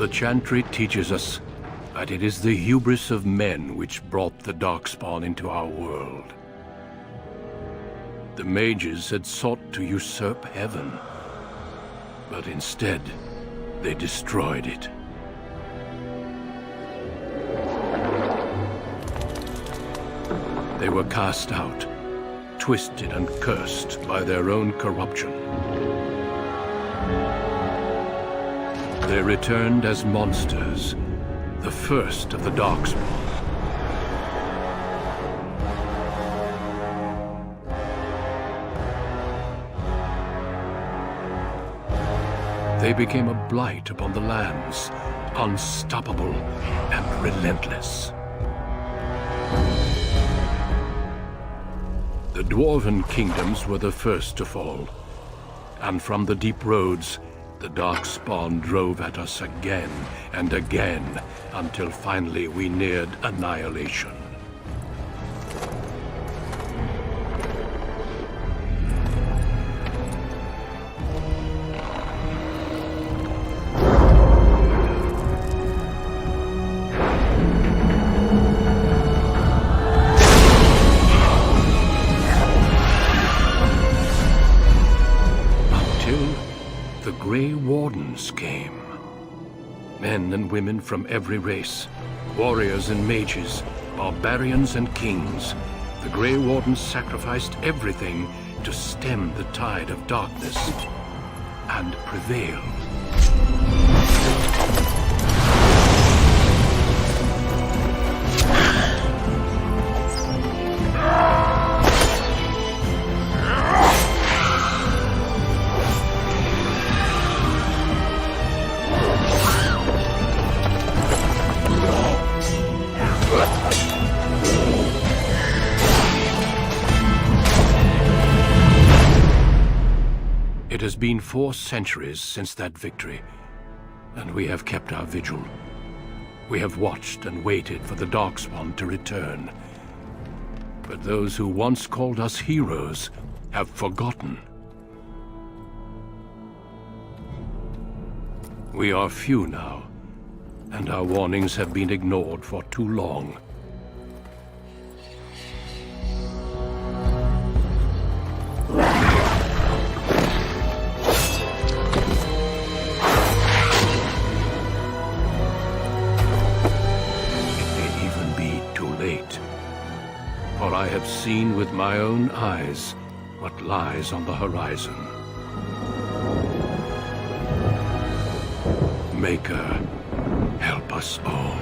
The chantry teaches us that it is the hubris of men which brought the Darkspawn into our world. The mages had sought to usurp heaven, but instead, they destroyed it. They were cast out, twisted and cursed by their own corruption. They returned as monsters, the first of the Darkspawn. They became a blight upon the lands, unstoppable and relentless. The Dwarven kingdoms were the first to fall, and from the deep roads, the Darkspawn drove at us again and again, until finally we neared annihilation. Came. Men and women from every race, warriors and mages, barbarians and kings. The Grey Wardens sacrificed everything to stem the tide of darkness and prevail. It has been 4 centuries since that victory, and we have kept our vigil. We have watched and waited for the Darkspawn to return. But those who once called us heroes have forgotten. We are few now, and our warnings have been ignored for too long. For I have seen with my own eyes what lies on the horizon. Maker, help us all.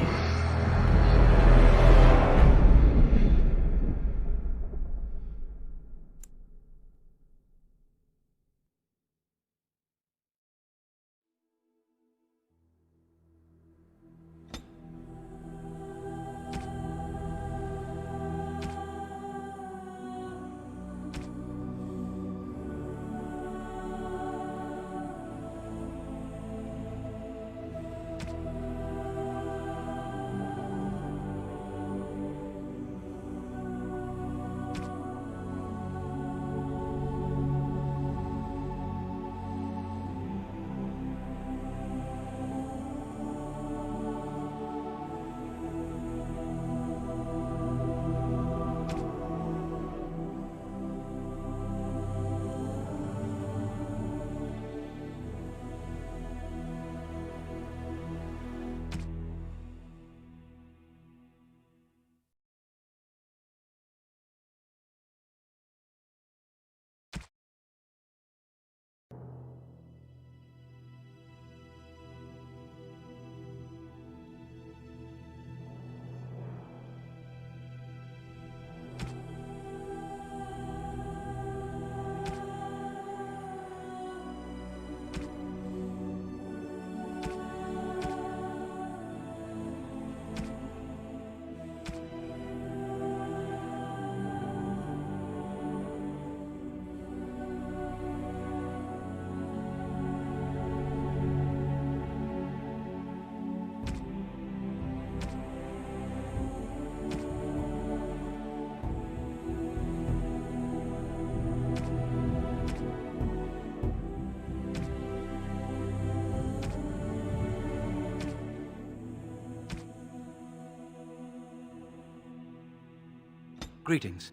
Greetings.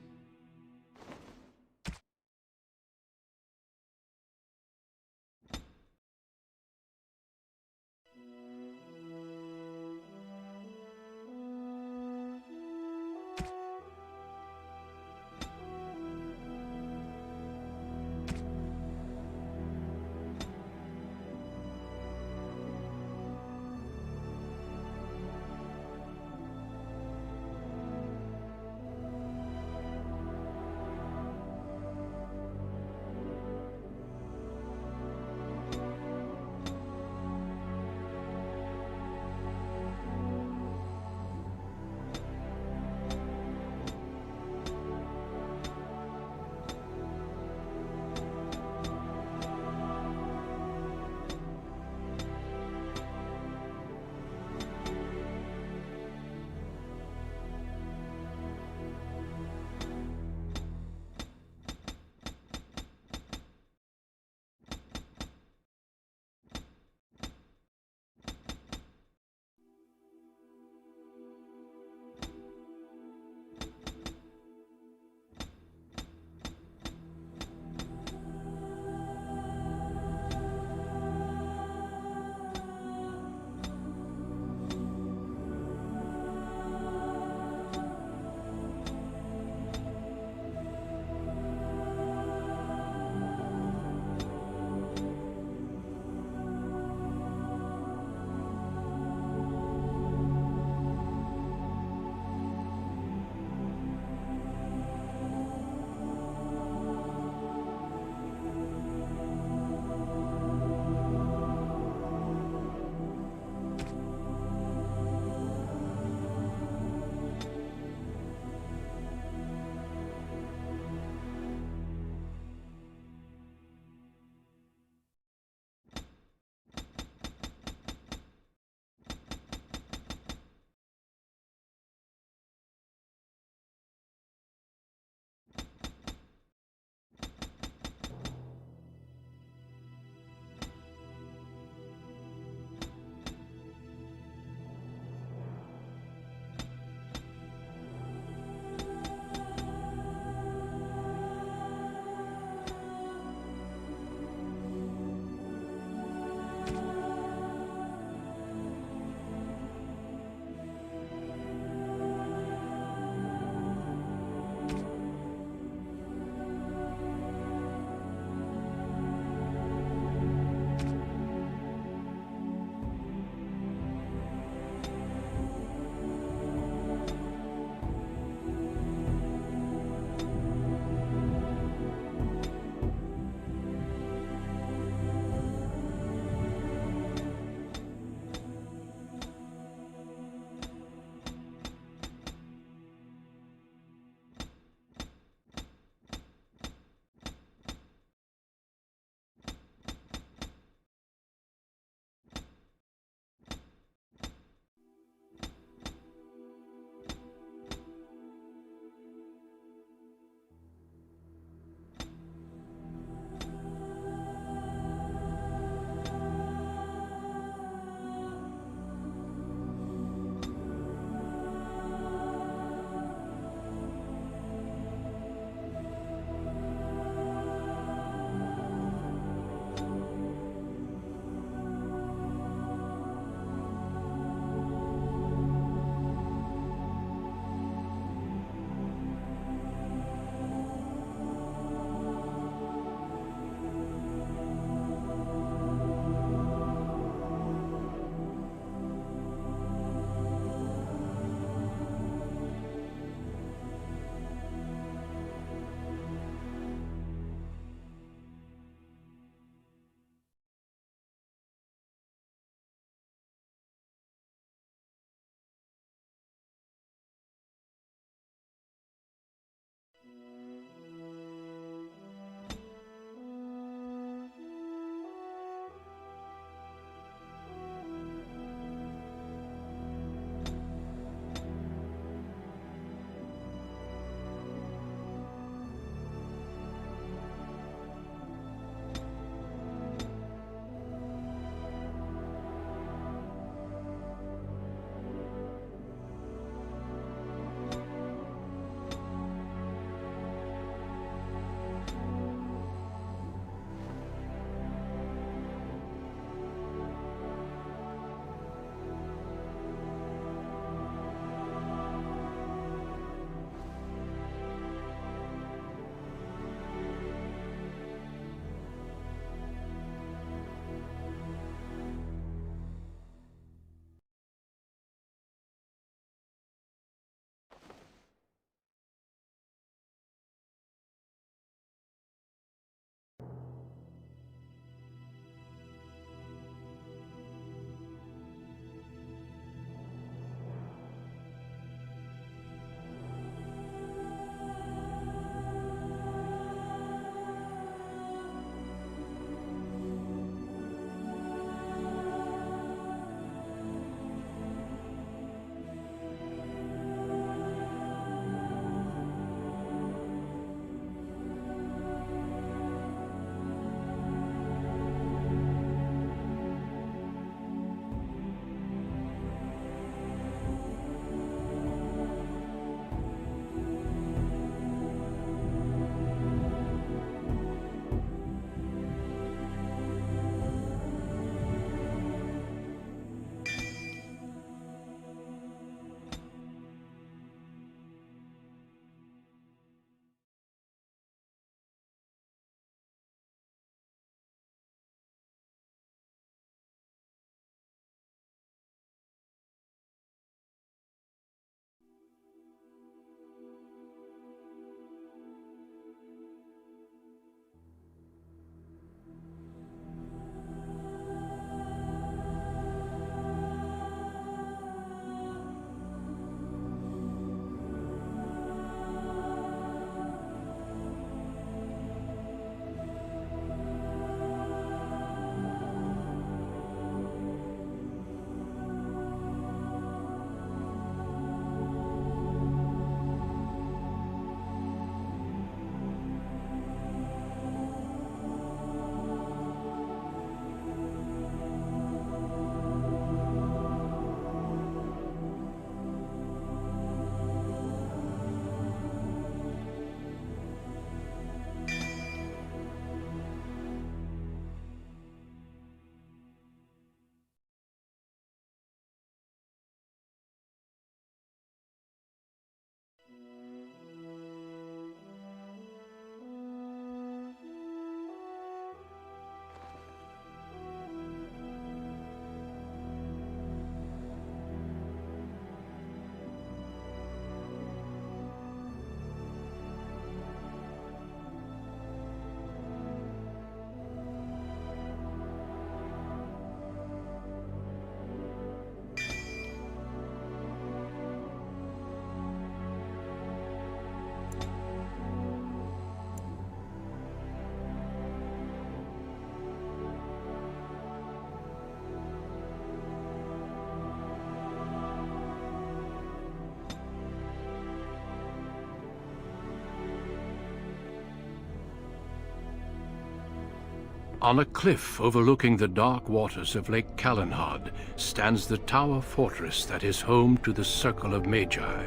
On a cliff overlooking the dark waters of Lake Calenhad stands the tower fortress that is home to the Circle of Magi.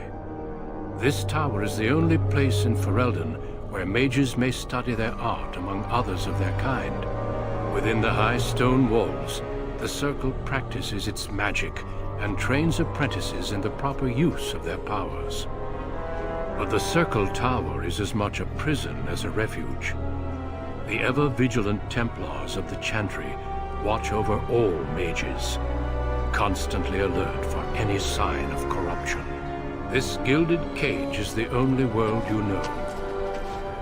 This tower is the only place in Ferelden where mages may study their art among others of their kind. Within the high stone walls, the Circle practices its magic and trains apprentices in the proper use of their powers. But the Circle Tower is as much a prison as a refuge. The ever-vigilant Templars of the Chantry watch over all mages, constantly alert for any sign of corruption. This gilded cage is the only world you know.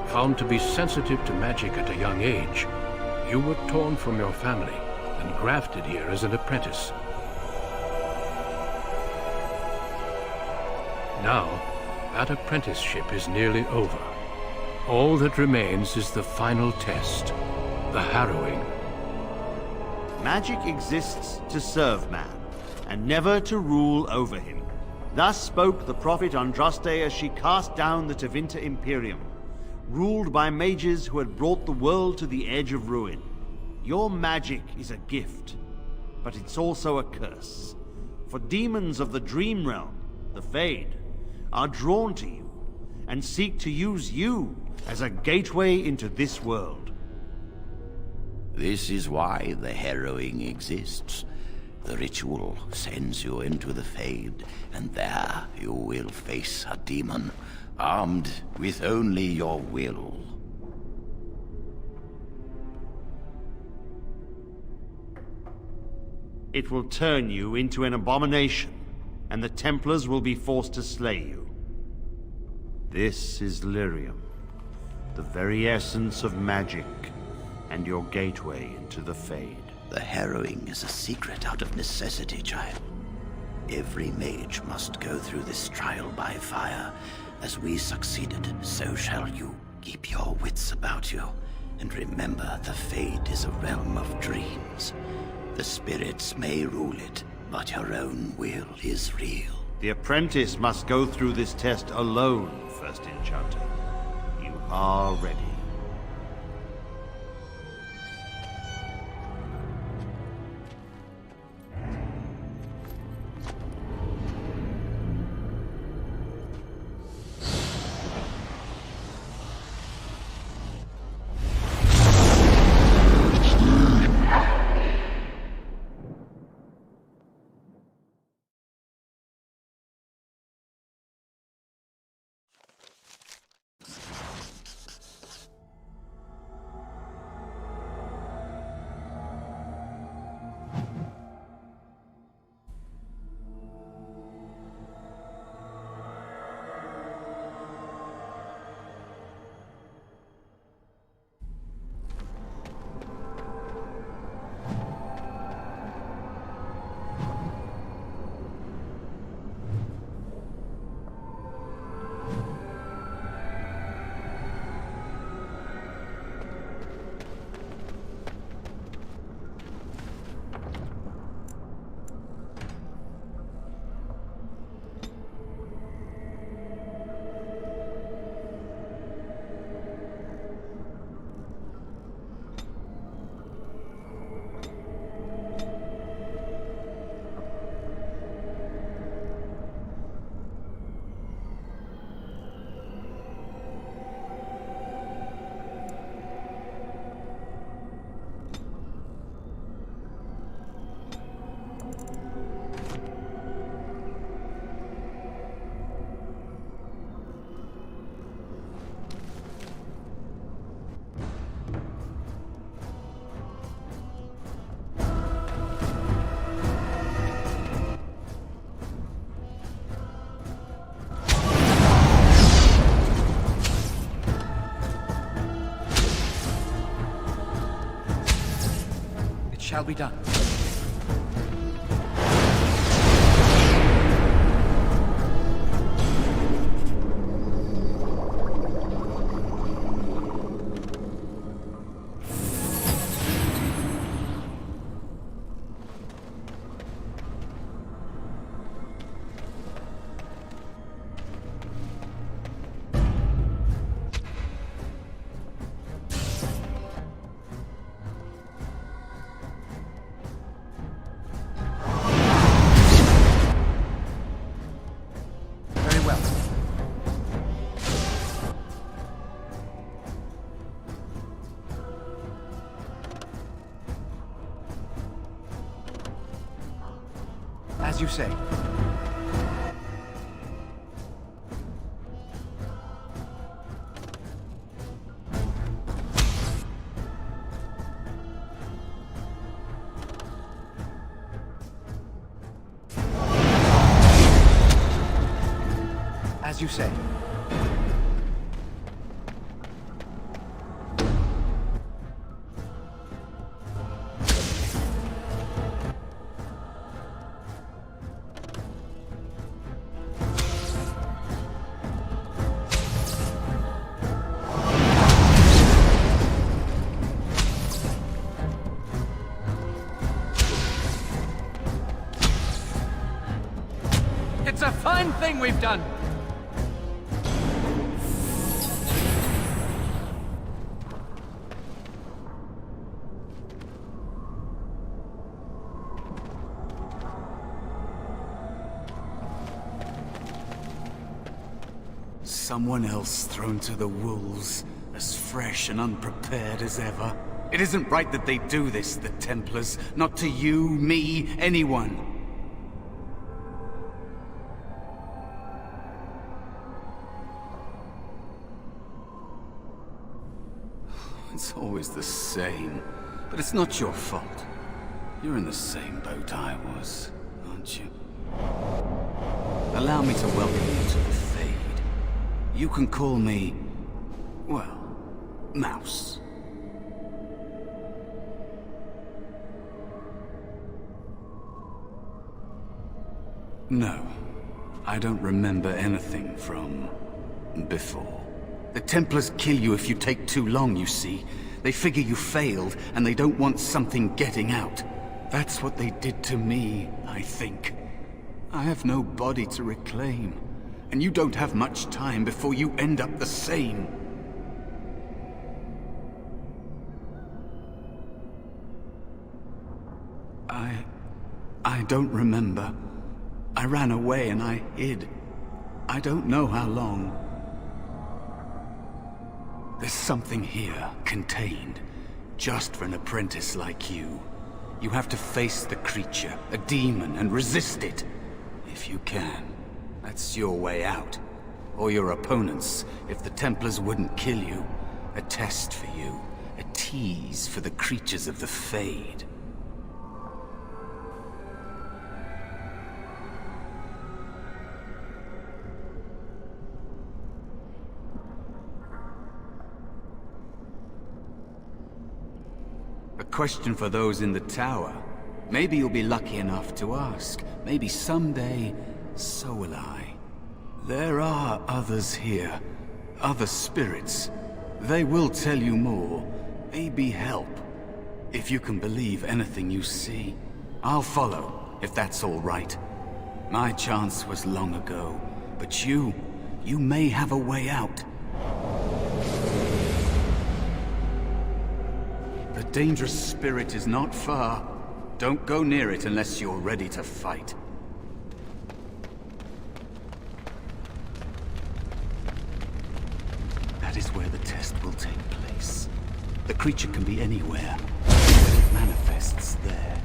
Found to be sensitive to magic at a young age, you were torn from your family and grafted here as an apprentice. Now, that apprenticeship is nearly over. All that remains is the final test, the harrowing. Magic exists to serve man, and never to rule over him. Thus spoke the prophet Andraste as she cast down the Tevinter Imperium, ruled by mages who had brought the world to the edge of ruin. Your magic is a gift, but it's also a curse. For demons of the Dream Realm, the Fade, are drawn to you, and seek to use you as a gateway into this world. This is why the harrowing exists. The ritual sends you into the Fade, and there you will face a demon, armed with only your will. It will turn you into an abomination, and the Templars will be forced to slay you. This is Lyrium, the very essence of magic, and your gateway into the Fade. The harrowing is a secret out of necessity, child. Every mage must go through this trial by fire. As we succeeded, so shall you. Keep your wits about you, and remember the Fade is a realm of dreams. The spirits may rule it, but your own will is real. The apprentice must go through this test alone, First Enchanter. You are ready. Shall be done. As you say. As you say. It's a fine thing we've done! Someone else thrown to the wolves, as fresh and unprepared as ever. It isn't right that they do this, the Templars. Not to you, me, anyone. It's always the same. But it's not your fault. You're in the same boat I was, aren't you? Allow me to welcome you to the Fade. You can call me, well, Mouse. No, I don't remember anything from before. The Templars kill you if you take too long, you see. They figure you failed, and they don't want something getting out. That's what they did to me, I think. I have no body to reclaim, and you don't have much time before you end up the same. I don't remember. I ran away and I hid. I don't know how long. There's something here, contained, just for an apprentice like you. You have to face the creature, a demon, and resist it. If you can. That's your way out. Or your opponents, if the Templars wouldn't kill you. A test for you. A tease for the creatures of the Fade. A question for those in the tower. Maybe you'll be lucky enough to ask. Maybe someday, so will I. There are others here. Other spirits. They will tell you more. Maybe help. If you can believe anything you see. I'll follow, if that's all right. My chance was long ago. But you may have a way out. The dangerous spirit is not far. Don't go near it unless you're ready to fight. That is where the test will take place. The creature can be anywhere, but it manifests there.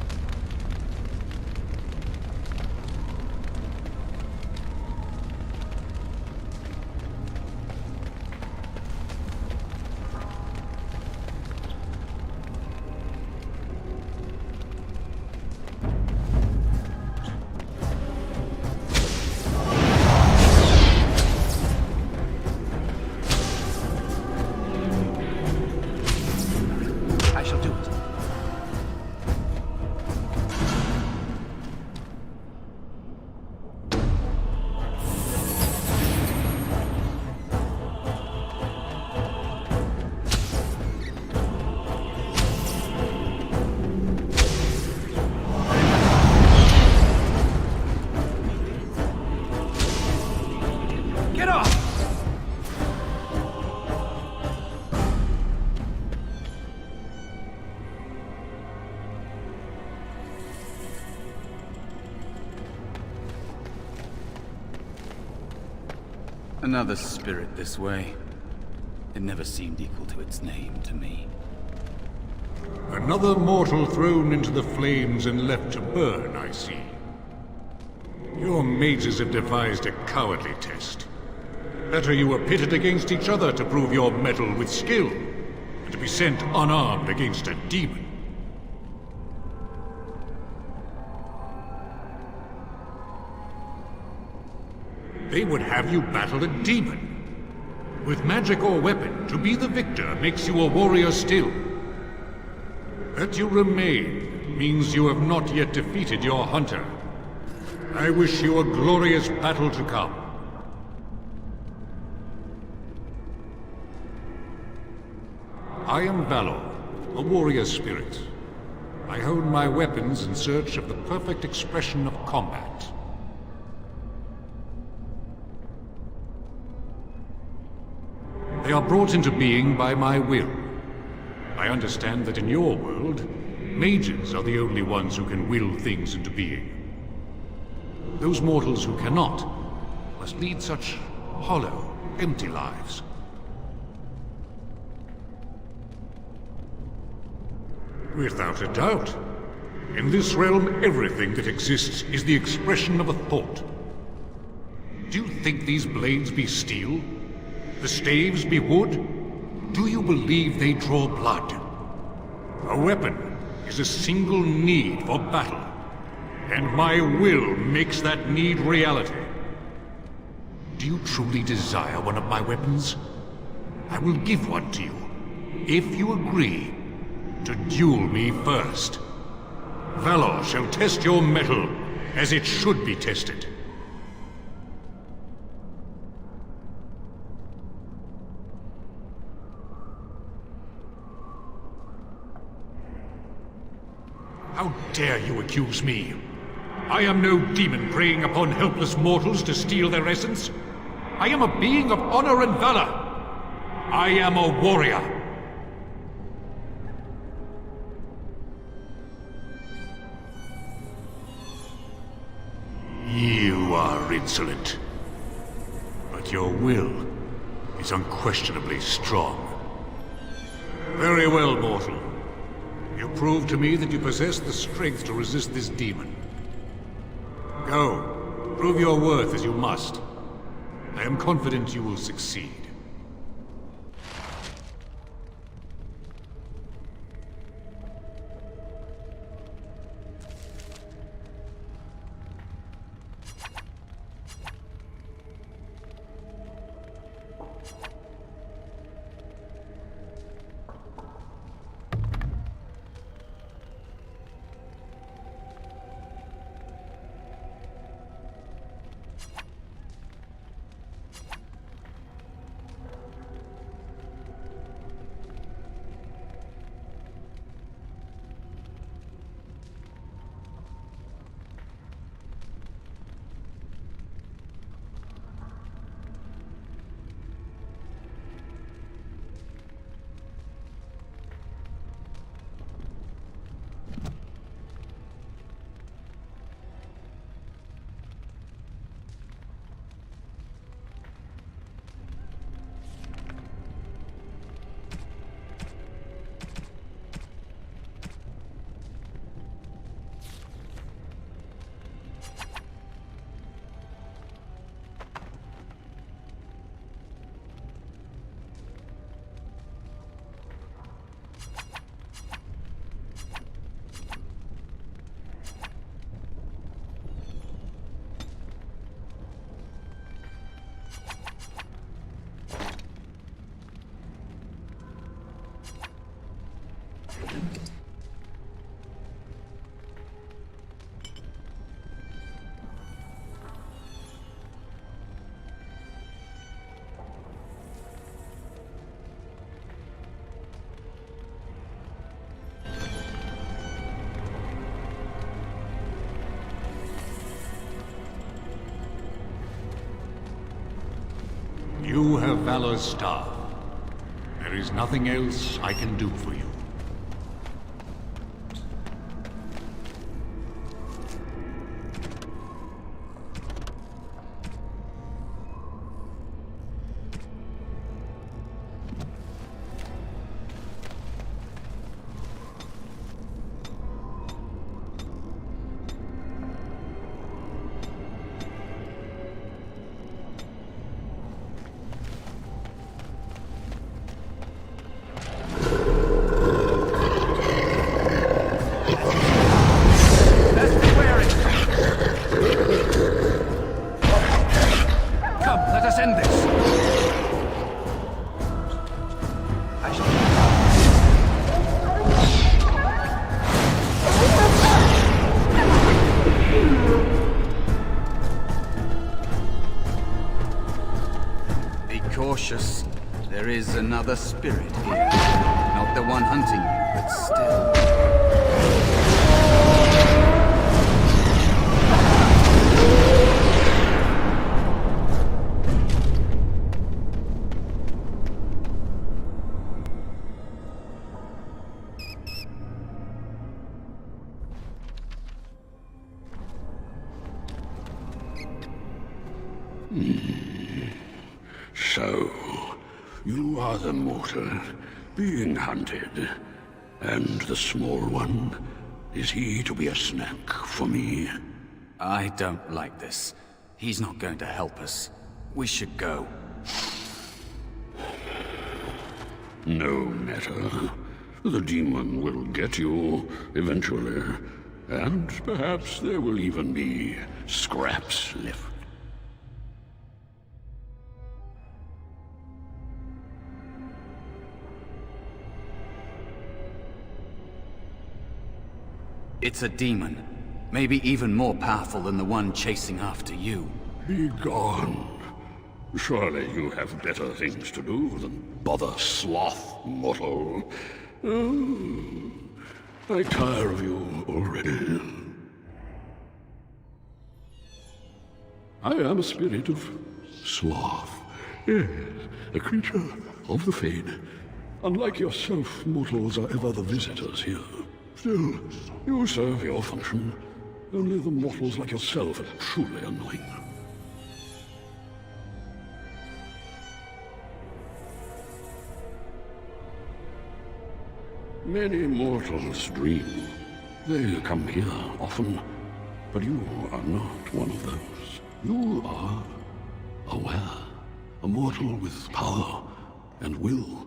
Another spirit this way. It never seemed equal to its name to me. Another mortal thrown into the flames and left to burn, I see. Your mages have devised a cowardly test. Better you were pitted against each other to prove your mettle with skill, and to be sent unarmed against a demon. They would have you battle a demon. With magic or weapon, to be the victor makes you a warrior still. That you remain means you have not yet defeated your hunter. I wish you a glorious battle to come. I am Valor, a warrior spirit. I hone my weapons in search of the perfect expression of combat. They are brought into being by my will. I understand that in your world, mages are the only ones who can will things into being. Those mortals who cannot must lead such hollow, empty lives. Without a doubt. In this realm, everything that exists is the expression of a thought. Do you think these blades be steel? The staves be wood? Do you believe they draw blood? A weapon is a single need for battle, and my will makes that need reality. Do you truly desire one of my weapons? I will give one to you, if you agree to duel me first. Valor shall test your mettle as it should be tested. How dare you accuse me? I am no demon preying upon helpless mortals to steal their essence. I am a being of honor and valor. I am a warrior. You are insolent. But your will is unquestionably strong. Very well, mortal. You prove to me that you possess the strength to resist this demon. Go, prove your worth as you must. I am confident you will succeed. You have Valor's staff. There is nothing else I can do for you. There is another spirit here. Not the one hunting you, but still. So, you are the mortal being hunted. And the small one, is he to be a snack for me? I don't like this. He's not going to help us. We should go. No matter. The demon will get you eventually. And perhaps there will even be scraps left. It's a demon. Maybe even more powerful than the one chasing after you. Be gone. Surely you have better things to do than bother sloth, mortal. Oh, I tire of you already. I am a spirit of sloth. Yes, a creature of the Fade. Unlike yourself, mortals are ever the visitors here. Still, you serve your function. Only the mortals like yourself are truly annoying. Many mortals dream. They come here often, but you are not one of those. You are aware, a mortal with power and will,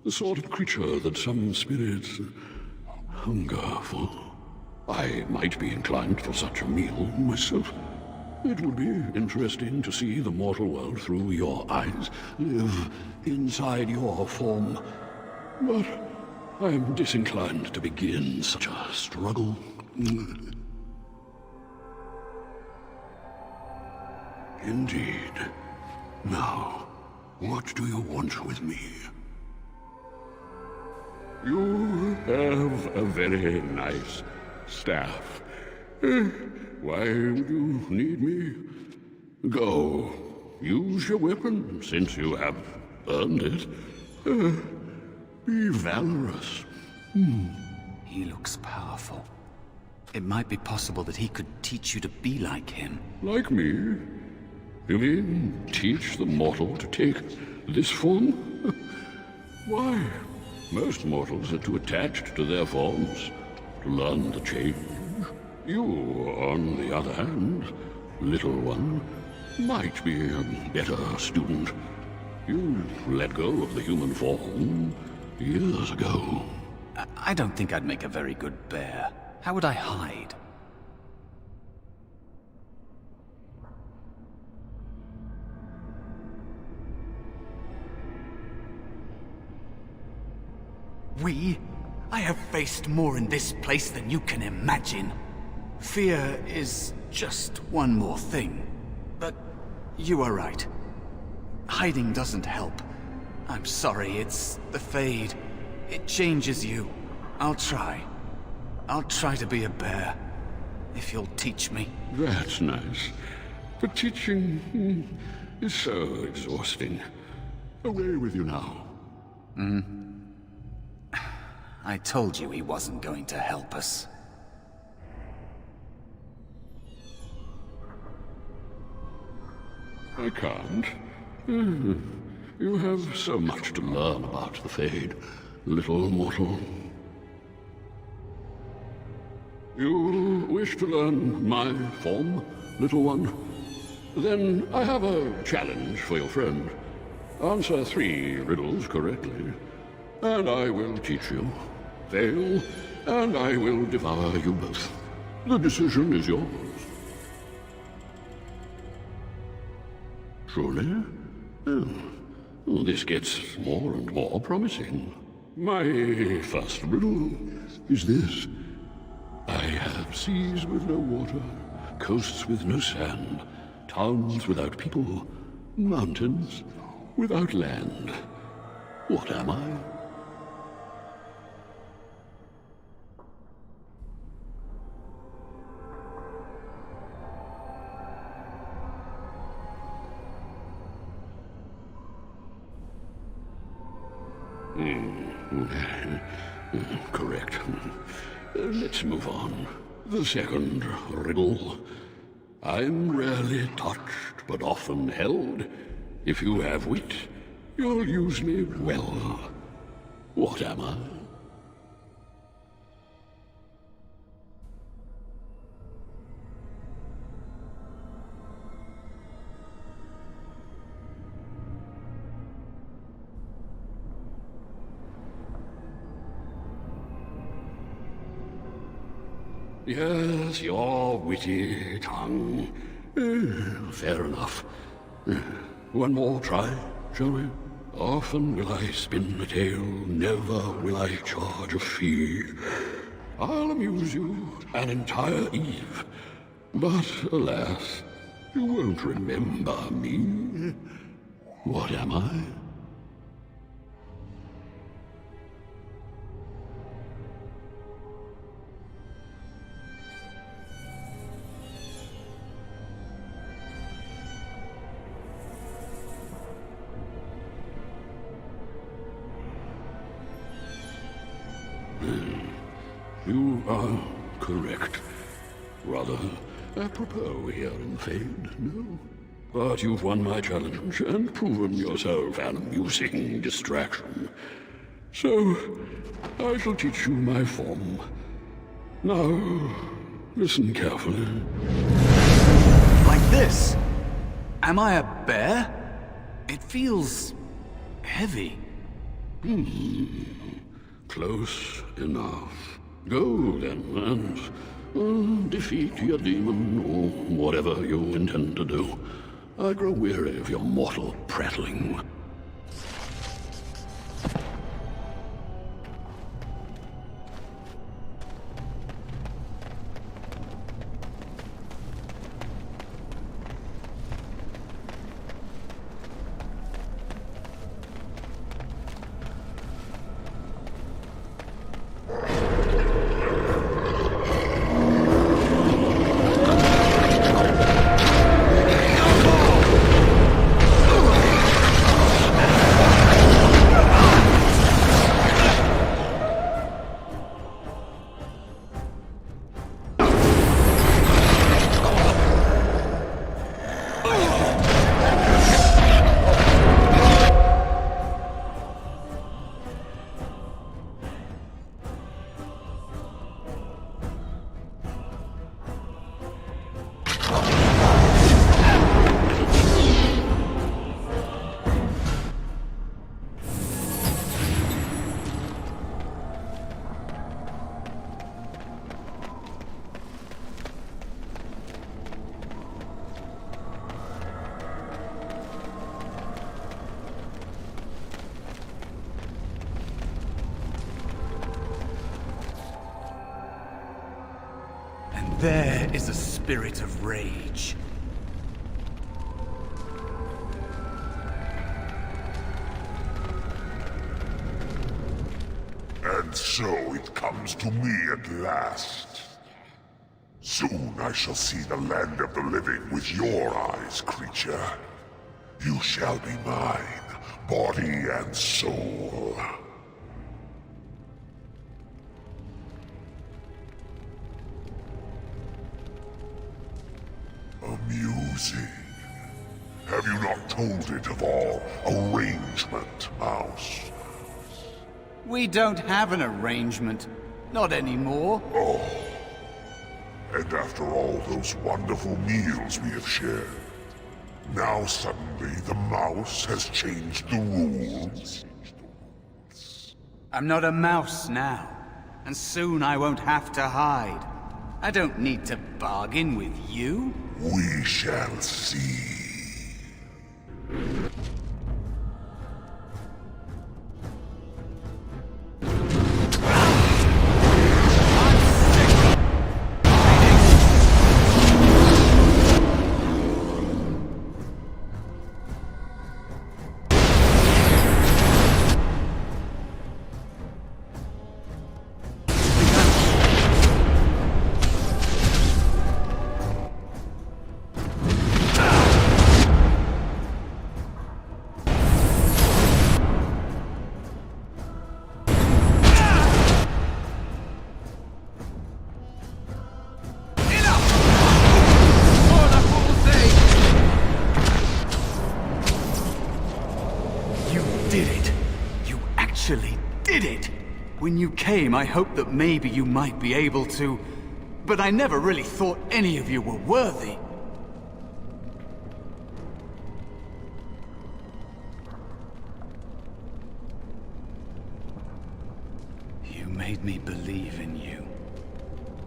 the sort of creature that some spirits hunger for. I might be inclined for such a meal myself. It would be interesting to see the mortal world through your eyes, live inside your form. But I am disinclined to begin such a struggle. Indeed. Now, what do you want with me? You have a very nice staff. Why would you need me? Go. Use your weapon, since you have earned it. Be valorous. He looks powerful. It might be possible that he could teach you to be like him. Like me? You mean teach the mortal to take this form? Why? Most mortals are too attached to their forms to learn the change. You, on the other hand, little one, might be a better student. You let go of the human form years ago. I don't think I'd make a very good bear. How would I hide? I have faced more in this place than you can imagine. Fear is just one more thing. But you are right. Hiding doesn't help. I'm sorry, it's the Fade. It changes you. I'll try. I'll try to be a bear. If you'll teach me. That's nice. But teaching is so exhausting. Away with you now. I told you he wasn't going to help us. I can't. You have so much to learn about the Fade, little mortal. You wish to learn my form, little one? Then I have a challenge for your friend. Answer 3 riddles correctly, and I will teach you. Fail, and I will devour you both. The decision is yours. Truly? Oh, this gets more and more promising. My first riddle is this. I have seas with no water, coasts with no sand, towns without people, mountains without land. What am I? Correct. Let's move on. The second riddle. I'm rarely touched, but often held. If you have wit, you'll use me well. What am I? Yes, your witty tongue. Fair enough. One more try, shall we? Often will I spin a tale, never will I charge a fee. I'll amuse you an entire eve, but alas, you won't remember me. What am I? You are correct. Rather apropos here in Fade, no? But you've won my challenge and proven yourself an amusing distraction. So, I shall teach you my form. Now, listen carefully. Like this? Am I a bear? It feels heavy. Close enough. Go then, and defeat your demon, or whatever you intend to do. I grow weary of your mortal prattling. There is a spirit of rage. And so it comes to me at last. Soon I shall see the land of the living with your eyes, creature. You shall be mine, body and soul. Amusing. Have you not told it of our arrangement, Mouse? We don't have an arrangement. Not anymore. Oh. And after all those wonderful meals we have shared, now suddenly the mouse has changed the rules? I'm not a mouse now, and soon I won't have to hide. I don't need to bargain with you. We shall see. did it! You actually did it! When you came, I hoped that maybe you might be able to... But I never really thought any of you were worthy. You made me believe in you.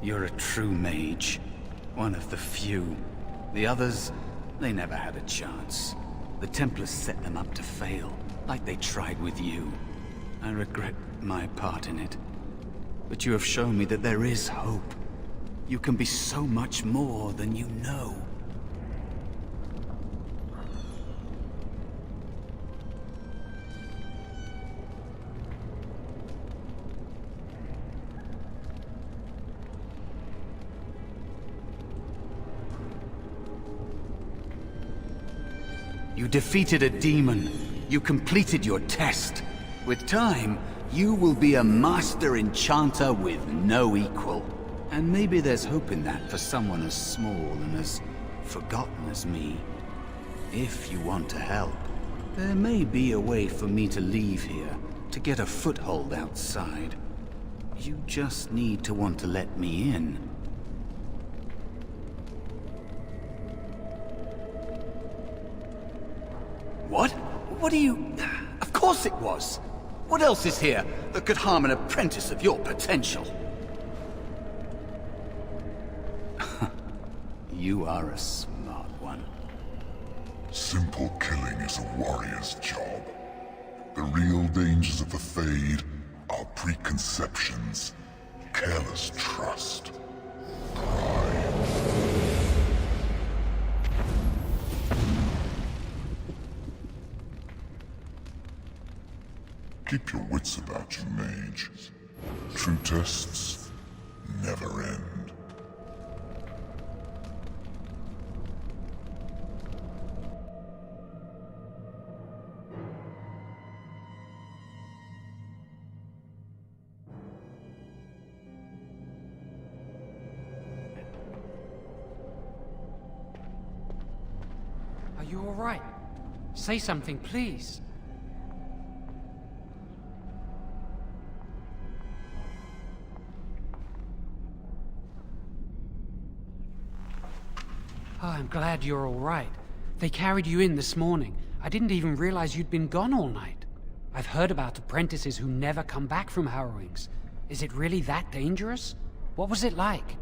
You're a true mage. One of the few. The others, they never had a chance. The Templars set them up to fail, like they tried with you. I regret my part in it. But you have shown me that there is hope. You can be so much more than you know. You defeated a demon. You completed your test. With time, you will be a master enchanter with no equal. And maybe there's hope in that for someone as small and as forgotten as me. If you want to help, there may be a way for me to leave here, to get a foothold outside. You just need to want to let me in. What? What do you... Of course it was! What else is here that could harm an apprentice of your potential? You are a smart one. Simple killing is a warrior's job. The real dangers of the Fade are preconceptions, careless trust, pride. Keep your wits about you, mage. True tests never end. Are you all right? Say something, please. Oh, I'm glad you're all right. They carried you in this morning. I didn't even realize you'd been gone all night. I've heard about apprentices who never come back from harrowings. Is it really that dangerous? What was it like?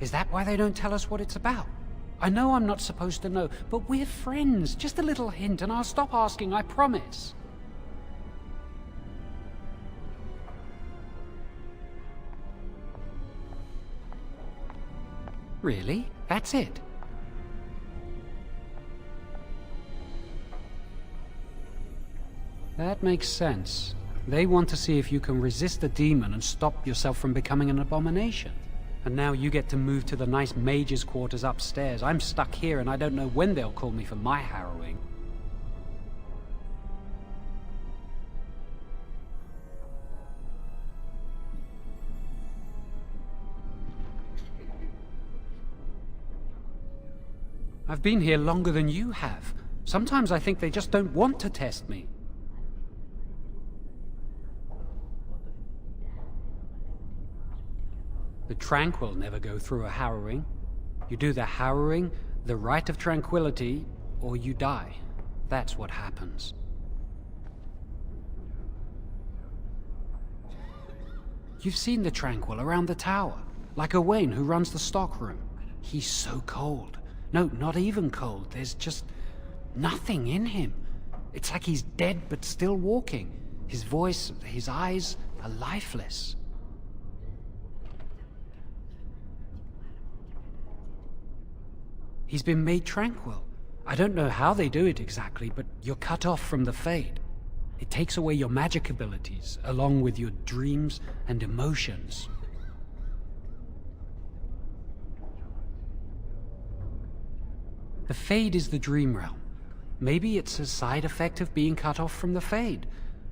Is that why they don't tell us what it's about? I know I'm not supposed to know, but we're friends. Just a little hint and I'll stop asking, I promise. Really? That's it? That makes sense. They want to see if you can resist the demon and stop yourself from becoming an abomination. And now you get to move to the nice mage's quarters upstairs. I'm stuck here and I don't know when they'll call me for my harrowing. I've been here longer than you have. Sometimes I think they just don't want to test me. The Tranquil never go through a harrowing. You do the harrowing, the rite of tranquility, or you die. That's what happens. You've seen the Tranquil around the tower, like Owain who runs the stockroom. He's so cold. No, not even cold. There's just nothing in him. It's like he's dead but still walking. His voice, his eyes are lifeless. He's been made tranquil. I don't know how they do it exactly, but you're cut off from the Fade. It takes away your magic abilities, along with your dreams and emotions. The Fade is the dream realm. Maybe it's a side effect of being cut off from the Fade.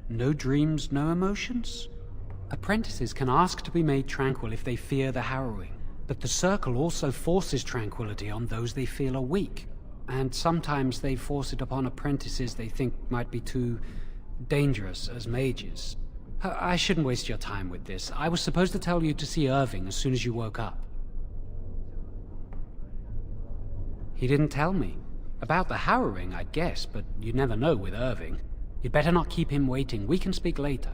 No dreams, no emotions? Apprentices can ask to be made tranquil if they fear the harrowing, but the Circle also forces tranquility on those they feel are weak. And sometimes they force it upon apprentices they think might be too dangerous as mages. I shouldn't waste your time with this. I was supposed to tell you to see Irving as soon as you woke up. He didn't tell me. About the harrowing, I'd guess, but you never know with Irving. You'd better not keep him waiting. We can speak later.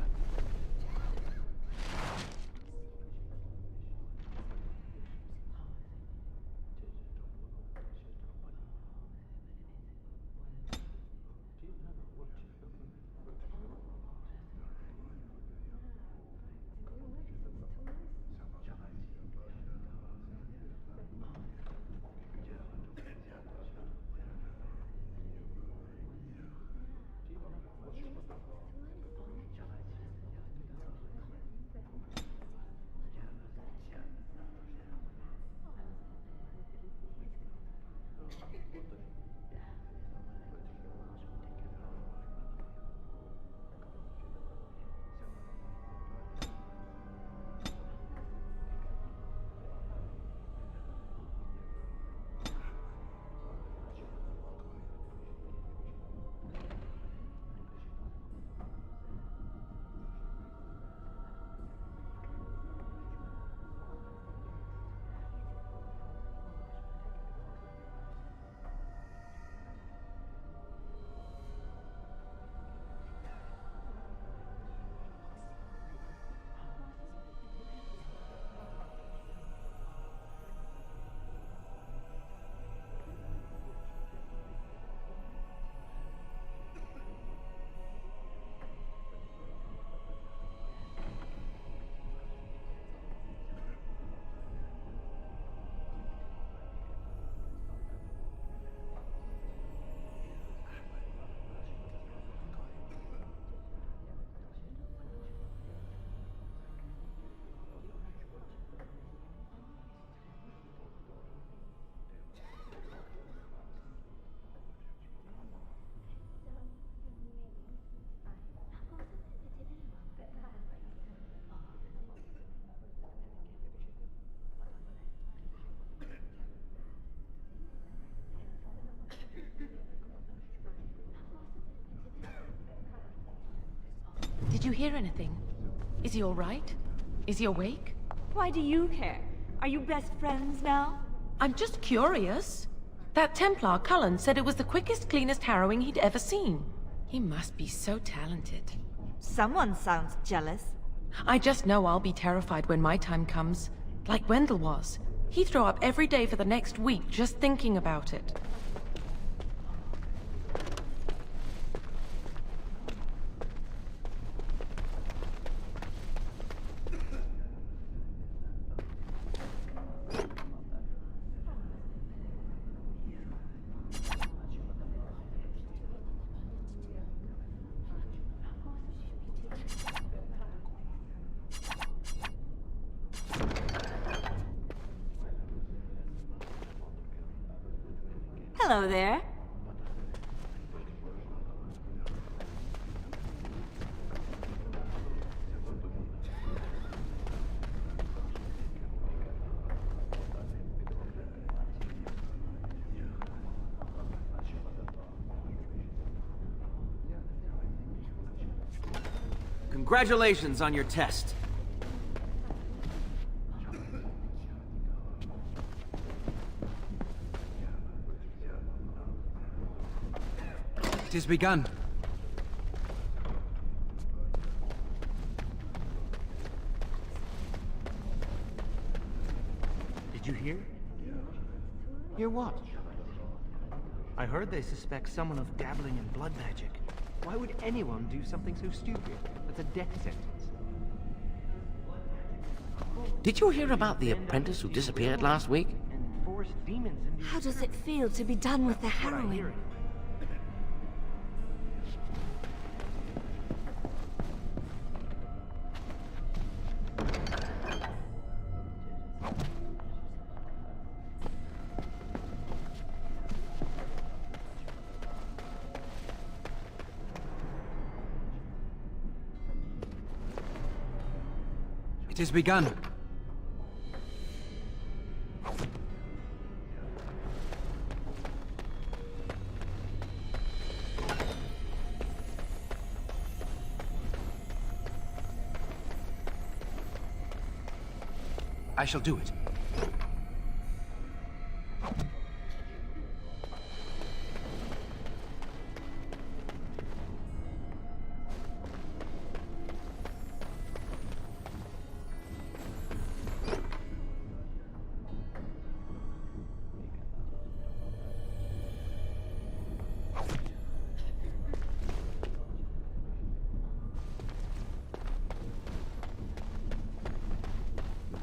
Did you hear anything? Is he all right? Is he awake? Why do you care? Are you best friends now? I'm just curious. That Templar, Cullen, said it was the quickest, cleanest harrowing he'd ever seen. He must be so talented. Someone sounds jealous. I just know I'll be terrified when my time comes. Like Wendell was. He'd throw up every day for the next week just thinking about it. Hello there. Congratulations on your test. It has begun. Did you hear? Hear what? I heard they suspect someone of dabbling in blood magic. Why would anyone do something so stupid? That's a death sentence. Did you hear about the apprentice who disappeared last week? And forced demons into... How does it feel to be done with the harrowing? It is begun. I shall do it.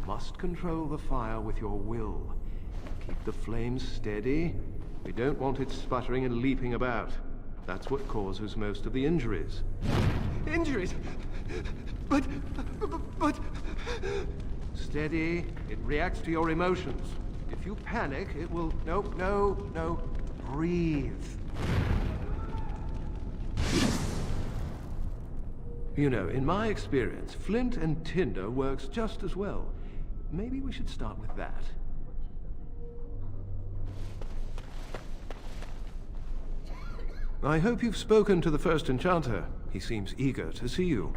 Must control the fire with your will. Keep the flames steady. We don't want it sputtering and leaping about. That's what causes most of the injuries. Injuries? But... Steady. It reacts to your emotions. If you panic, it will... No. Breathe. You know, in my experience, flint and tinder works just as well. Maybe we should start with that. I hope you've spoken to the first enchanter. He seems eager to see you.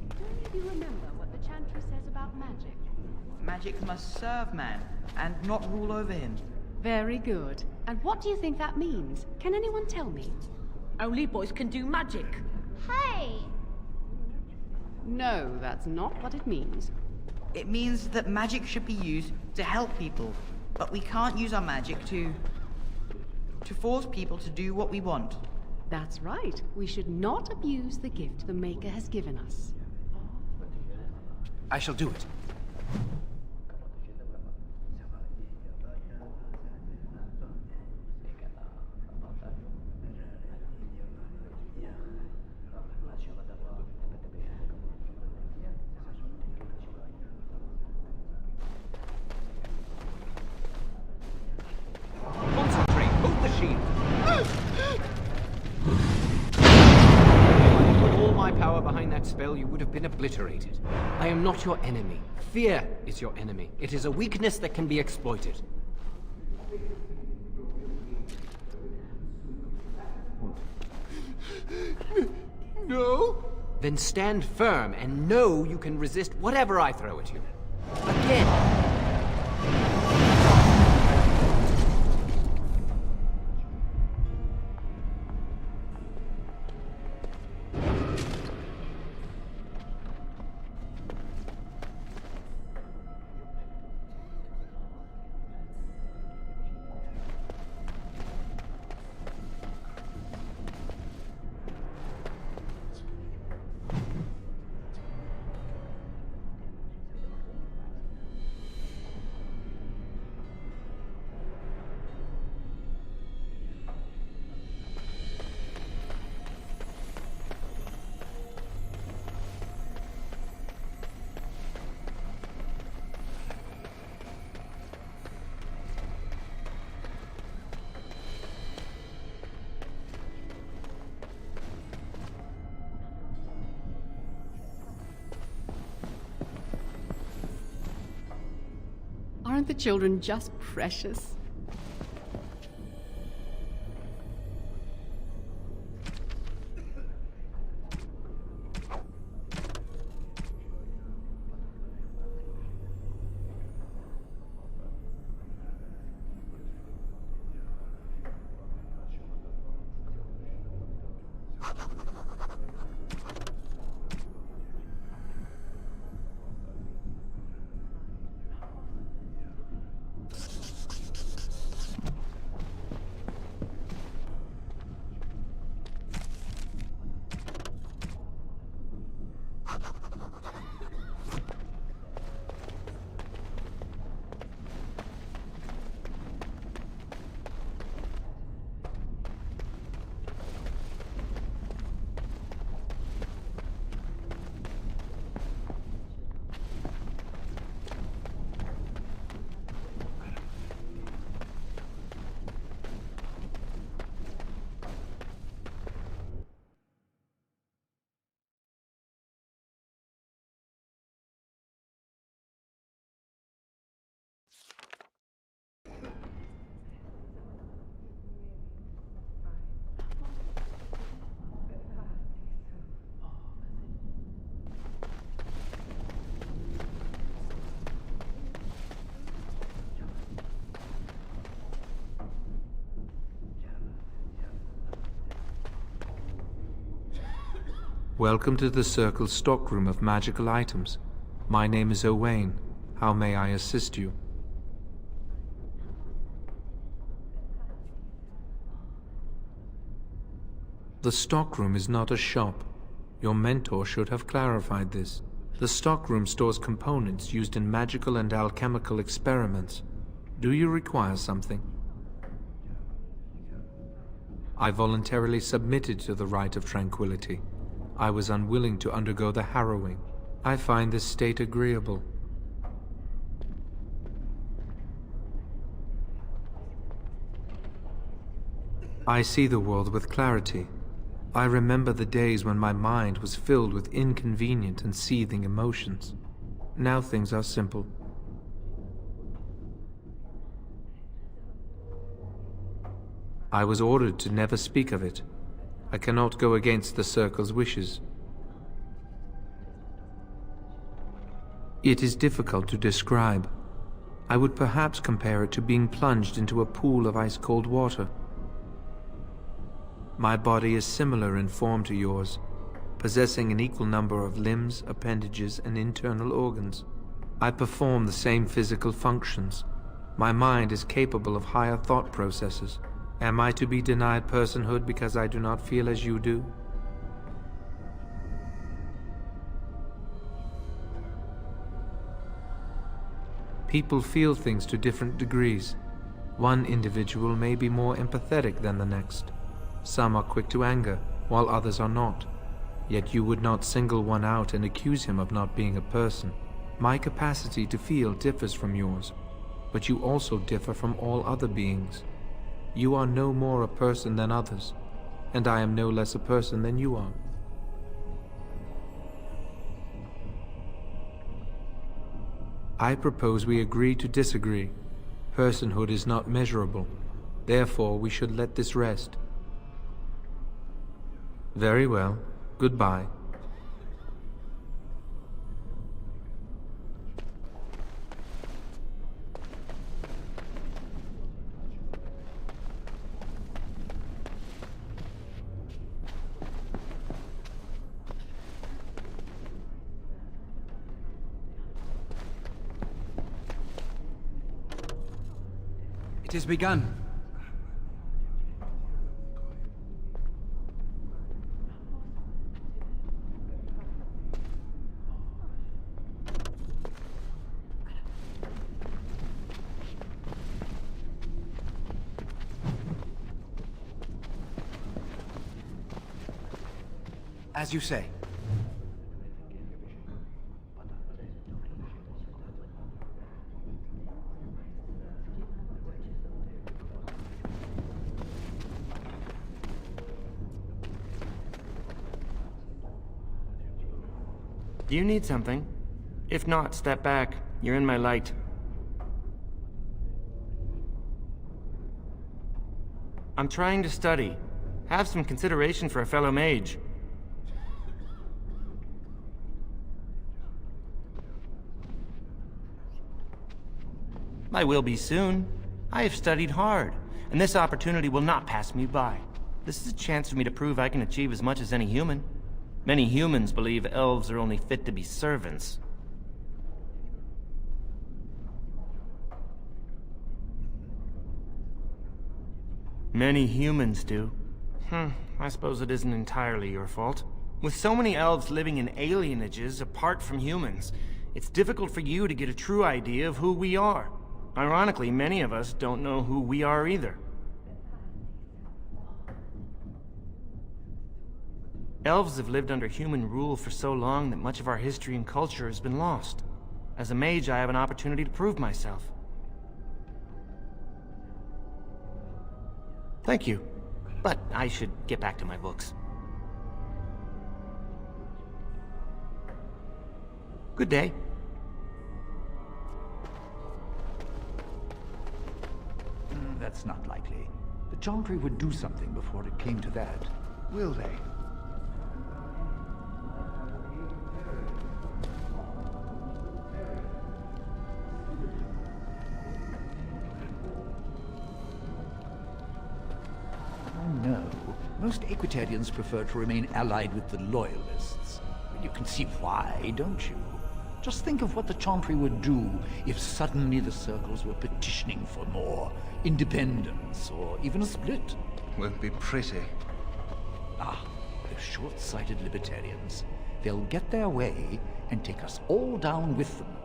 Don't you remember what the chantry says about magic? Magic must serve man, and not rule over him. Very good. And what do you think that means? Can anyone tell me? Only boys can do magic. Hey! No, that's not what it means. It means that magic should be used to help people, but we can't use our magic to force people to do what we want. That's right. We should not abuse the gift the Maker has given us. I shall do it. Concentrate! Hold the shield! If I put all my power behind that spell, you would have been obliterated. I am not your enemy. Fear is your enemy. It is a weakness that can be exploited. No? Then stand firm and know you can resist whatever I throw at you. Again! Aren't the children just precious? Welcome to the Circle's stockroom of magical items. My name is Owain. How may I assist you? The stockroom is not a shop. Your mentor should have clarified this. The stockroom stores components used in magical and alchemical experiments. Do you require something? I voluntarily submitted to the rite of tranquility. I was unwilling to undergo the harrowing. I find this state agreeable. I see the world with clarity. I remember the days when my mind was filled with inconvenient and seething emotions. Now things are simple. I was ordered to never speak of it. I cannot go against the Circle's wishes. It is difficult to describe. I would perhaps compare it to being plunged into a pool of ice-cold water. My body is similar in form to yours, possessing an equal number of limbs, appendages, and internal organs. I perform the same physical functions. My mind is capable of higher thought processes. Am I to be denied personhood because I do not feel as you do? People feel things to different degrees. One individual may be more empathetic than the next. Some are quick to anger, while others are not. Yet you would not single one out and accuse him of not being a person. My capacity to feel differs from yours, but you also differ from all other beings. You are no more a person than others, and I am no less a person than you are. I propose we agree to disagree. Personhood is not measurable. Therefore, we should let this rest. Very well. Goodbye. It has begun. As you say. Do you need something? If not, step back. You're in my light. I'm trying to study. Have some consideration for a fellow mage. I will be soon. I have studied hard, and this opportunity will not pass me by. This is a chance for me to prove I can achieve as much as any human. Many humans believe elves are only fit to be servants. Many humans do. I suppose it isn't entirely your fault. With so many elves living in alienages apart from humans, it's difficult for you to get a true idea of who we are. Ironically, many of us don't know who we are either. Elves have lived under human rule for so long that much of our history and culture has been lost. As a mage, I have an opportunity to prove myself. Thank you. But I should get back to my books. Good day. That's not likely. The Chantry would do something before it came to that. Will they? Oh no. Most Equitarians prefer to remain allied with the Loyalists. You can see why, don't you? Just think of what the Chantry would do if suddenly the Circles were petitioning for more independence, or even a split. Won't be pretty. Ah, those short-sighted libertarians. They'll get their way and take us all down with them.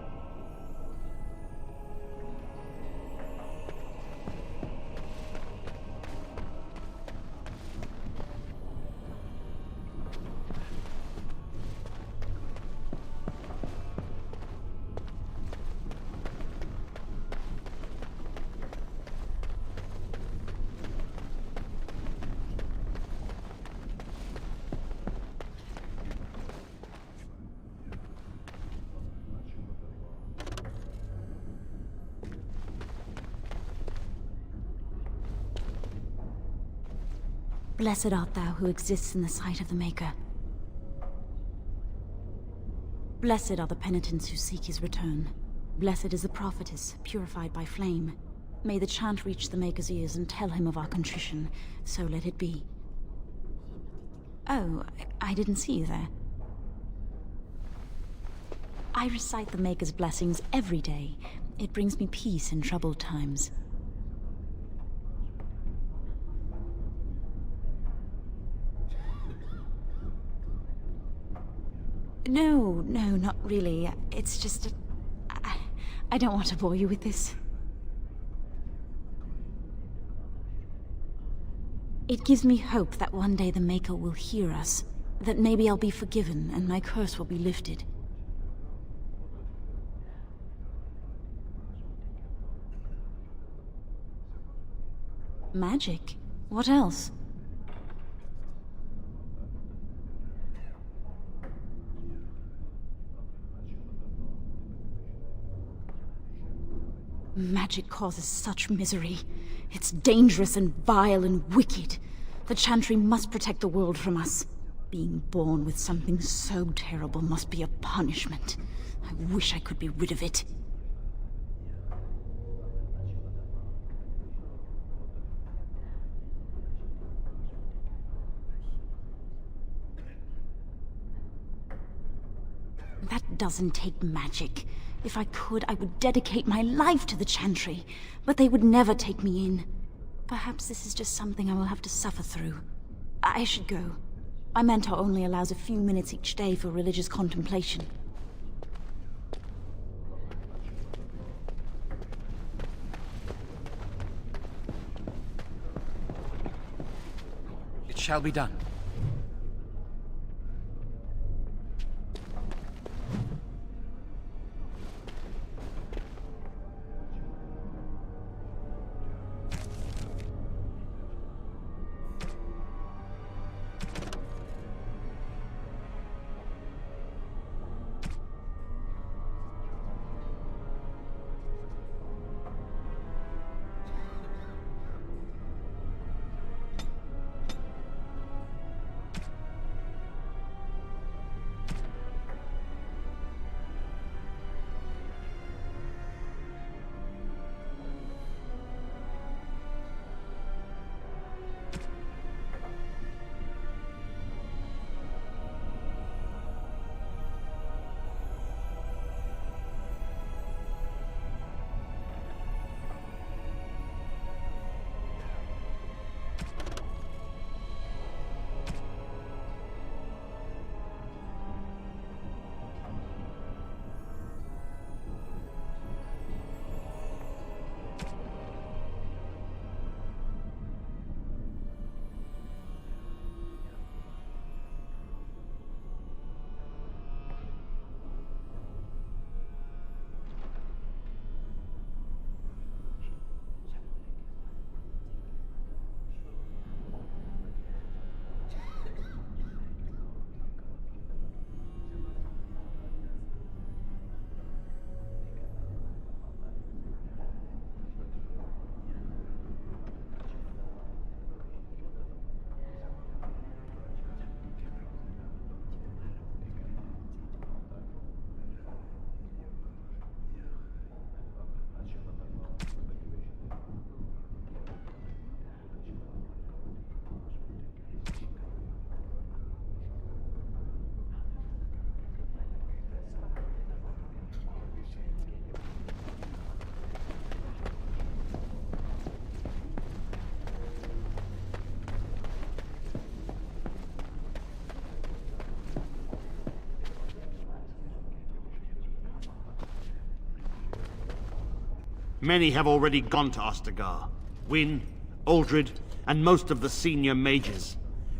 Blessed art thou who exists in the sight of the Maker. Blessed are the penitents who seek his return. Blessed is the prophetess, purified by flame. May the chant reach the Maker's ears and tell him of our contrition, so let it be. Oh, I didn't see you there. I recite the Maker's blessings every day. It brings me peace in troubled times. No, not really. It's just... I don't want to bore you with this. It gives me hope that one day the Maker will hear us. That maybe I'll be forgiven and my curse will be lifted. Magic? What else? Magic causes such misery. It's dangerous and vile and wicked. The Chantry must protect the world from us. Being born with something so terrible must be a punishment. I wish I could be rid of it. That doesn't take magic. If I could, I would dedicate my life to the Chantry, but they would never take me in. Perhaps this is just something I will have to suffer through. I should go. My mentor only allows a few minutes each day for religious contemplation. It shall be done. Many have already gone to Ostagar. Wynne, Aldred, and most of the senior mages.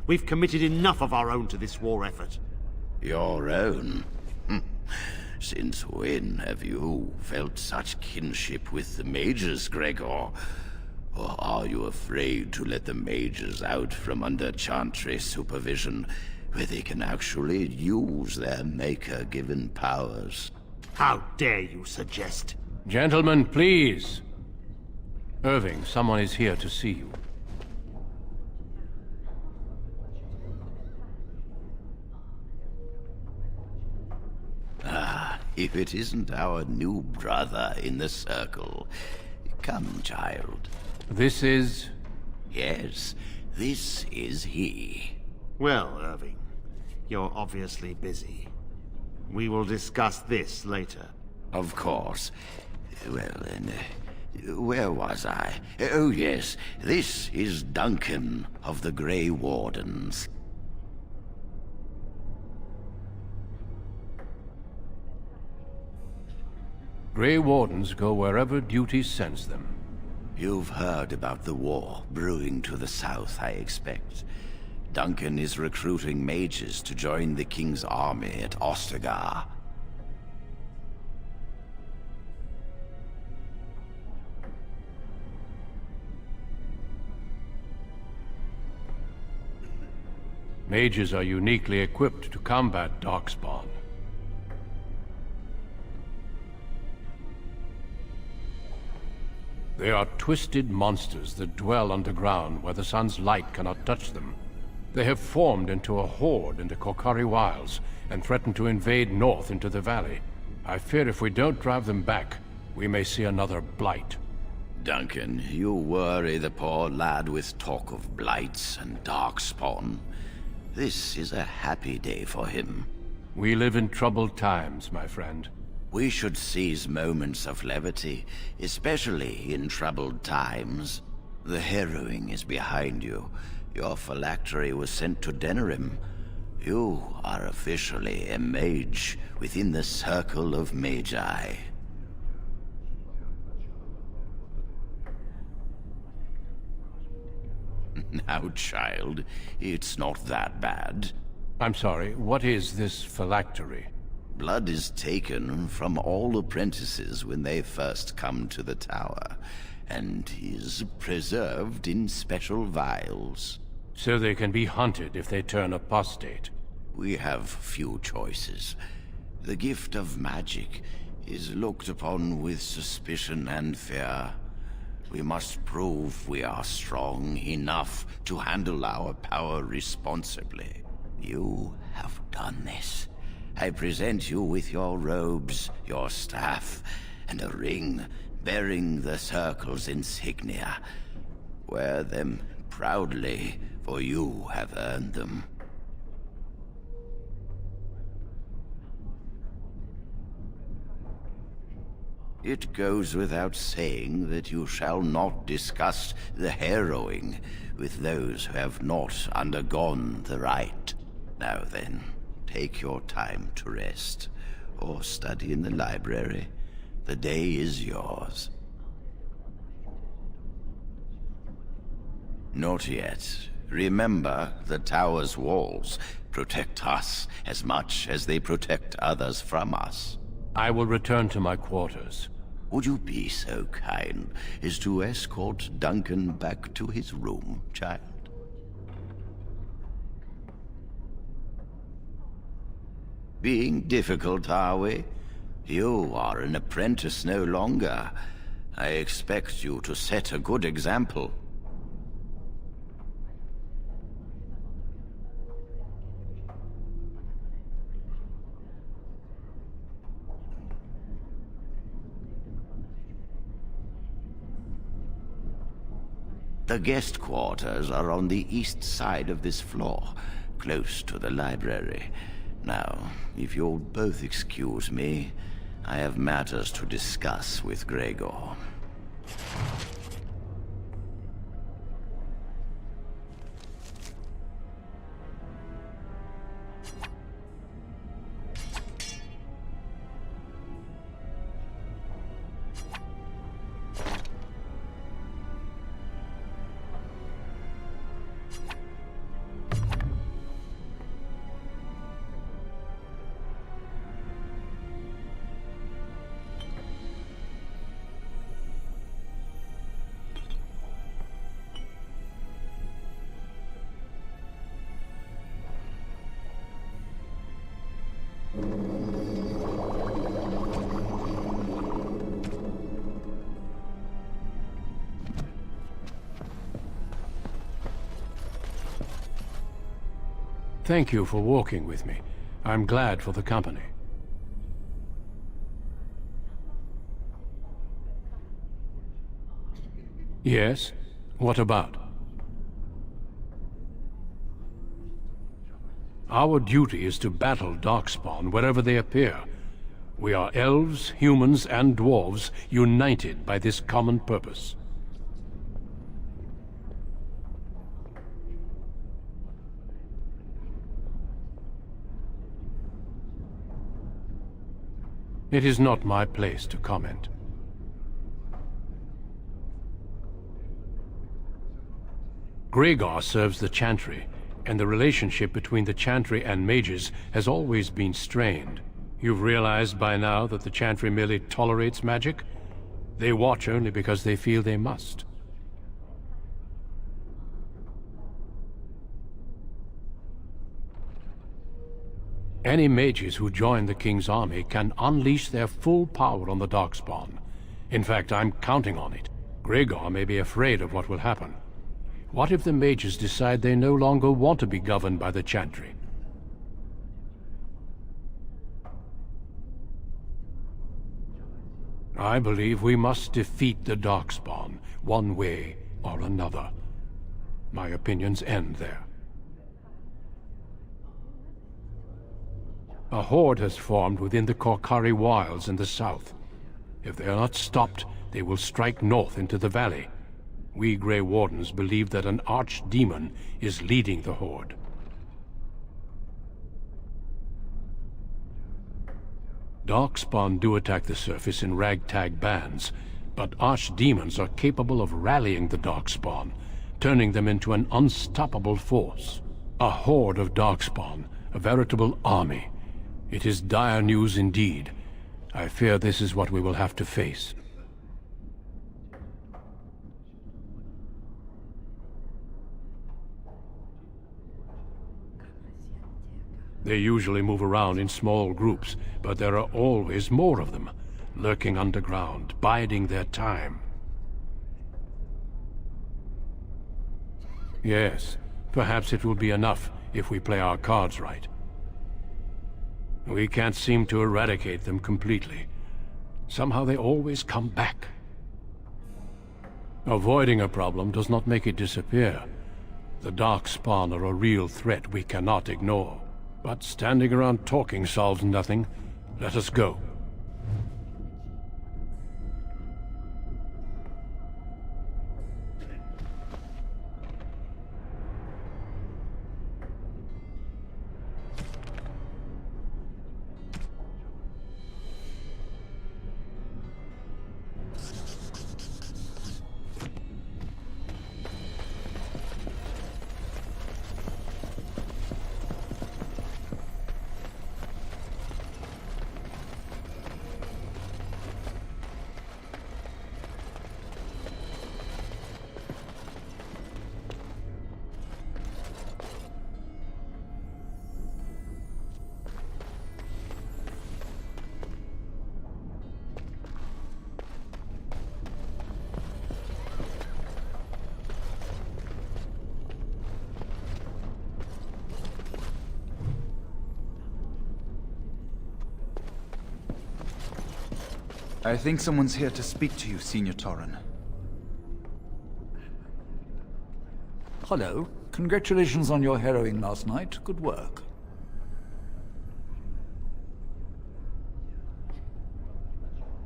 We've committed enough of our own to this war effort. Your own? Since when have you felt such kinship with the mages, Gregor? Or are you afraid to let the mages out from under Chantry supervision, where they can actually use their Maker-given powers? How dare you suggest? Gentlemen, please. Irving, someone is here to see you. If it isn't our new brother in the circle. Come, child. This is... Yes, this is he. Well, Irving, you're obviously busy. We will discuss this later. Of course. Well, then, where was I? Oh, yes, this is Duncan of the Grey Wardens. Grey Wardens go wherever duty sends them. You've heard about the war brewing to the south, I expect. Duncan is recruiting mages to join the King's army at Ostagar. Mages are uniquely equipped to combat Darkspawn. They are twisted monsters that dwell underground where the sun's light cannot touch them. They have formed into a horde in the Korcari Wilds and threaten to invade north into the valley. I fear if we don't drive them back, we may see another blight. Duncan, you worry the poor lad with talk of blights and Darkspawn. This is a happy day for him. We live in troubled times, my friend. We should seize moments of levity, especially in troubled times. The harrowing is behind you. Your phylactery was sent to Denerim. You are officially a mage within the circle of magi. Now, child, it's not that bad. I'm sorry, what is this phylactery? Blood is taken from all apprentices when they first come to the tower, and is preserved in special vials. So they can be hunted if they turn apostate. We have few choices. The gift of magic is looked upon with suspicion and fear. We must prove we are strong enough to handle our power responsibly. You have done this. I present you with your robes, your staff, and a ring bearing the Circle's insignia. Wear them proudly, for you have earned them. It goes without saying that you shall not discuss the harrowing with those who have not undergone the rite. Now then, take your time to rest, or study in the library. The day is yours. Not yet. Remember, the tower's walls protect us as much as they protect others from us. I will return to my quarters. Would you be so kind as to escort Duncan back to his room, child? Being difficult, are we? You are an apprentice no longer. I expect you to set a good example. The guest quarters are on the east side of this floor, close to the library. Now, if you'll both excuse me, I have matters to discuss with Gregor. Thank you for walking with me. I'm glad for the company. Yes? What about? Our duty is to battle Darkspawn wherever they appear. We are elves, humans, and dwarves united by this common purpose. It is not my place to comment. Gregor serves the Chantry, and the relationship between the Chantry and mages has always been strained. You've realized by now that the Chantry merely tolerates magic? They watch only because they feel they must. Any mages who join the King's army can unleash their full power on the Darkspawn. In fact, I'm counting on it. Gregor may be afraid of what will happen. What if the mages decide they no longer want to be governed by the Chantry? I believe we must defeat the Darkspawn, one way or another. My opinions end there. A horde has formed within the Korkari Wilds in the south. If they are not stopped, they will strike north into the valley. We Grey Wardens believe that an archdemon is leading the horde. Darkspawn do attack the surface in ragtag bands, but archdemons are capable of rallying the Darkspawn, turning them into an unstoppable force. A horde of Darkspawn, a veritable army. It is dire news indeed. I fear this is what we will have to face. They usually move around in small groups, but there are always more of them, lurking underground, biding their time. Yes, perhaps it will be enough if we play our cards right. We can't seem to eradicate them completely. Somehow they always come back. Avoiding a problem does not make it disappear. The Darkspawn are a real threat we cannot ignore. But standing around talking solves nothing. Let us go. I think someone's here to speak to you, Senior Torren. Hello. Congratulations on your harrowing last night. Good work.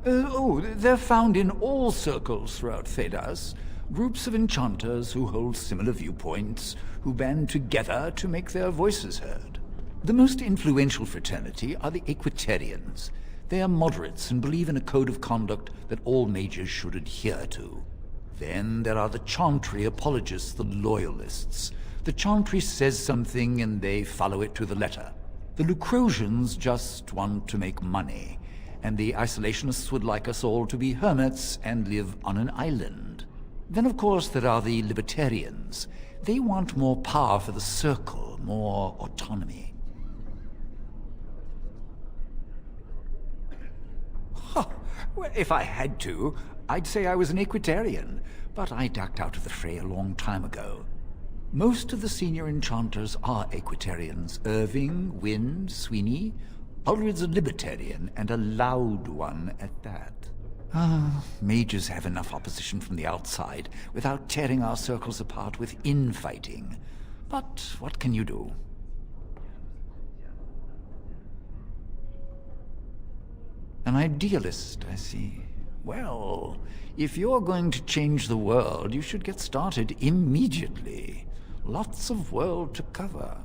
They're found in all circles throughout Thedas. Groups of enchanters who hold similar viewpoints, who band together to make their voices heard. The most influential fraternity are the Equitarians. They are moderates and believe in a code of conduct that all mages should adhere to. Then there are the Chantry apologists, the Loyalists. The Chantry says something and they follow it to the letter. The Lucrosians just want to make money, and the Isolationists would like us all to be hermits and live on an island. Then of course there are the Libertarians. They want more power for the Circle, more autonomy. Well, if I had to, I'd say I was an Equitarian, but I ducked out of the fray a long time ago. Most of the senior enchanters are Equitarians. Irving, Wynne, Sweeney. Ulrid's a libertarian, and a loud one at that. Mages have enough opposition from the outside without tearing our circles apart with infighting. But what can you do? An idealist, I see. Well, if you're going to change the world, you should get started immediately. Lots of world to cover.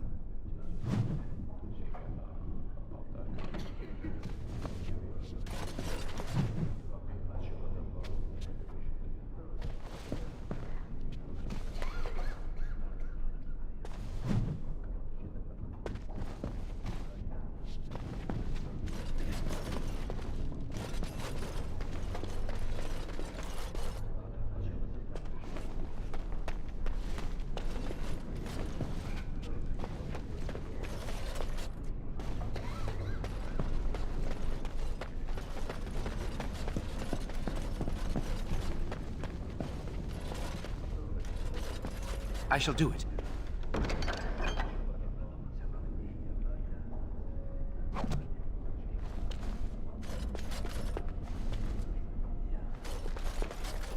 I shall do it.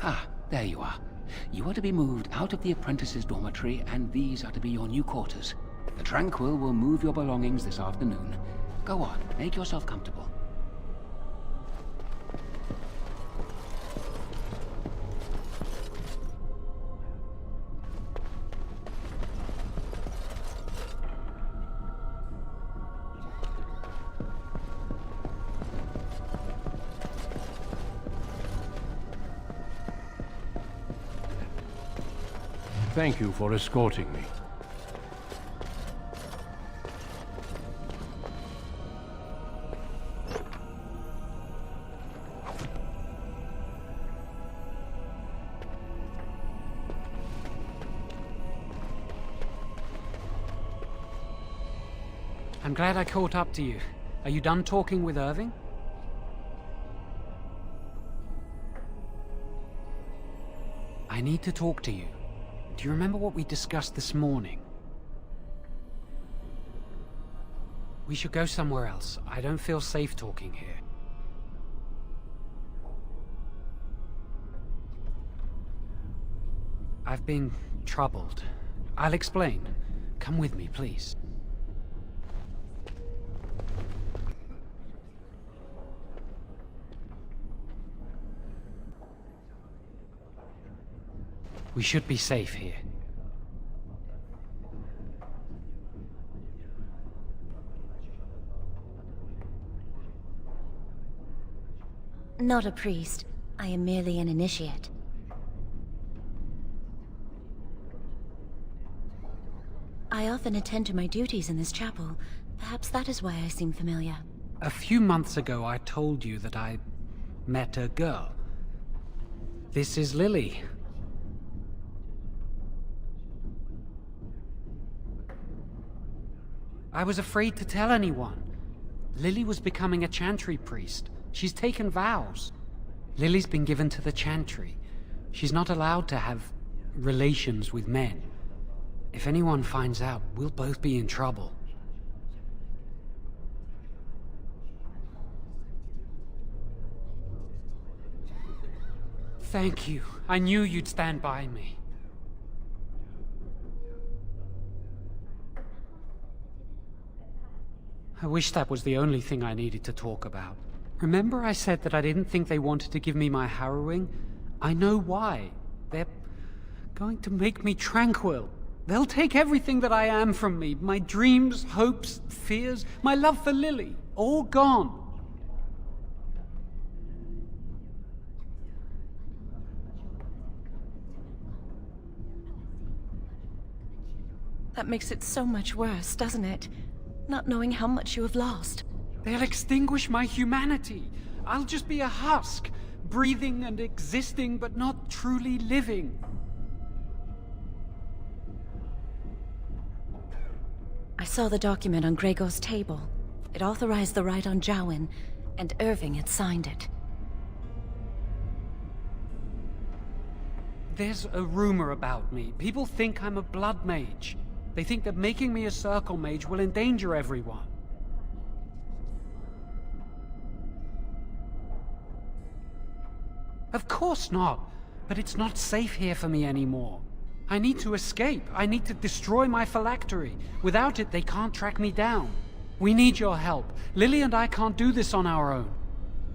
Ah, there you are. You are to be moved out of the apprentices' dormitory, and these are to be your new quarters. The Tranquil will move your belongings this afternoon. Go on, make yourself comfortable. Thank you for escorting me. I'm glad I caught up to you. Are you done talking with Irving? I need to talk to you. Do you remember what we discussed this morning? We should go somewhere else. I don't feel safe talking here. I've been troubled. I'll explain. Come with me, please. We should be safe here. Not a priest. I am merely an initiate. I often attend to my duties in this chapel. Perhaps that is why I seem familiar. A few months ago, I told you that I met a girl. This is Lily. I was afraid to tell anyone. Lily was becoming a chantry priest. She's taken vows. Lily's been given to the chantry. She's not allowed to have relations with men. If anyone finds out, we'll both be in trouble. Thank you. I knew you'd stand by me. I wish that was the only thing I needed to talk about. Remember I said that I didn't think they wanted to give me my harrowing? I know why. They're going to make me tranquil. They'll take everything that I am from me. My dreams, hopes, fears, my love for Lily. All gone. That makes it so much worse, doesn't it? Not knowing how much you have lost. They'll extinguish my humanity. I'll just be a husk, breathing and existing, but not truly living. I saw the document on Gregor's table. It authorized the right on Jowen, and Irving had signed it. There's a rumor about me. People think I'm a blood mage. They think that making me a circle mage will endanger everyone. Of course not. But it's not safe here for me anymore. I need to escape. I need to destroy my phylactery. Without it, they can't track me down. We need your help. Lily and I can't do this on our own.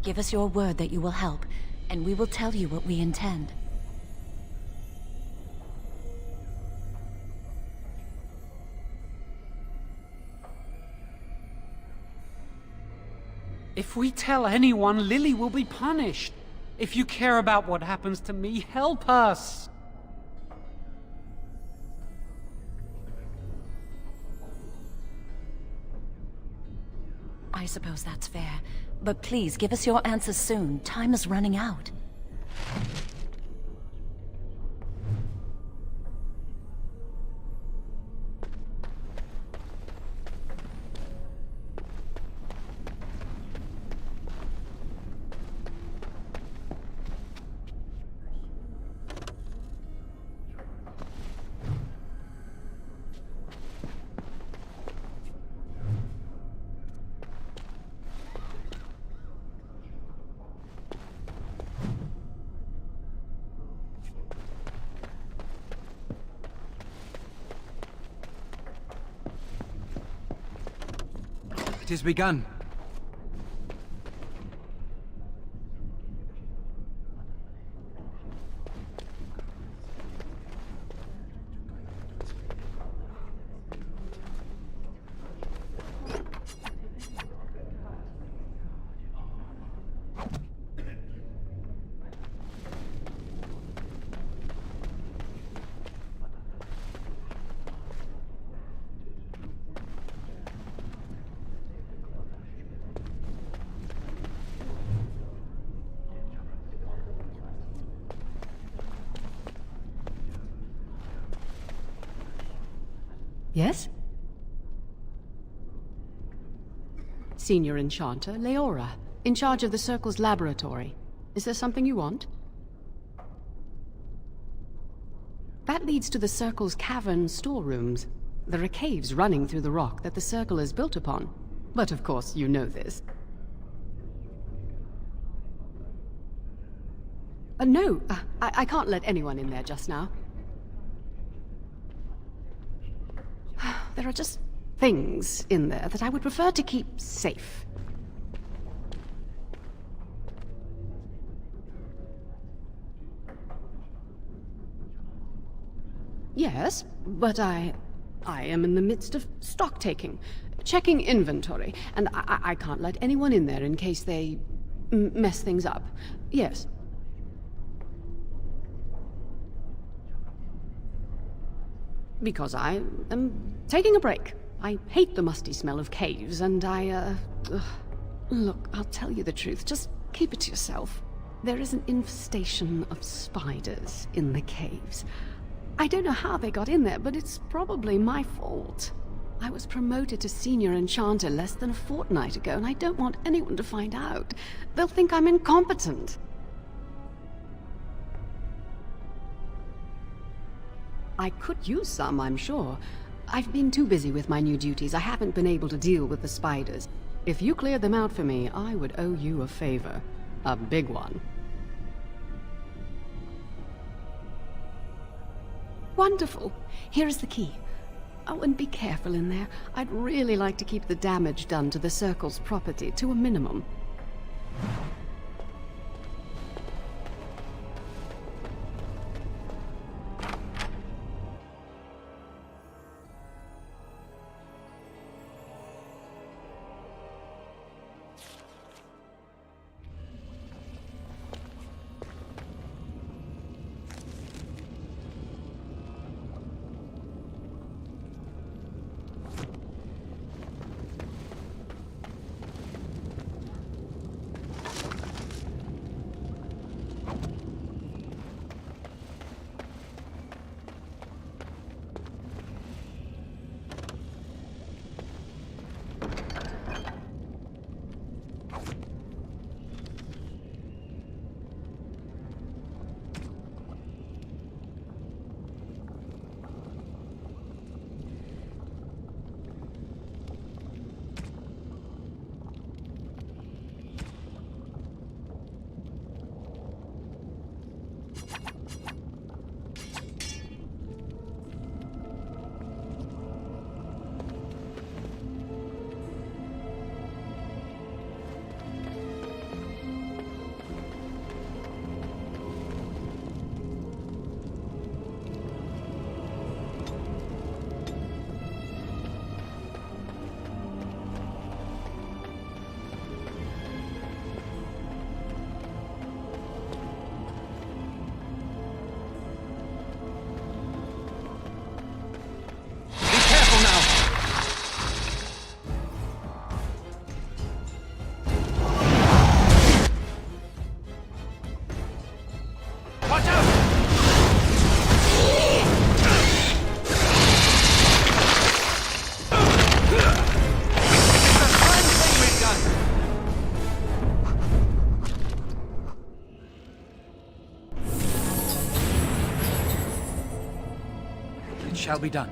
Give us your word that you will help, and we will tell you what we intend. If we tell anyone, Lily will be punished. If you care about what happens to me, help us! I suppose that's fair. But please, give us your answers soon. Time is running out. It is begun. Yes? Senior Enchanter, Leora, in charge of the Circle's laboratory. Is there something you want? That leads to the Circle's cavern storerooms. There are caves running through the rock that the Circle is built upon. But of course, you know this. No, I can't let anyone in there just now. There are just things in there that I would prefer to keep safe. Yes, but I am in the midst of stock taking, checking inventory, and I can't let anyone in there in case they mess things up. Yes. Because I am taking a break. I hate the musty smell of caves, and Look, I'll tell you the truth. Just keep it to yourself. There is an infestation of spiders in the caves. I don't know how they got in there, but it's probably my fault. I was promoted to Senior Enchanter less than a fortnight ago, and I don't want anyone to find out. They'll think I'm incompetent. I could use some, I'm sure. I've been too busy with my new duties. I haven't been able to deal with the spiders. If you cleared them out for me, I would owe you a favor. A big one. Wonderful. Here is the key. Oh, and be careful in there. I'd really like to keep the damage done to the Circle's property to a minimum. shall be done.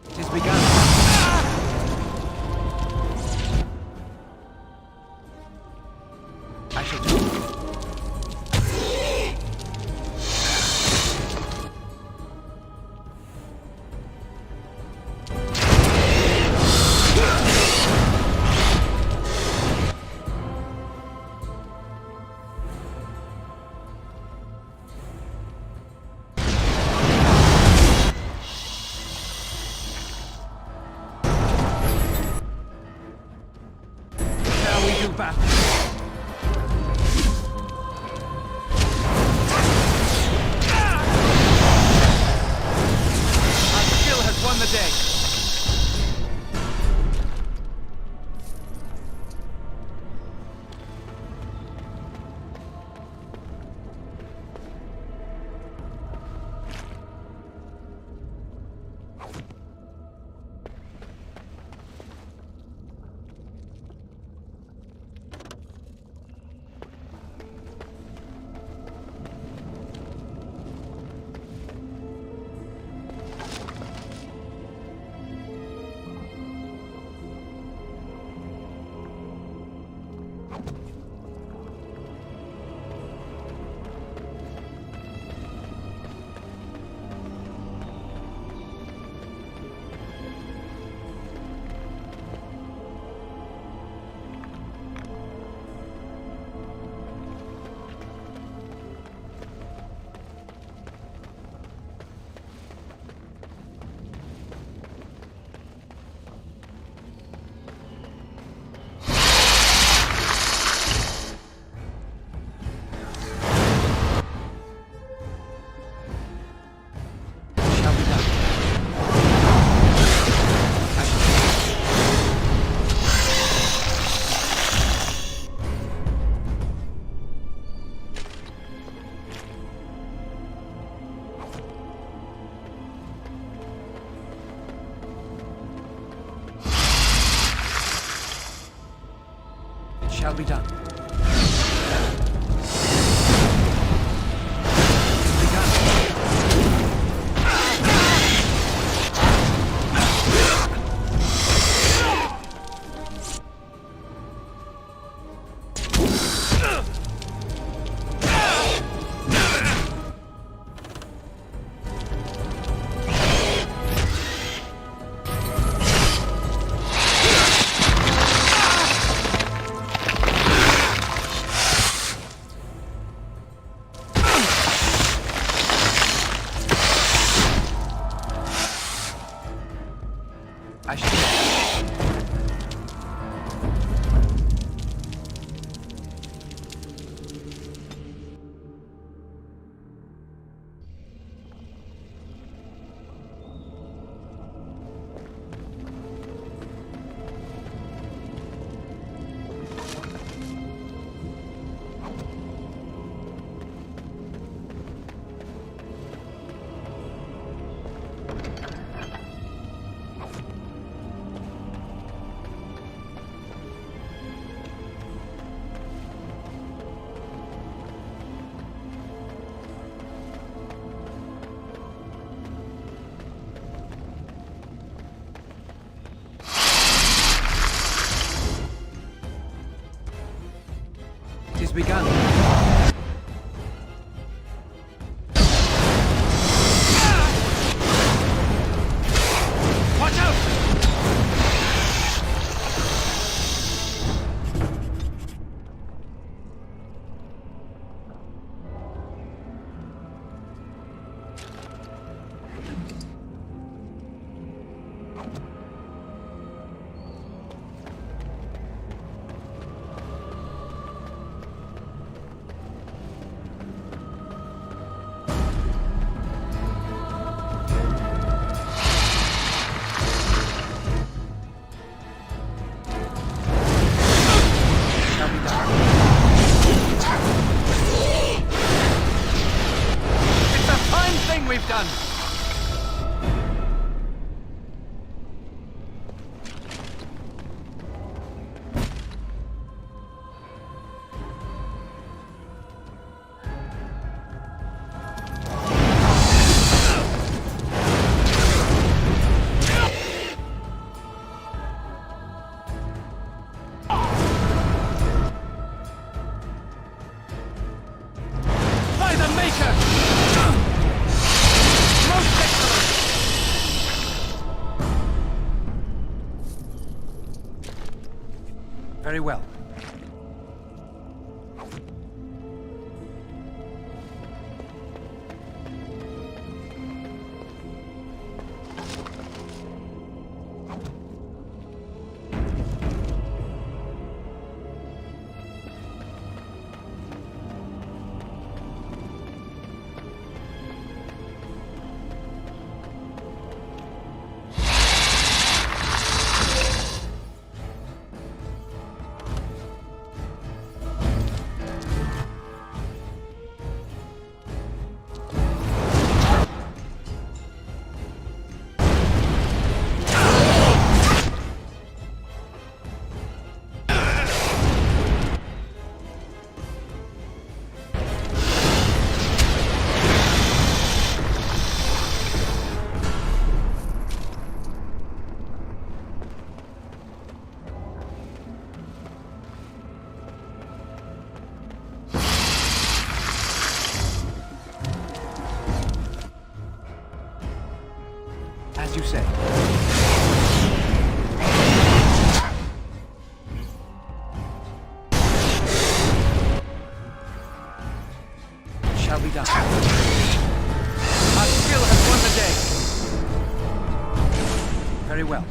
It has begun. I shall do it. Battle. Our skill has won the day. Shall be done. thing we've done. Very well. As you say. It shall be done. Our skill has won the day. Very well.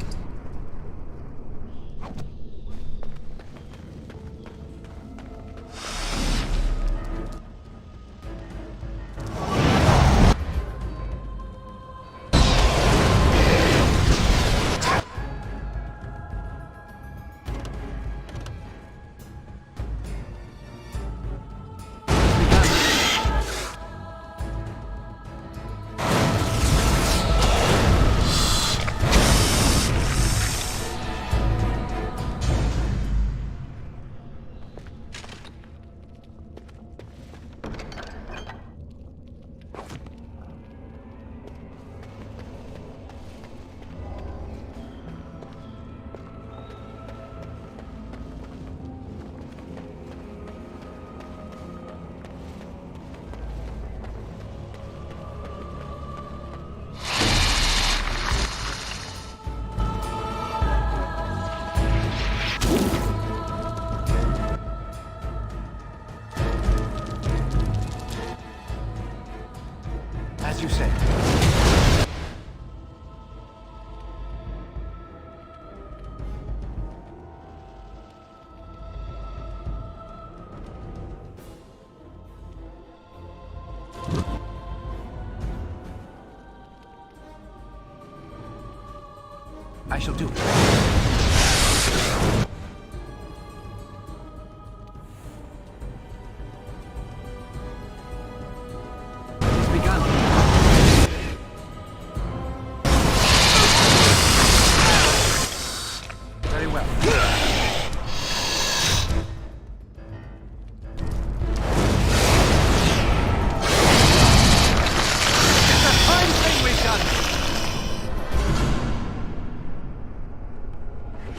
As you say. I shall do it.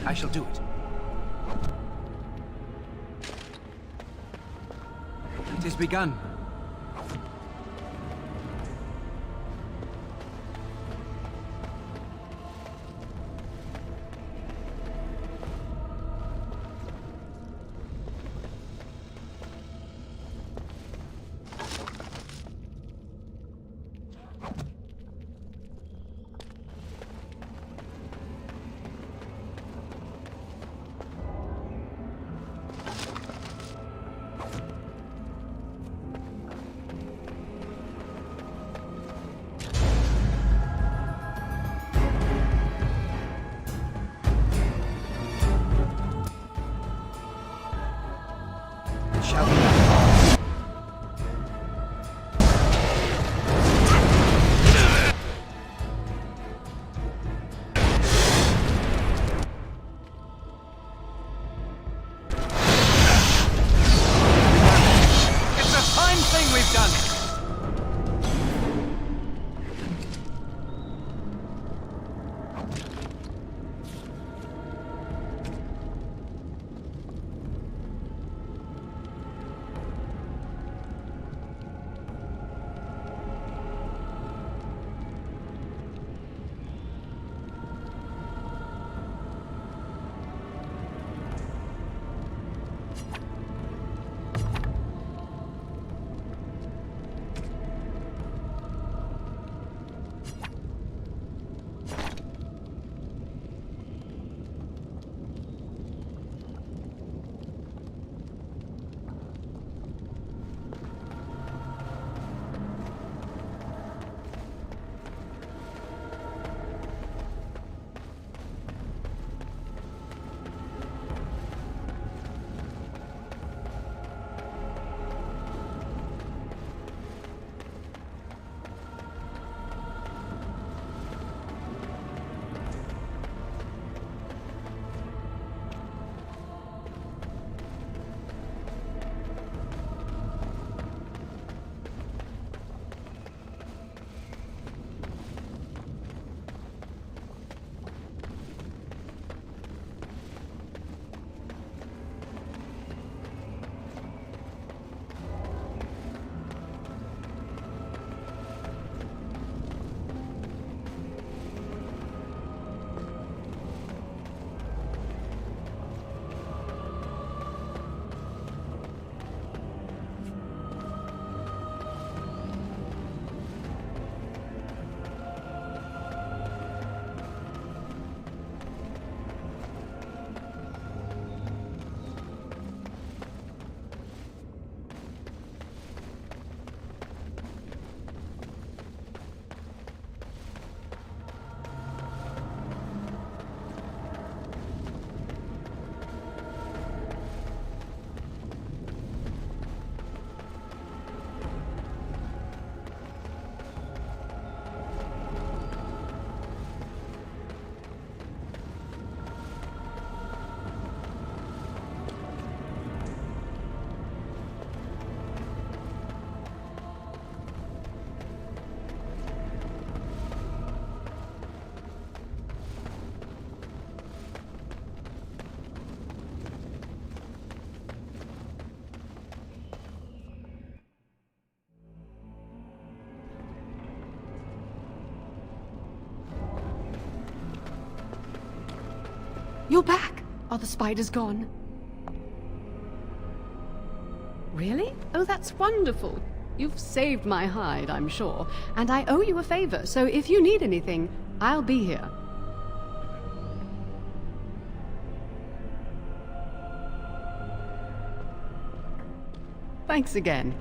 I shall do it. It has begun. You're back! Are the spiders gone? Really? Oh, that's wonderful. You've saved my hide, I'm sure. And I owe you a favor, so if you need anything, I'll be here. Thanks again.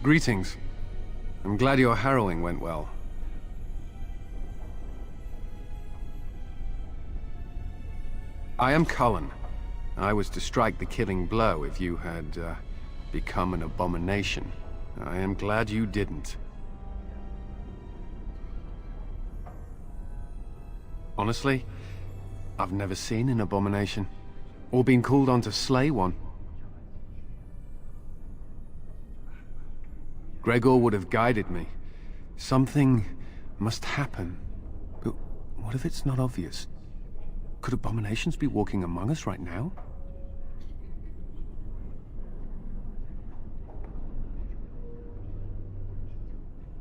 Greetings. I'm glad your harrowing went well. I am Cullen. I was to strike the killing blow if you had become an abomination. I am glad you didn't. Honestly, I've never seen an abomination, or been called on to slay one. Gregor would have guided me. Something must happen. But what if it's not obvious? Could abominations be walking among us right now?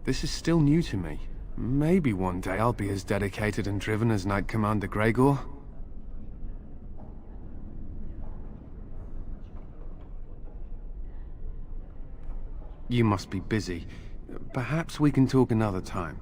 This is still new to me. Maybe one day I'll be as dedicated and driven as Knight Commander Gregor. You must be busy. Perhaps we can talk another time.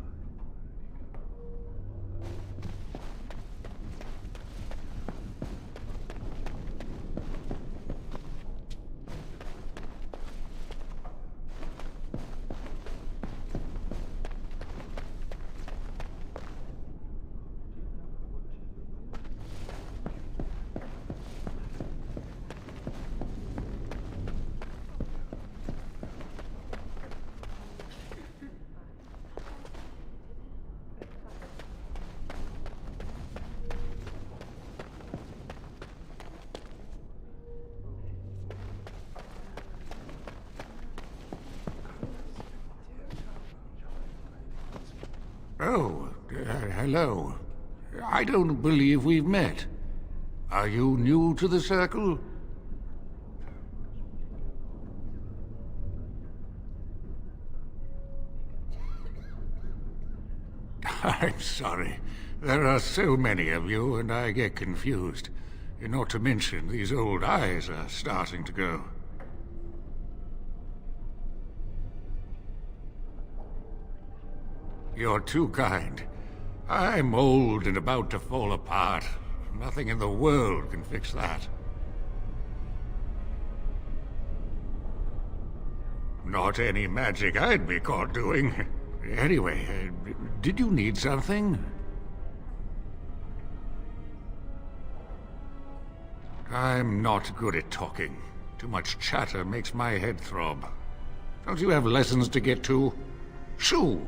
Oh, hello. I don't believe we've met. Are you new to the Circle? I'm sorry. There are so many of you, and I get confused. Not to mention, these old eyes are starting to go. You're too kind. I'm old and about to fall apart. Nothing in the world can fix that. Not any magic I'd be caught doing. Anyway, did you need something? I'm not good at talking. Too much chatter makes my head throb. Don't you have lessons to get to? Shoo!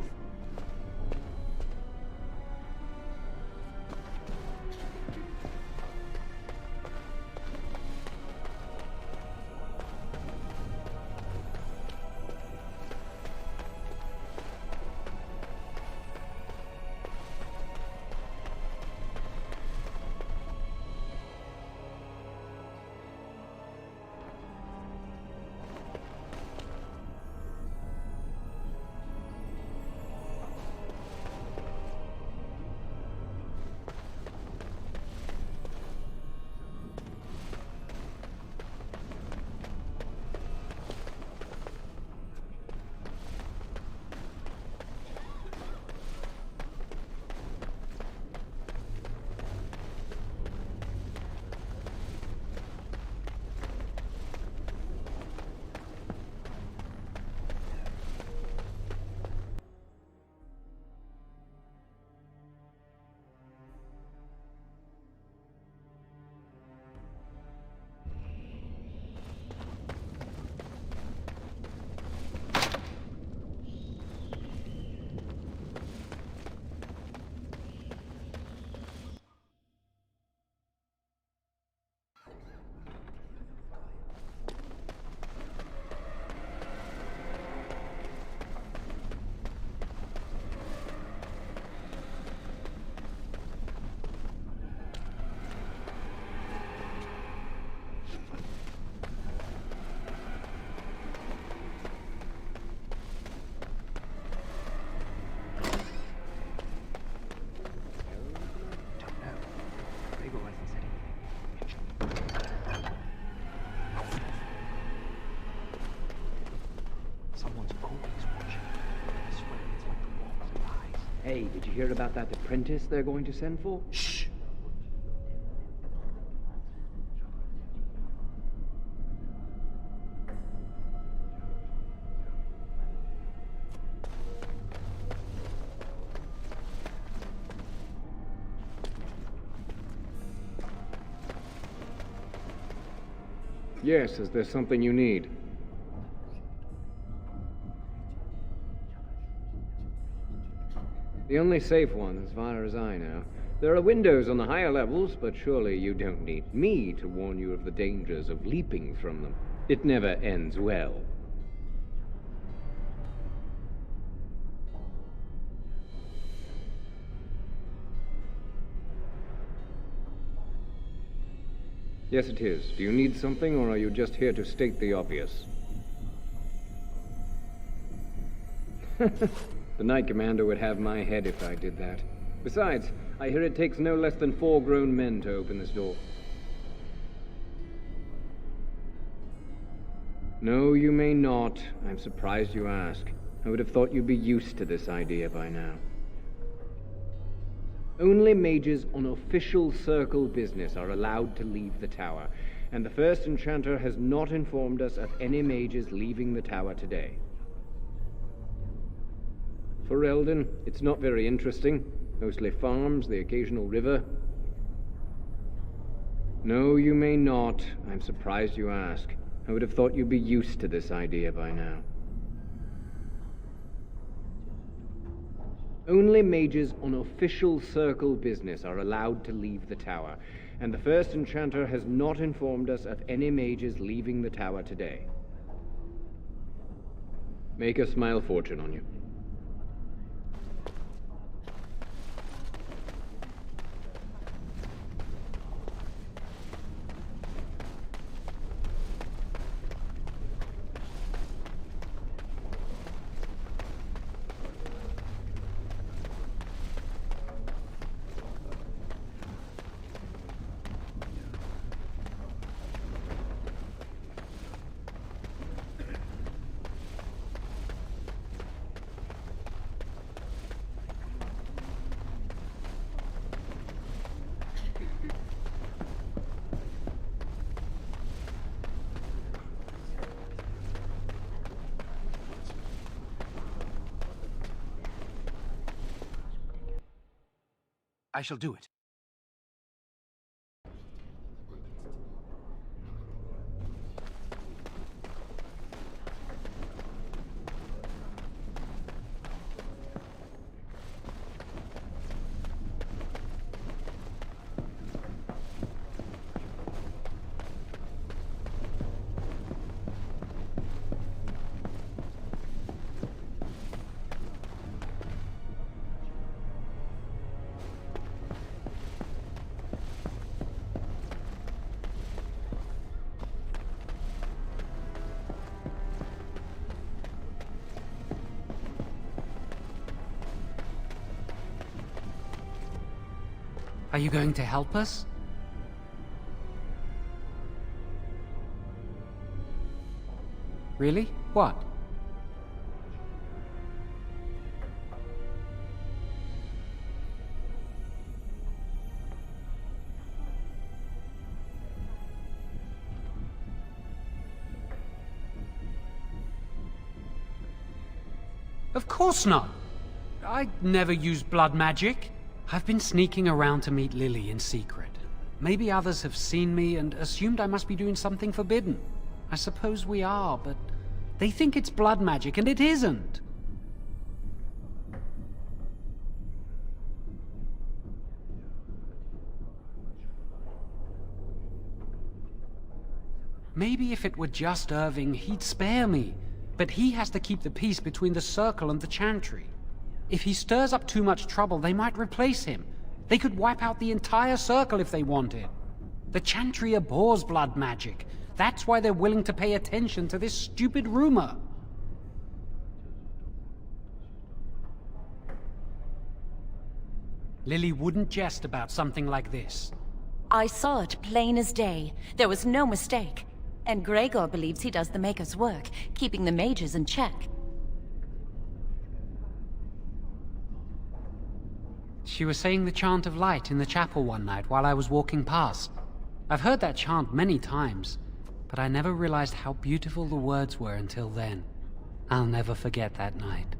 Hey, did you hear about that apprentice they're going to send for? Shh! Yes, is there something you need? The only safe one, as far as I know. There are windows on the higher levels, but surely you don't need me to warn you of the dangers of leaping from them. It never ends well. Yes, it is. Do you need something, or are you just here to state the obvious? The Knight Commander would have my head if I did that. Besides, I hear it takes no less than 4 grown men to open this door. No, you may not. I'm surprised you ask. I would have thought you'd be used to this idea by now. Only mages on official circle business are allowed to leave the tower, and the first enchanter has not informed us of any mages leaving the tower today. For Eldon, it's not very interesting. Mostly farms, the occasional river. No, you may not. I'm surprised you ask. I would have thought you'd be used to this idea by now. Only mages on official circle business are allowed to leave the tower, and the first enchanter has not informed us of any mages leaving the tower today. Make a smile fortune on you. I shall do it. Are you going to help us? Really? What? Of course not! I'd never use blood magic. I've been sneaking around to meet Lily in secret. Maybe others have seen me and assumed I must be doing something forbidden. I suppose we are, but they think it's blood magic, and it isn't. Maybe if it were just Irving, he'd spare me. But he has to keep the peace between the Circle and the Chantry. If he stirs up too much trouble, they might replace him. They could wipe out the entire Circle if they wanted. The Chantry abhors blood magic. That's why they're willing to pay attention to this stupid rumor. Lily wouldn't jest about something like this. I saw it plain as day. There was no mistake. And Gregor believes he does the Maker's work, keeping the mages in check. She was saying the chant of light in the chapel one night while I was walking past. I've heard that chant many times, but I never realized how beautiful the words were until then. I'll never forget that night.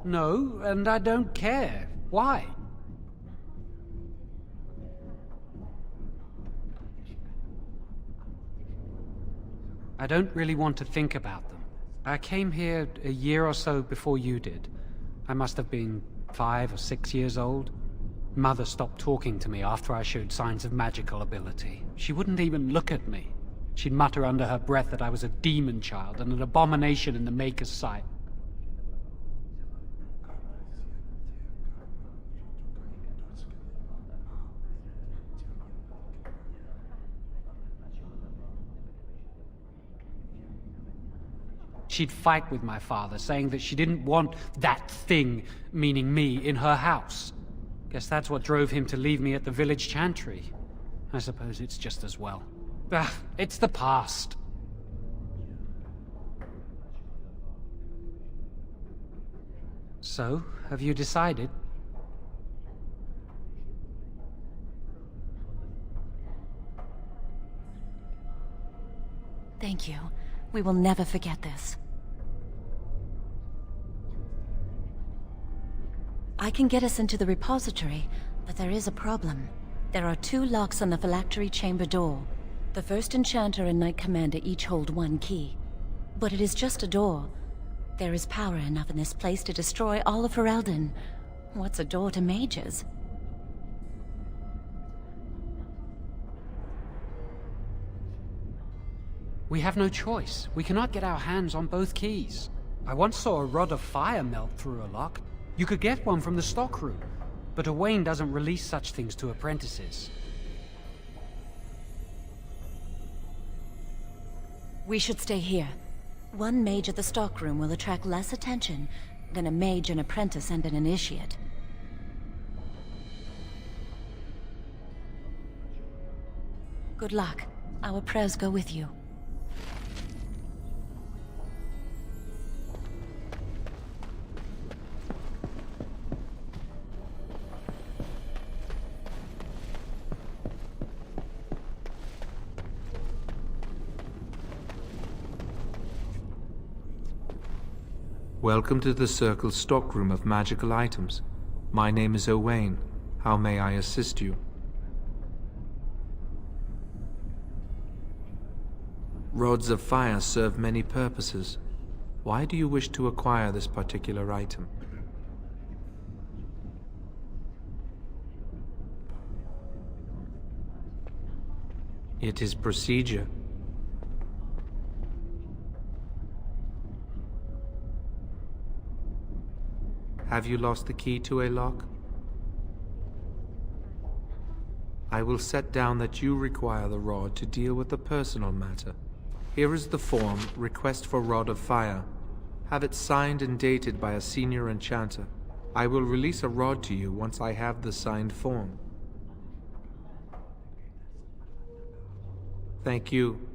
No, and I don't care. Why? I don't really want to think about them. I came here a year or so before you did. I must have been 5 or 6 years old. Mother stopped talking to me after I showed signs of magical ability. She wouldn't even look at me. She'd mutter under her breath that I was a demon child and an abomination in the Maker's sight. She'd fight with my father, saying that she didn't want that thing, meaning me, in her house. Guess that's what drove him to leave me at the village chantry. I suppose it's just as well. It's the past. So, have you decided? Thank you. We will never forget this. I can get us into the repository, but there is a problem. There are 2 locks on the phylactery chamber door. The first enchanter and knight commander each hold 1 key. But it is just a door. There is power enough in this place to destroy all of Ferelden. What's a door to mages? We have no choice. We cannot get our hands on both keys. I once saw a rod of fire melt through a lock. You could get one from the stockroom, but Owain doesn't release such things to apprentices. We should stay here. 1 mage at the stockroom will attract less attention than a mage, an apprentice, and an initiate. Good luck. Our prayers go with you. Welcome to the Circle's stockroom of magical items. My name is Owain. How may I assist you? Rods of fire serve many purposes. Why do you wish to acquire this particular item? It is procedure. Have you lost the key to a lock? I will set down that you require the rod to deal with a personal matter. Here is the form, Request for Rod of Fire. Have it signed and dated by a senior enchanter. I will release a rod to you once I have the signed form. Thank you.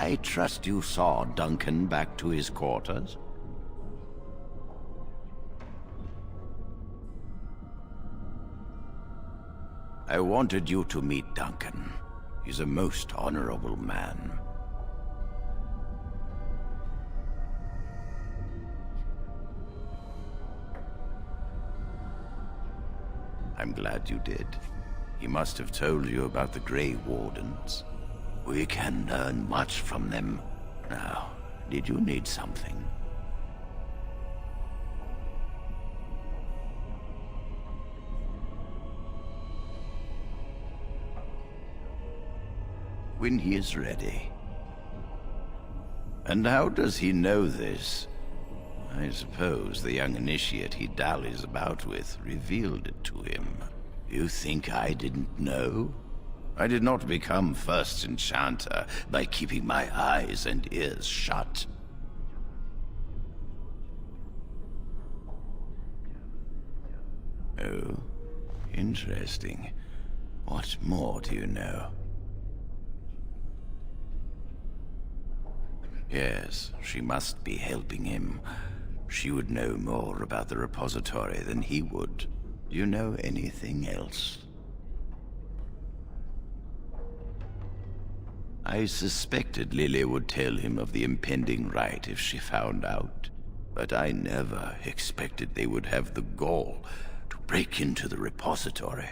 I trust you saw Duncan back to his quarters? I wanted you to meet Duncan. He's a most honorable man. I'm glad you did. He must have told you about the Grey Wardens. We can learn much from them. Now, did you need something? When he is ready. And how does he know this? I suppose the young initiate he dallies about with revealed it to him. You think I didn't know? I did not become first enchanter by keeping my eyes and ears shut. Oh, interesting. What more do you know? Yes, she must be helping him. She would know more about the repository than he would. Do you know anything else? I suspected Lily would tell him of the impending rite if she found out. But I never expected they would have the gall to break into the repository.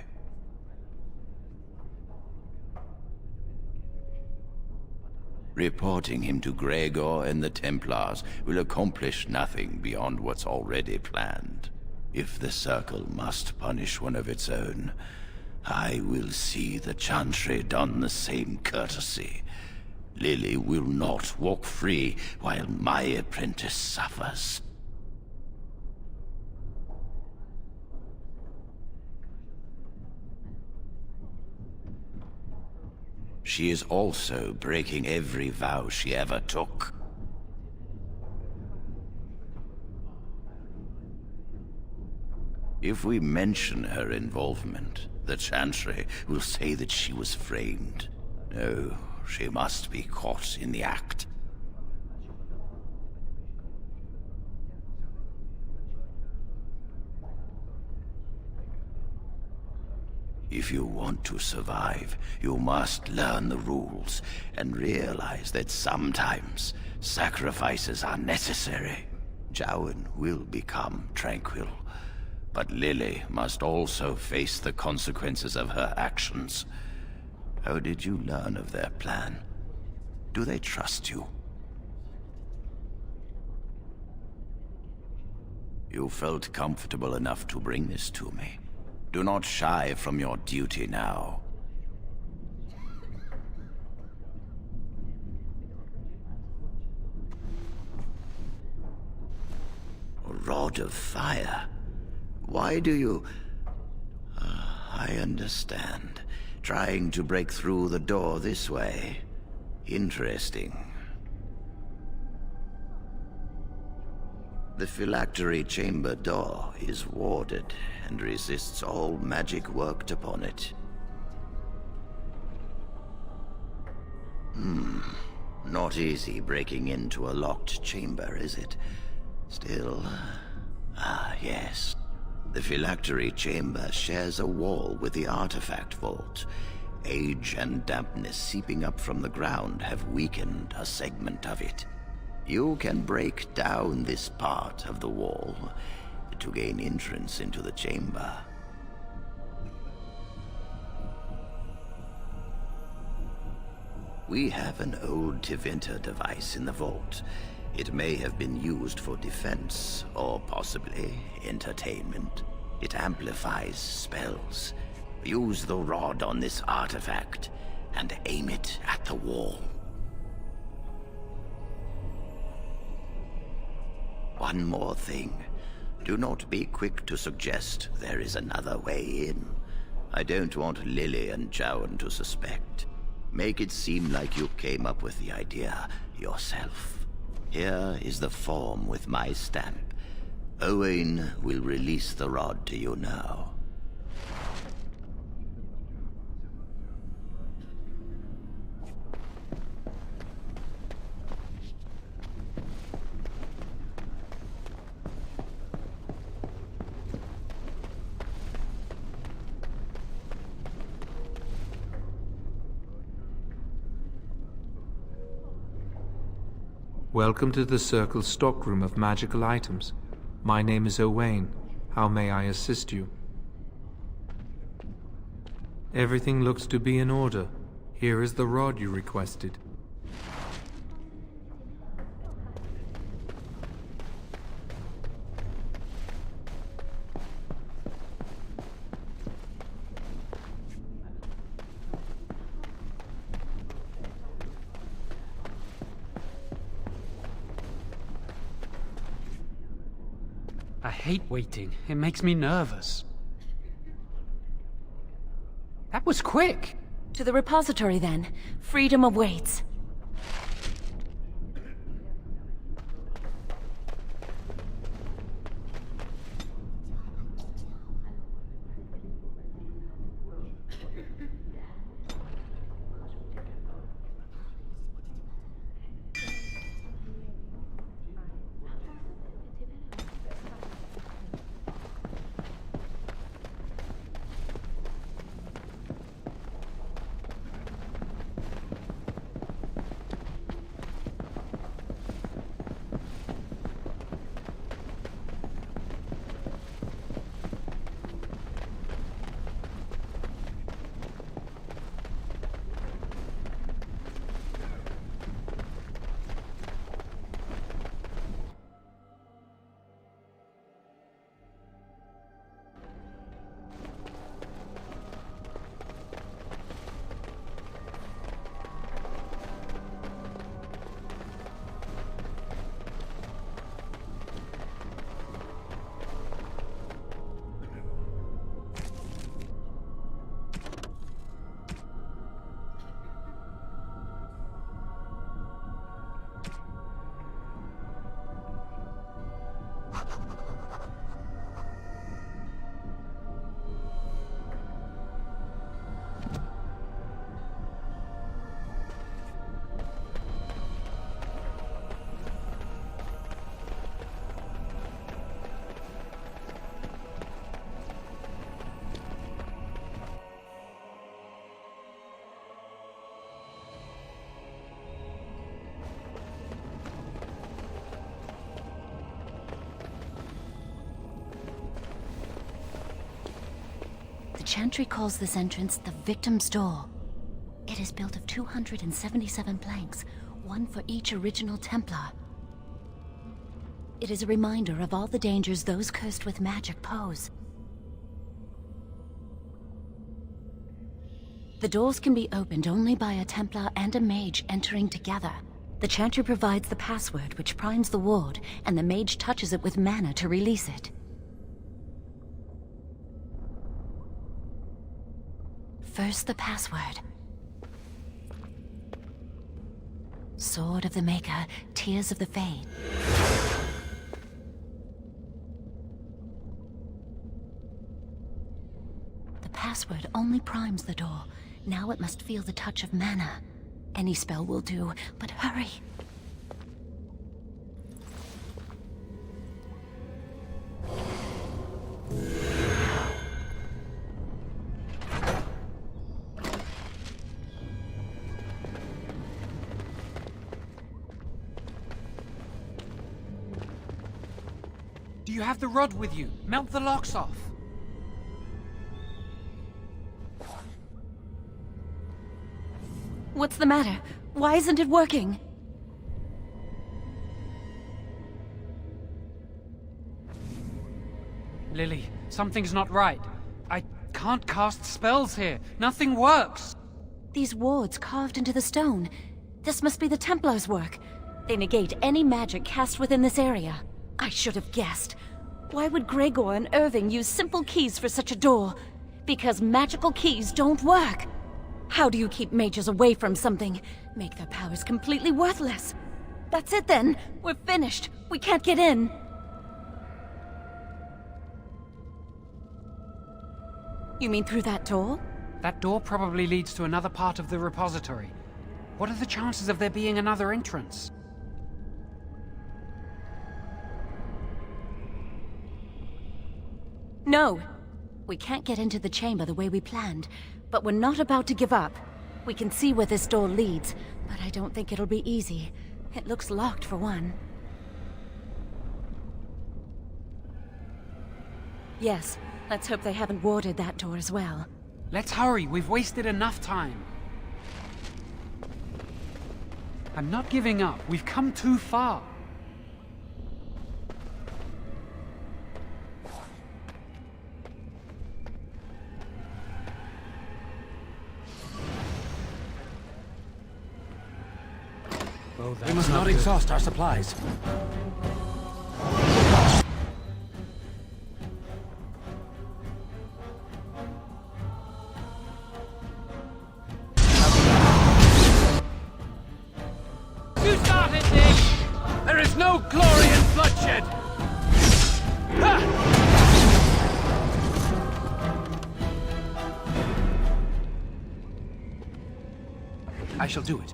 Reporting him to Gregor and the Templars will accomplish nothing beyond what's already planned. If the Circle must punish one of its own, I will see the Chantry done the same courtesy. Lily will not walk free while my apprentice suffers. She is also breaking every vow she ever took. If we mention her involvement, the Chantry will say that she was framed. No, she must be caught in the act. If you want to survive, you must learn the rules and realize that sometimes sacrifices are necessary. Jowan will become tranquil, but Lily must also face the consequences of her actions. How did you learn of their plan? Do they trust you? You felt comfortable enough to bring this to me. Do not shy from your duty now. A rod of fire? Why do you... I understand. Trying to break through the door this way. Interesting. The phylactery chamber door is warded and resists all magic worked upon it. Not easy breaking into a locked chamber, is it? Still... yes. The phylactery chamber shares a wall with the artifact vault. Age and dampness seeping up from the ground have weakened a segment of it. You can break down this part of the wall to gain entrance into the chamber. We have an old Tevinter device in the vault. It may have been used for defense, or possibly entertainment. It amplifies spells. Use the rod on this artifact and aim it at the wall. One more thing. Do not be quick to suggest there is another way in. I don't want Lily and Jowan to suspect. Make it seem like you came up with the idea yourself. Here is the form with my stamp. Owain will release the rod to you now. Welcome to the Circle's stockroom of magical items. My name is Owain. How may I assist you? Everything looks to be in order. Here is the rod you requested. I hate waiting. It makes me nervous. That was quick! To the repository, then. Freedom awaits. The Chantry calls this entrance the Victim's Door. It is built of 277 planks, one for each original Templar. It is a reminder of all the dangers those cursed with magic pose. The doors can be opened only by a Templar and a mage entering together. The Chantry provides the password which primes the ward, and the mage touches it with mana to release it. First, the password. Sword of the Maker, Tears of the Fade. The password only primes the door. Now it must feel the touch of mana. Any spell will do, but hurry. Do you have the rod with you? Melt the locks off. What's the matter? Why isn't it working? Lily, something's not right. I can't cast spells here. Nothing works. These wards carved into the stone. This must be the Templars' work. They negate any magic cast within this area. I should have guessed. Why would Gregor and Irving use simple keys for such a door? Because magical keys don't work. How do you keep mages away from something? Make their powers completely worthless. That's it then. We're finished. We can't get in. You mean through that door? That door probably leads to another part of the repository. What are the chances of there being another entrance? No. We can't get into the chamber the way we planned, but we're not about to give up. We can see where this door leads, but I don't think it'll be easy. It looks locked for one. Yes, let's hope they haven't warded that door as well. Let's hurry, we've wasted enough time. I'm not giving up, we've come too far. We must not exhaust our supplies. You started this! There is no glory in bloodshed! I shall do it.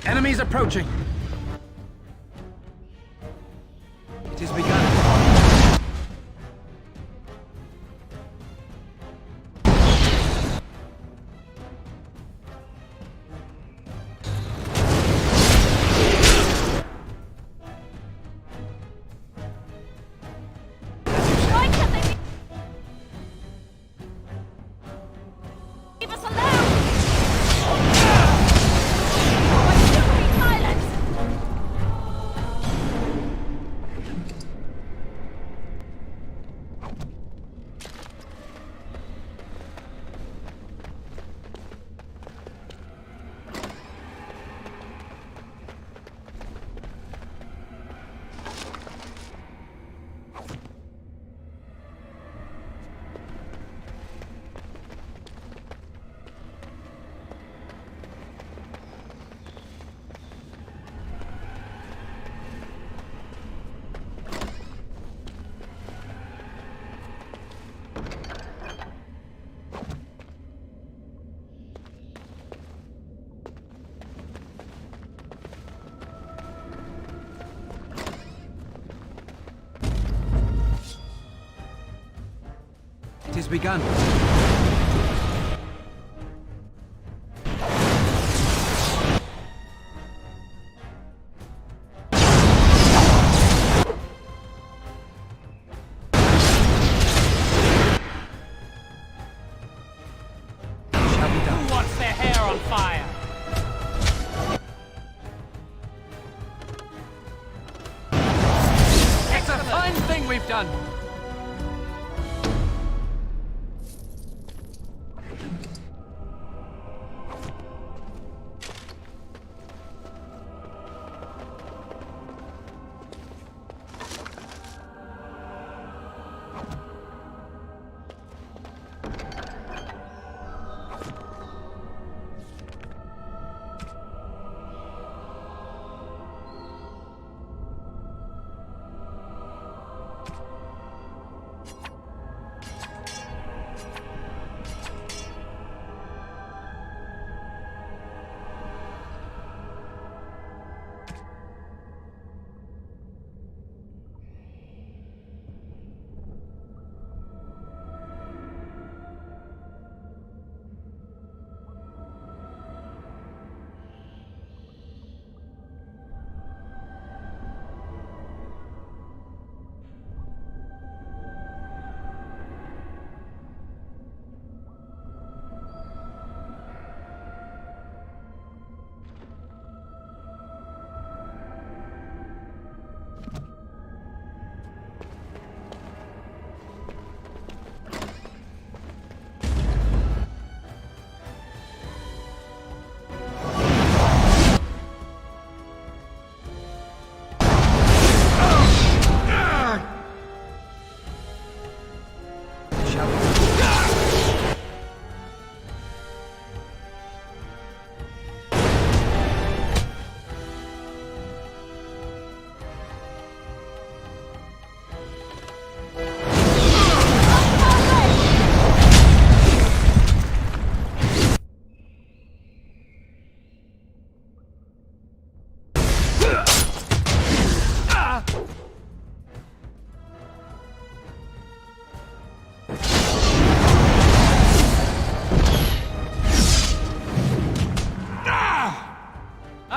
Enemies approaching! It has begun. Leave us alone! It has begun. Who wants their hair on fire? It's a fine thing we've done!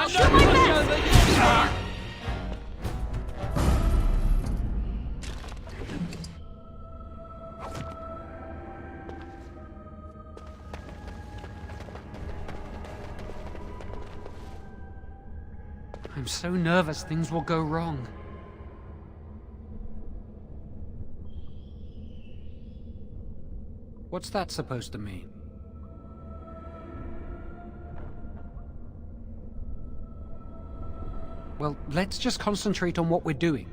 I'll do my best! I'm so nervous things will go wrong. What's that supposed to mean? Well, let's just concentrate on what we're doing.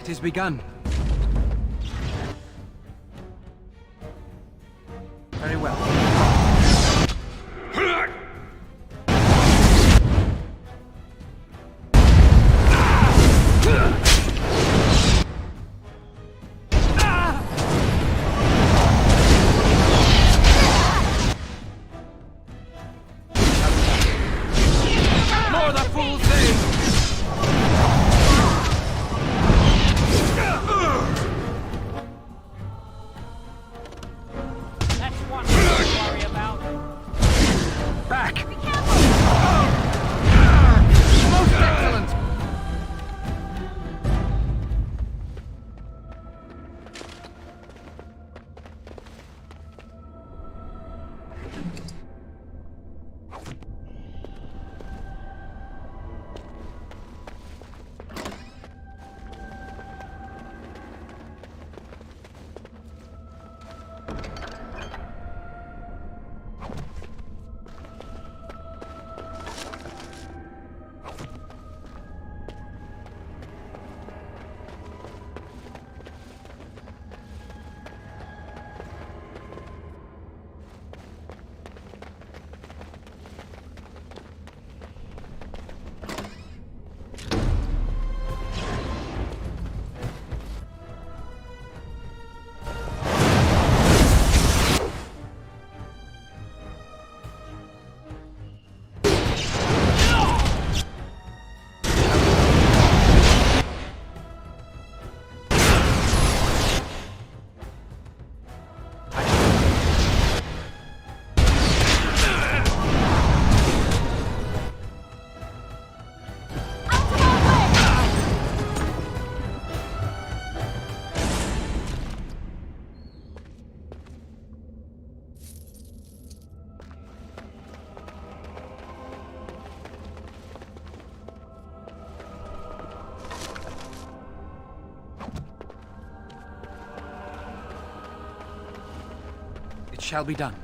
It has begun. Very well. More the fool thing! That's one thing to worry about. Back! Be careful! Most excellent! It shall be done.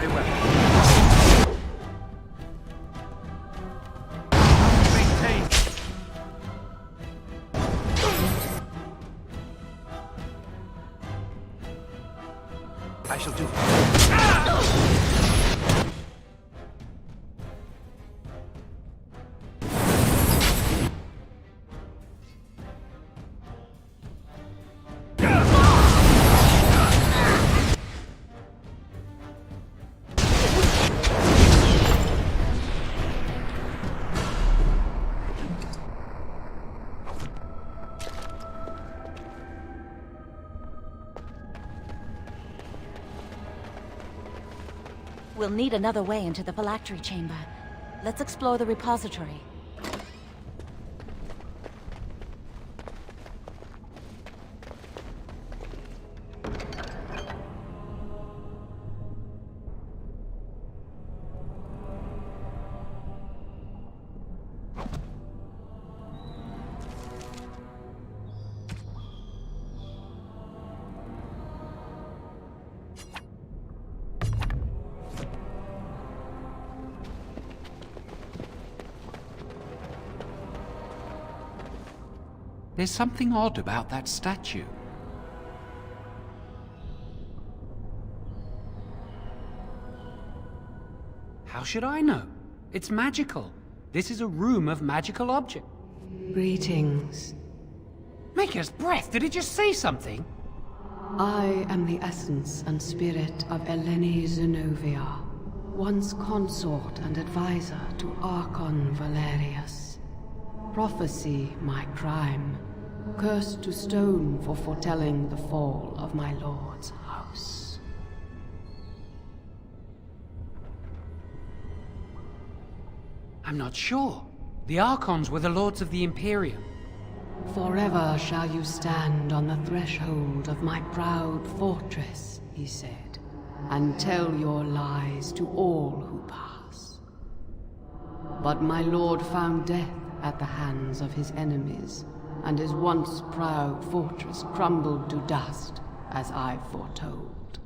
Very well. Maintain. I shall do it. We'll need another way into the phylactery chamber. Let's explore the repository. There's something odd about that statue. How should I know? It's magical. This is a room of magical objects. Greetings. Maker's breath, did it just say something? I am the essence and spirit of Eleni Zenobia, once consort and advisor to Archon Valerius. Prophecy my crime, cursed to stone for foretelling the fall of my lord's house. I'm not sure. The Archons were the lords of the Imperium. Forever shall you stand on the threshold of my proud fortress, he said, and tell your lies to all who pass. But my lord found death at the hands of his enemies, and his once proud fortress crumbled to dust, as I foretold.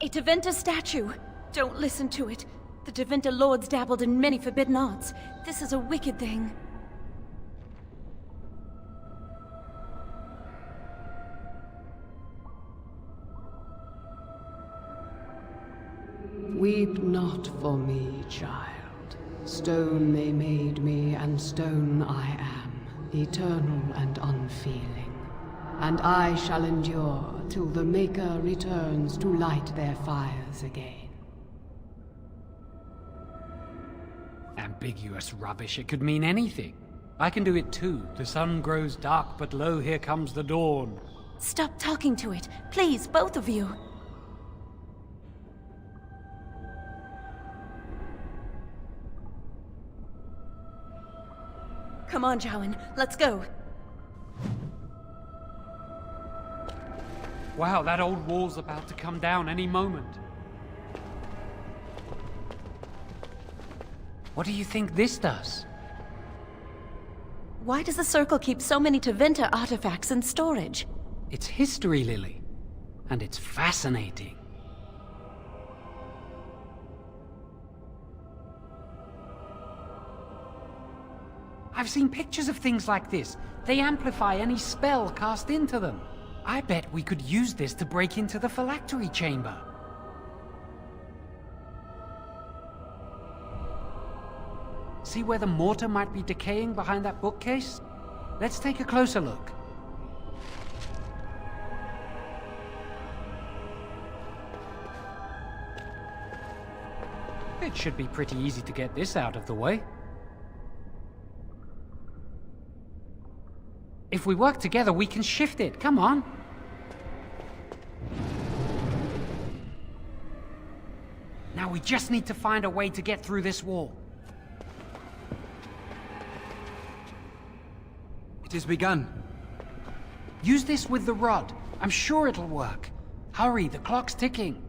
A Tevinter statue! Don't listen to it. The Tevinter lords dabbled in many forbidden arts. This is a wicked thing. Weep not for me, child. Stone they made me, and stone I am, eternal and unfeeling. And I shall endure till the Maker returns to light their fires again. Ambiguous rubbish, it could mean anything. I can do it too. The sun grows dark, but lo, here comes the dawn. Stop talking to it. Please, both of you. Come on, Jowan. Let's go. Wow, that old wall's about to come down any moment. What do you think this does? Why does the Circle keep so many Tevinter artifacts in storage? It's history, Lily. And it's fascinating. I've seen pictures of things like this. They amplify any spell cast into them. I bet we could use this to break into the phylactery chamber. See where the mortar might be decaying behind that bookcase? Let's take a closer look. It should be pretty easy to get this out of the way. If we work together, we can shift it. Come on. Now we just need to find a way to get through this wall. It has begun. Use this with the rod. I'm sure it'll work. Hurry, the clock's ticking.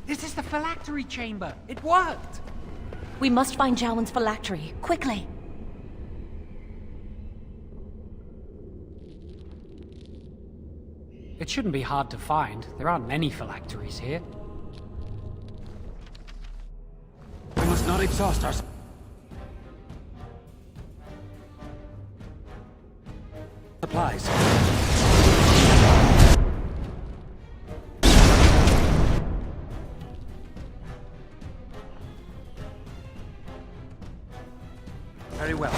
This is the phylactery chamber. It worked. We must find Jowan's phylactery, quickly. It shouldn't be hard to find. There aren't many phylacteries here. We must not exhaust our supplies. Very well.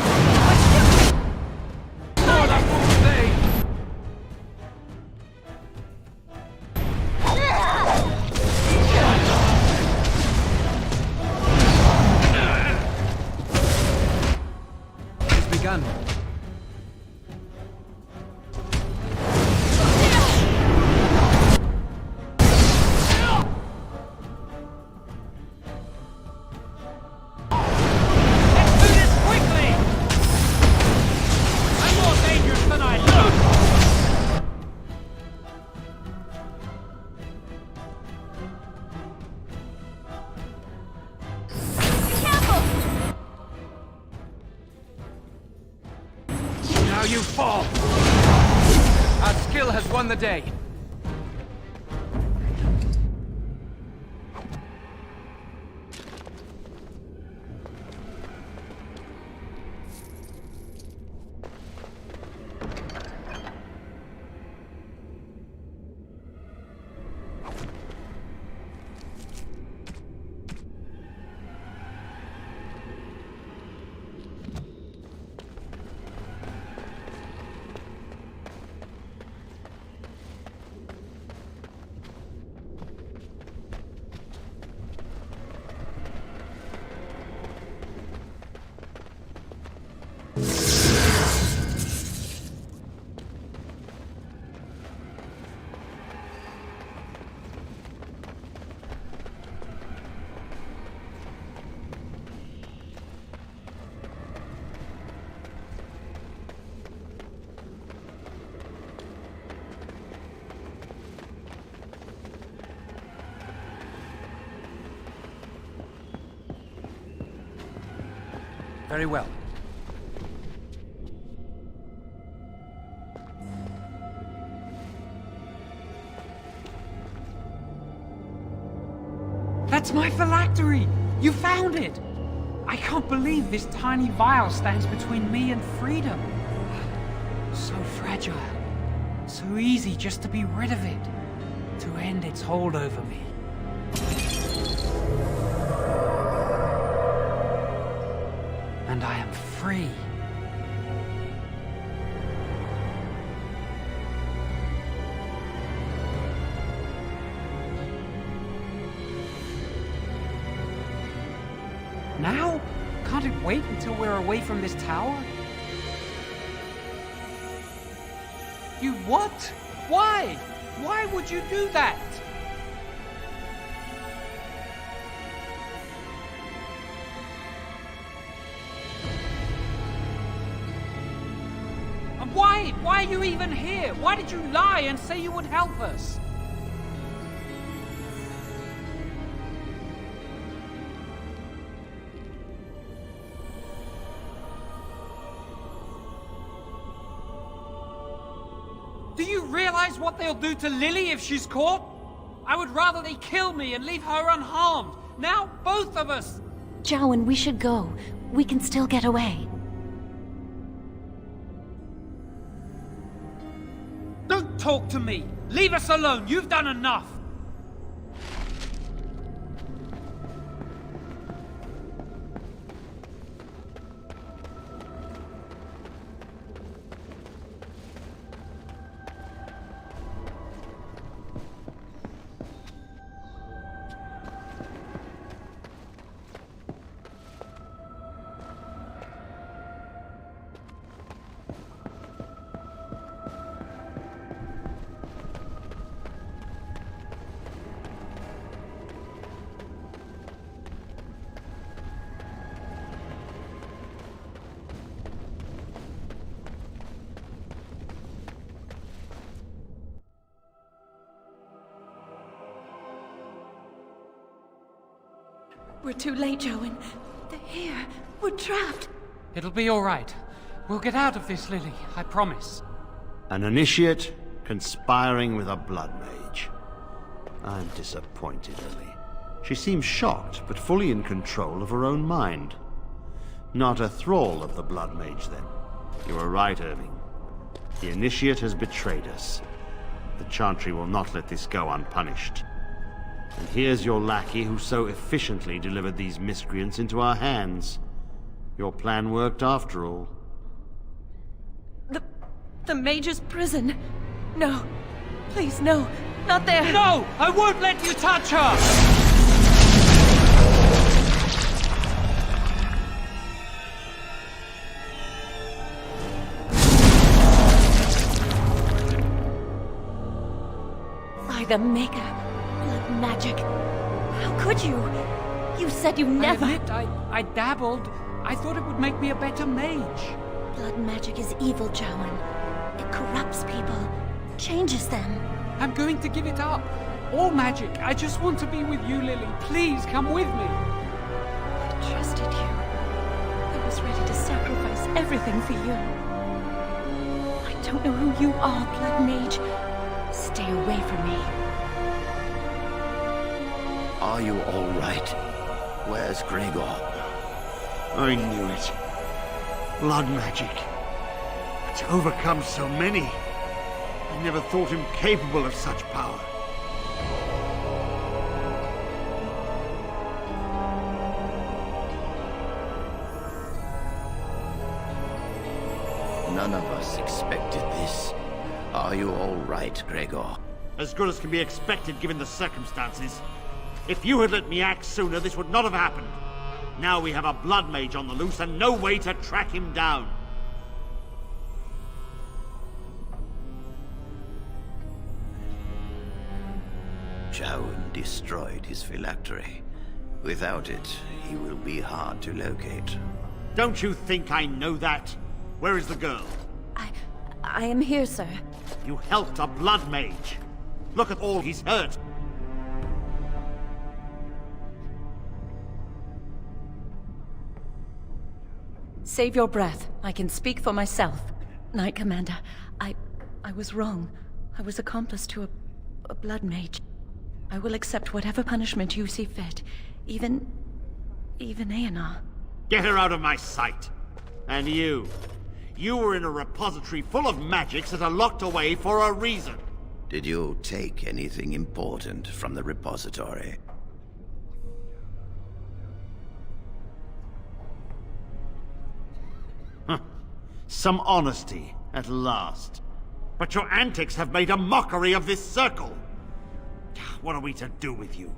It's begun. Now you fall! Our skill has won the day. Very well. That's my phylactery! You found it! I can't believe this tiny vial stands between me and freedom. So fragile. So easy just to be rid of it. To end its hold over me. And I am free. Now? Can't it wait until we're away from this tower? You what? Why? Why would you do that? And why? Why are you even here? Why did you lie and say you would help us? Do you realize what they'll do to Lily if she's caught? I would rather they kill me and leave her unharmed. Now, both of us! Jowen, we should go. We can still get away. Don't talk to me! Leave us alone! You've done enough! We're too late, Jowen. They're here. We're trapped. It'll be all right. We'll get out of this, Lily. I promise. An initiate conspiring with a blood mage. I'm disappointed, Lily. She seems shocked, but fully in control of her own mind. Not a thrall of the blood mage, then. You were right, Irving. The initiate has betrayed us. The Chantry will not let this go unpunished. And here's your lackey who so efficiently delivered these miscreants into our hands. Your plan worked after all. The Mage's prison. No. Please, no. Not there. No! I won't let you touch her! By the Maker. Blood magic. How could you? You said you never... I admit, I dabbled. I thought it would make me a better mage. Blood magic is evil, Jowan. It corrupts people, changes them. I'm going to give it up. All magic. I just want to be with you, Lily. Please, come with me. I trusted you. I was ready to sacrifice everything for you. I don't know who you are, Blood Mage. Stay away from me. Are you all right? Where's Gregor? I knew it. Blood magic. It's overcome so many. I never thought him capable of such power. None of us expected this. Are you all right, Gregor? As good as can be expected given the circumstances. If you had let me act sooner, this would not have happened. Now we have a blood mage on the loose and no way to track him down. Jowan destroyed his phylactery. Without it, he will be hard to locate. Don't you think I know that? Where is the girl? I am here, sir. You helped a blood mage. Look at all he's hurt. Save your breath. I can speak for myself. Knight Commander, I was wrong. I was accomplice to a blood mage. I will accept whatever punishment you see fit. Even Aenar. Get her out of my sight. And you. You were in a repository full of magics that are locked away for a reason. Did you take anything important from the repository? Some honesty, at last. But your antics have made a mockery of this circle. What are we to do with you?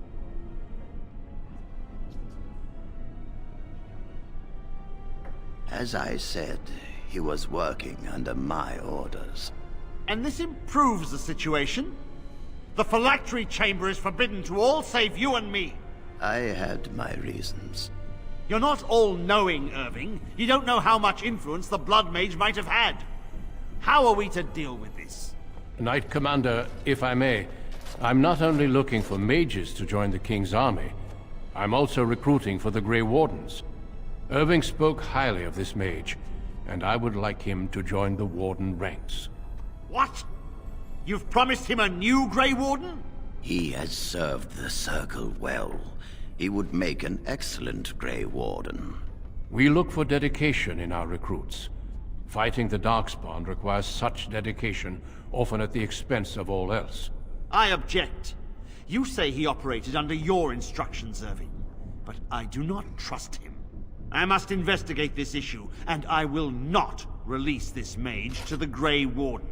As I said, he was working under my orders. And this improves the situation? The phylactery chamber is forbidden to all save you and me. I had my reasons. You're not all-knowing, Irving. You don't know how much influence the Blood Mage might have had. How are we to deal with this? Knight Commander, if I may, I'm not only looking for mages to join the King's army, I'm also recruiting for the Grey Wardens. Irving spoke highly of this mage, and I would like him to join the Warden ranks. What? You've promised him a new Grey Warden? He has served the Circle well. He would make an excellent Grey Warden. We look for dedication in our recruits. Fighting the Darkspawn requires such dedication, often at the expense of all else. I object. You say he operated under your instructions, Irving, but I do not trust him. I must investigate this issue, and I will not release this mage to the Grey Warden.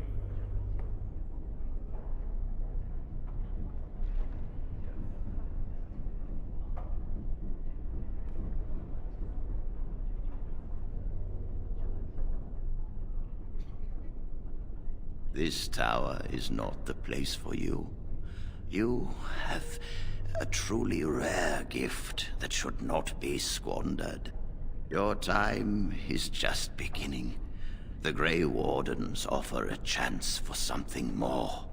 This tower is not the place for you. You have a truly rare gift that should not be squandered. Your time is just beginning. The Grey Wardens offer a chance for something more.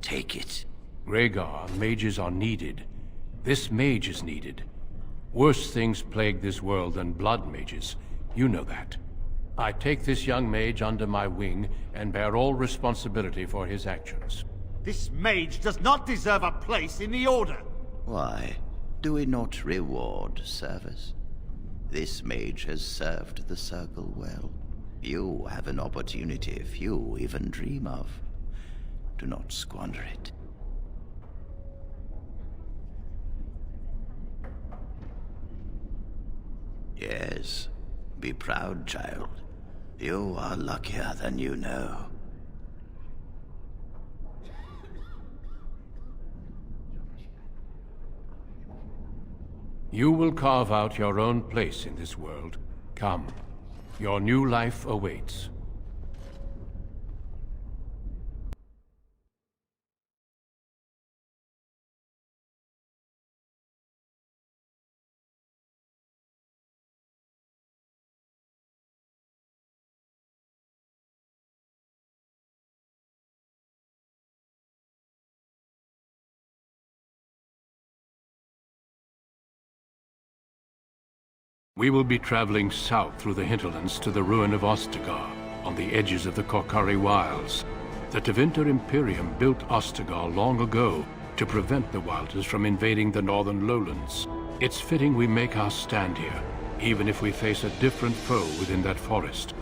Take it. Rhaegar, mages are needed. This mage is needed. Worse things plague this world than blood mages. You know that. I take this young mage under my wing and bear all responsibility for his actions. This mage does not deserve a place in the Order. Why? Do we not reward service? This mage has served the Circle well. You have an opportunity few even dream of. Do not squander it. Yes, be proud, child. You are luckier than you know. You will carve out your own place in this world. Come, your new life awaits. We will be traveling south through the hinterlands to the ruin of Ostagar, on the edges of the Korcari Wilds. The Tevinter Imperium built Ostagar long ago to prevent the Wilders from invading the northern lowlands. It's fitting we make our stand here, even if we face a different foe within that forest.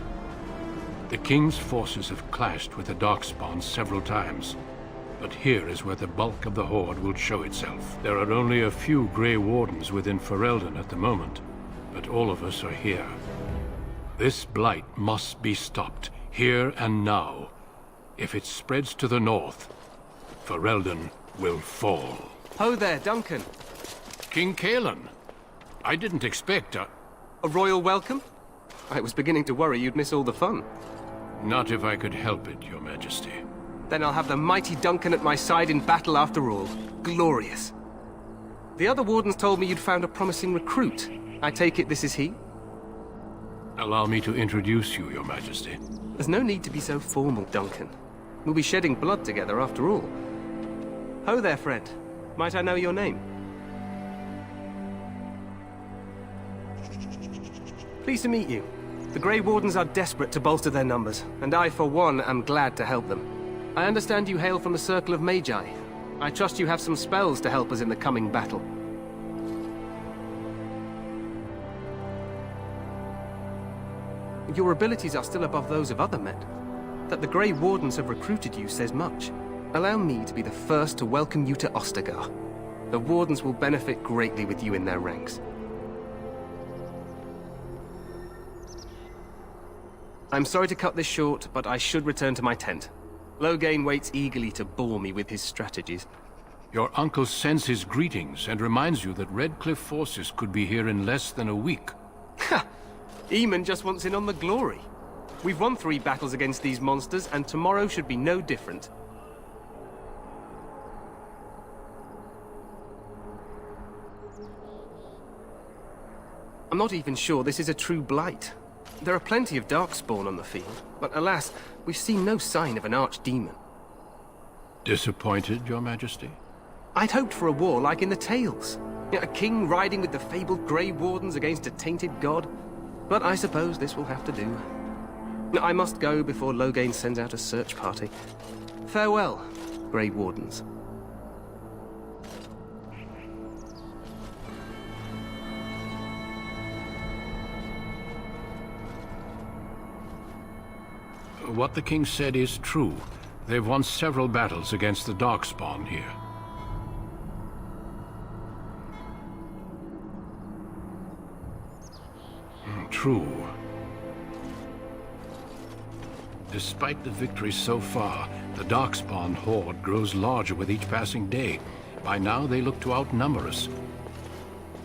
The King's forces have clashed with the Darkspawn several times, but here is where the bulk of the Horde will show itself. There are only a few Grey Wardens within Ferelden at the moment, but all of us are here. This blight must be stopped, here and now. If it spreads to the north, Ferelden will fall. Ho there, Duncan. King Cailan. I didn't expect a royal welcome? I was beginning to worry you'd miss all the fun. Not if I could help it, Your Majesty. Then I'll have the mighty Duncan at my side in battle after all. Glorious. The other wardens told me you'd found a promising recruit. I take it this is he? Allow me to introduce you, Your Majesty. There's no need to be so formal, Duncan. We'll be shedding blood together after all. Ho there, friend. Might I know your name? Pleased to meet you. The Grey Wardens are desperate to bolster their numbers, and I, for one, am glad to help them. I understand you hail from the Circle of Magi. I trust you have some spells to help us in the coming battle. Your abilities are still above those of other men. That the Grey Wardens have recruited you says much. Allow me to be the first to welcome you to Ostagar. The Wardens will benefit greatly with you in their ranks. I'm sorry to cut this short, but I should return to my tent. Loghain waits eagerly to bore me with his strategies. Your uncle sends his greetings and reminds you that Redcliffe forces could be here in less than a week. Ha! Eamon just wants in on the glory. We've won 3 battles against these monsters, and tomorrow should be no different. I'm not even sure this is a true blight. There are plenty of Darkspawn on the field, but alas, we've seen no sign of an archdemon. Disappointed, Your Majesty? I'd hoped for a war like in the tales. A king riding with the fabled Grey Wardens against a tainted god. But I suppose this will have to do. I must go before Loghain sends out a search party. Farewell, Grey Wardens. What the king said is true. They've won several battles against the Darkspawn here. True. Despite the victories so far, the Darkspawn horde grows larger with each passing day. By now, they look to outnumber us.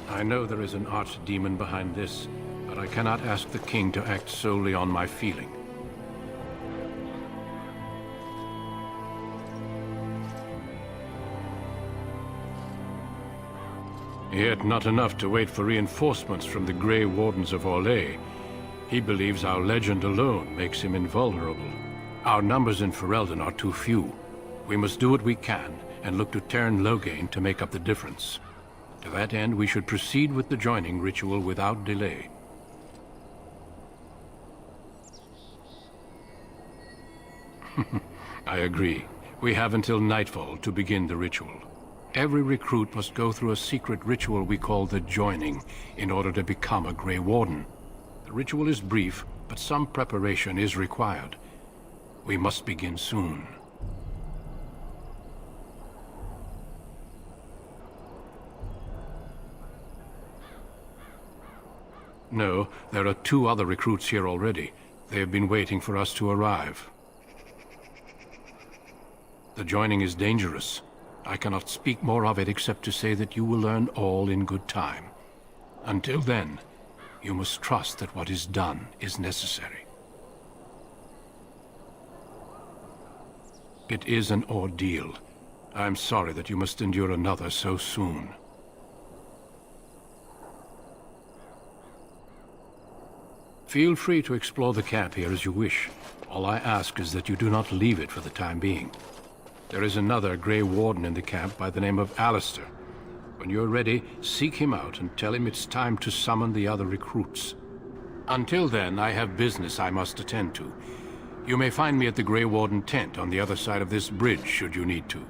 I know there is an archdemon behind this, but I cannot ask the king to act solely on my feeling. Yet not enough to wait for reinforcements from the Grey Wardens of Orlais. He believes our legend alone makes him invulnerable. Our numbers in Ferelden are too few. We must do what we can, and look to Teyrn Loghain to make up the difference. To that end, we should proceed with the joining ritual without delay. I agree. We have until nightfall to begin the ritual. Every recruit must go through a secret ritual we call the Joining in order to become a Grey Warden. The ritual is brief, but some preparation is required. We must begin soon. No, there are 2 other recruits here already. They have been waiting for us to arrive. The Joining is dangerous. I cannot speak more of it except to say that you will learn all in good time. Until then, you must trust that what is done is necessary. It is an ordeal. I'm sorry that you must endure another so soon. Feel free to explore the camp here as you wish. All I ask is that you do not leave it for the time being. There is another Grey Warden in the camp by the name of Alistair. When you're ready, seek him out and tell him it's time to summon the other recruits. Until then, I have business I must attend to. You may find me at the Grey Warden tent on the other side of this bridge, should you need to.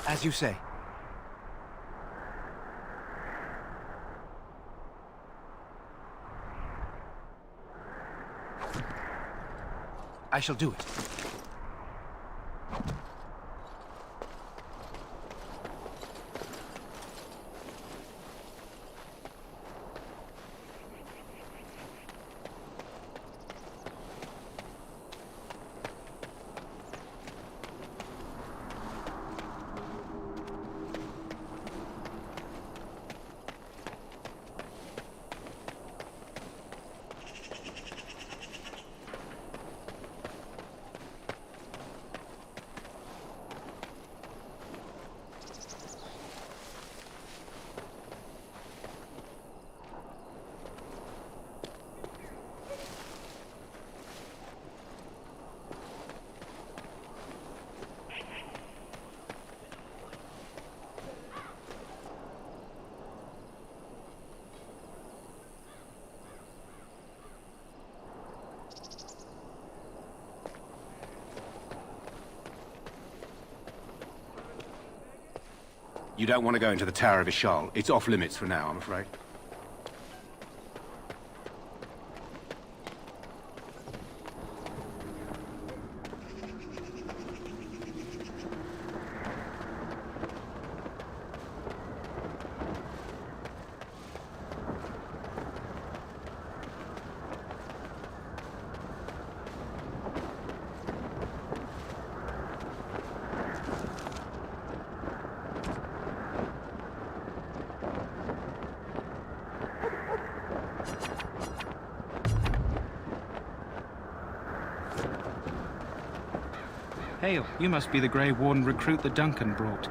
As you say. I shall do it. You don't want to go into the Tower of Ishal. It's off limits for now, I'm afraid. Hail, you must be the Grey Warden recruit that Duncan brought.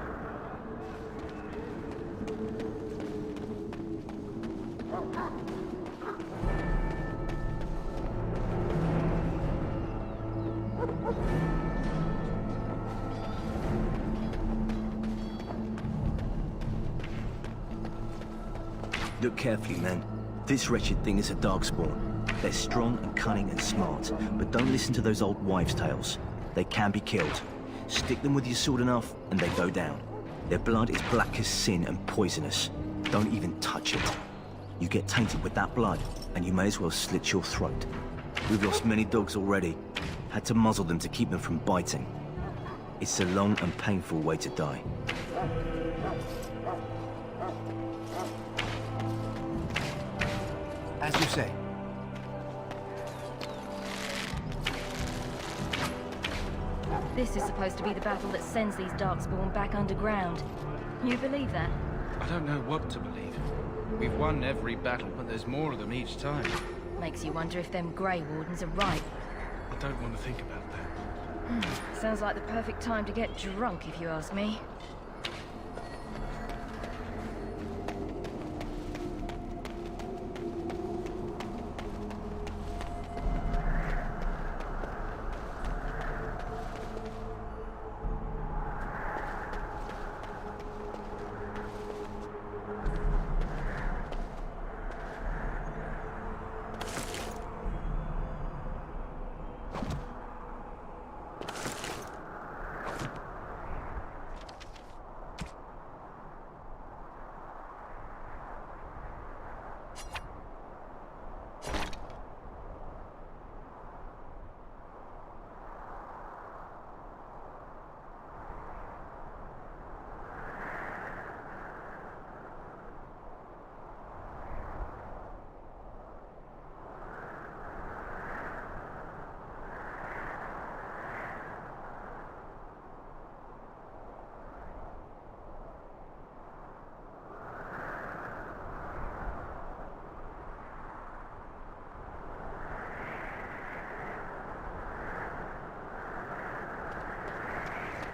Look carefully, men. This wretched thing is a darkspawn. They're strong and cunning and smart, but don't listen to those old wives' tales. They can be killed. Stick them with your sword enough, and they go down. Their blood is black as sin and poisonous. Don't even touch it. You get tainted with that blood, and you may as well slit your throat. We've lost many dogs already. Had to muzzle them to keep them from biting. It's a long and painful way to die. As you say. This is supposed to be the battle that sends these Darkspawn back underground. You believe that? I don't know what to believe. We've won every battle, but there's more of them each time. Makes you wonder if them Grey Wardens are right. I don't want to think about that. Sounds like the perfect time to get drunk, if you ask me.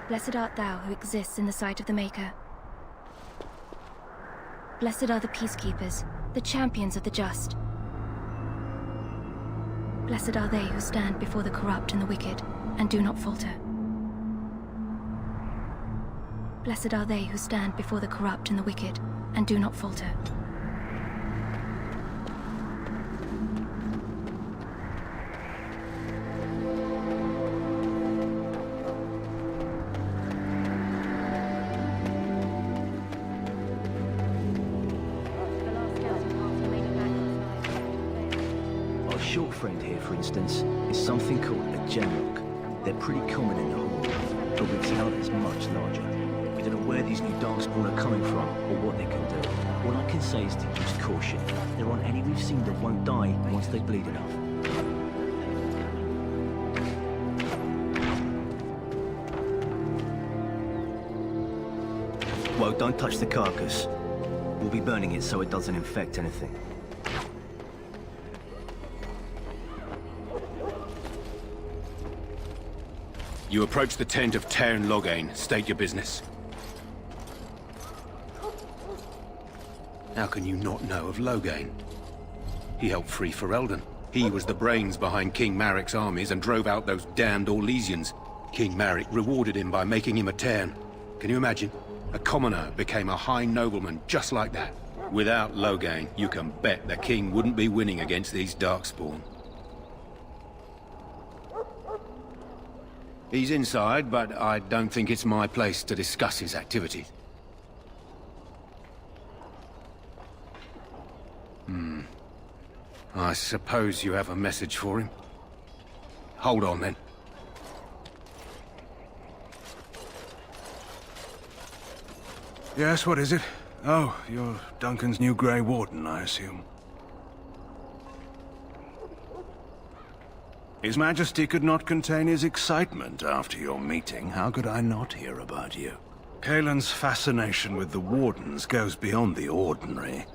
Blessed art thou who exists in the sight of the Maker. Blessed are the peacekeepers, the champions of the just. Blessed are they who stand before the corrupt and the wicked, and do not falter. Blessed are they who stand before the corrupt and the wicked, and do not falter. Short friend here, for instance, is something called a gemlock. They're pretty common in the Horde, but we've held is much larger. We don't know where these new Darkspawn are coming from, or what they can do. All I can say is to use caution. There aren't any we've seen that won't die once they bleed enough. Well, don't touch the carcass. We'll be burning it so it doesn't infect anything. You approach the tent of Tairn Loghain. State your business. How can you not know of Loghain? He helped free Ferelden. He was the brains behind King Maric's armies and drove out those damned Orlesians. King Maric rewarded him by making him a Tairn. Can you imagine? A commoner became a high nobleman just like that. Without Loghain, you can bet the king wouldn't be winning against these Darkspawn. He's inside, but I don't think it's my place to discuss his activities. I suppose you have a message for him. Hold on, then. Yes, what is it? Oh, you're Duncan's new Grey Warden, I assume. His Majesty could not contain his excitement after your meeting. How could I not hear about you? Kaelin's fascination with the Wardens goes beyond the ordinary.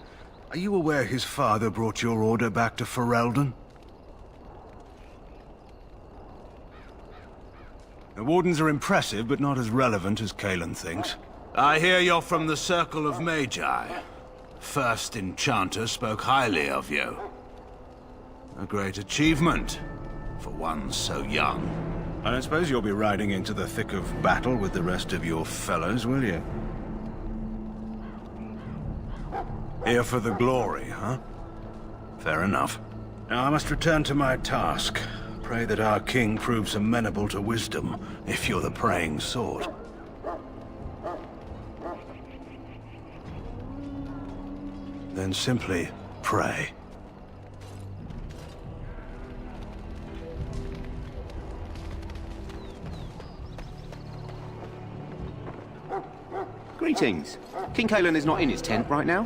Are you aware his father brought your order back to Ferelden? The Wardens are impressive, but not as relevant as Kaelin thinks. I hear you're from the Circle of Magi. First Enchanter spoke highly of you. A great achievement for one so young. I don't suppose you'll be riding into the thick of battle with the rest of your fellows, will you? Here for the glory, huh? Fair enough. Now I must return to my task. Pray that our king proves amenable to wisdom, if you're the praying sort. Then simply pray. Greetings. King Cailan is not in his tent right now?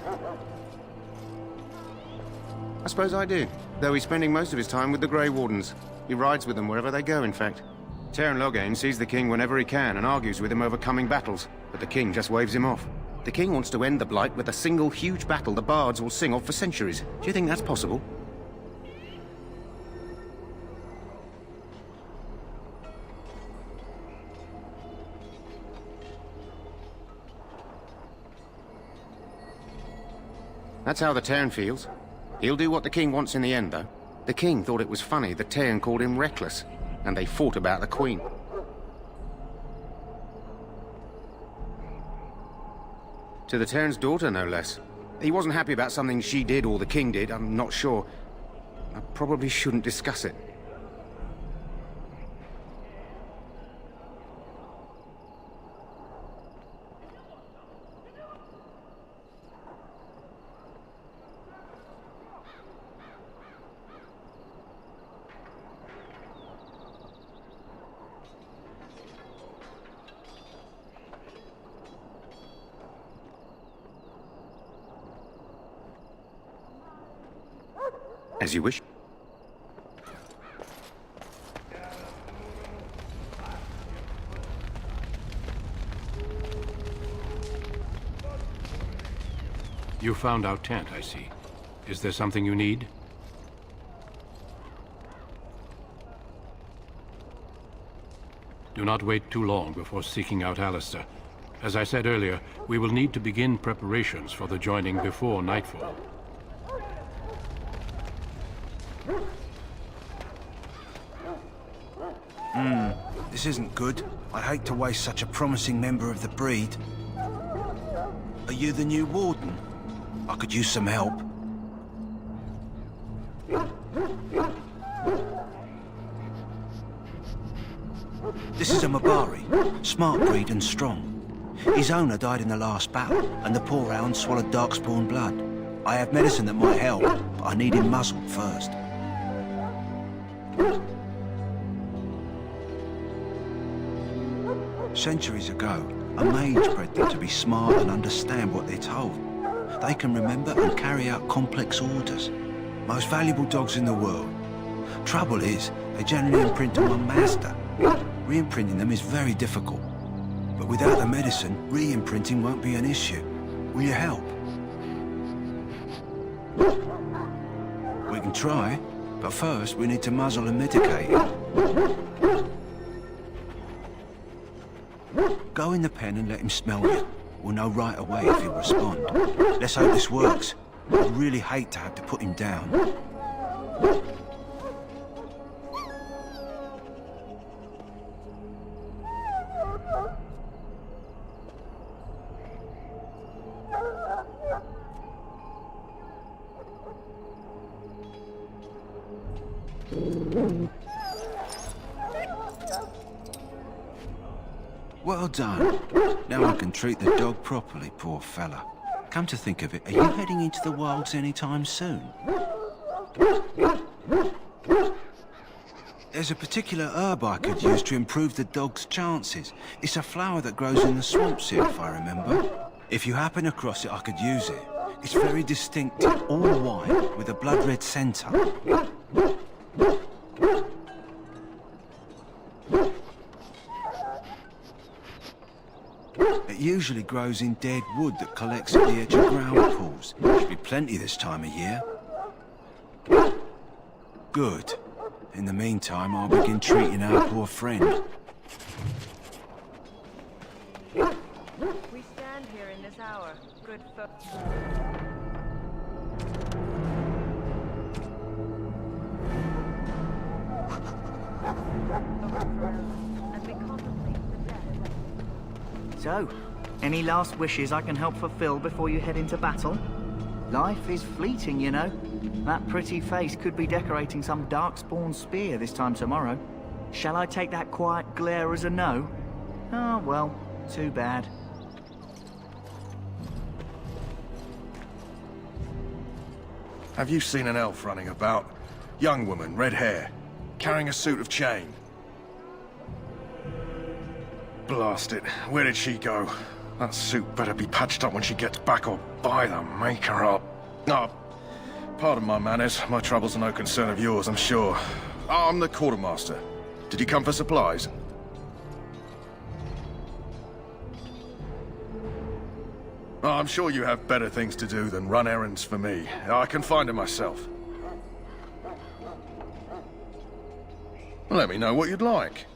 I suppose I do, though he's spending most of his time with the Grey Wardens. He rides with them wherever they go, in fact. Teyrn Loghain sees the king whenever he can and argues with him over coming battles, but the king just waves him off. The king wants to end the Blight with a single huge battle the bards will sing of for centuries. Do you think that's possible? That's how the Teyrn feels. He'll do what the king wants in the end, though. The king thought it was funny that Teyrn called him reckless, and they fought about the queen. To the Teyrn's daughter, no less. He wasn't happy about something she did or the king did, I'm not sure. I probably shouldn't discuss it. As you wish. You found our tent, I see. Is there something you need? Do not wait too long before seeking out Alistair. As I said earlier, we will need to begin preparations for the joining before nightfall. This isn't good. I hate to waste such a promising member of the breed. Are you the new warden? I could use some help. This is a Mabari, smart breed and strong. His owner died in the last battle, and the poor hound swallowed darkspawn blood. I have medicine that might help, but I need him muzzled first. Centuries ago, a mage bred them to be smart and understand what they're told. They can remember and carry out complex orders. Most valuable dogs in the world. Trouble is, they generally imprint on one master. Re-imprinting them is very difficult. But without the medicine, re-imprinting won't be an issue. Will you help? We can try, but first we need to muzzle and medicate him. Go in the pen and let him smell you. We'll know right away if he'll respond. Let's hope this works. I'd really hate to have to put him down. Well done. Now I can treat the dog properly, poor fella. Come to think of it, are you heading into the wilds anytime soon? There's a particular herb I could use to improve the dog's chances. It's a flower that grows in the swamps here, if I remember. If you happen across it, I could use it. It's very distinctive, all white, with a blood-red centre. It usually grows in dead wood that collects at the edge of ground pools. Should be plenty this time of year. Good. In the meantime, I'll begin treating our poor friend. We stand here in this hour, good folks. So, any last wishes I can help fulfill before you head into battle? Life is fleeting, you know. That pretty face could be decorating some darkspawn spear this time tomorrow. Shall I take that quiet glare as a no? Oh, well, too bad. Have you seen an elf running about? Young woman, red hair, carrying a suit of chain. Blast it. Where did she go? That suit better be patched up when she gets back, or by the maker up. Oh, pardon my manners. My troubles are no concern of yours, I'm sure. I'm the quartermaster. Did you come for supplies? Oh, I'm sure you have better things to do than run errands for me. I can find them myself. Let me know what you'd like.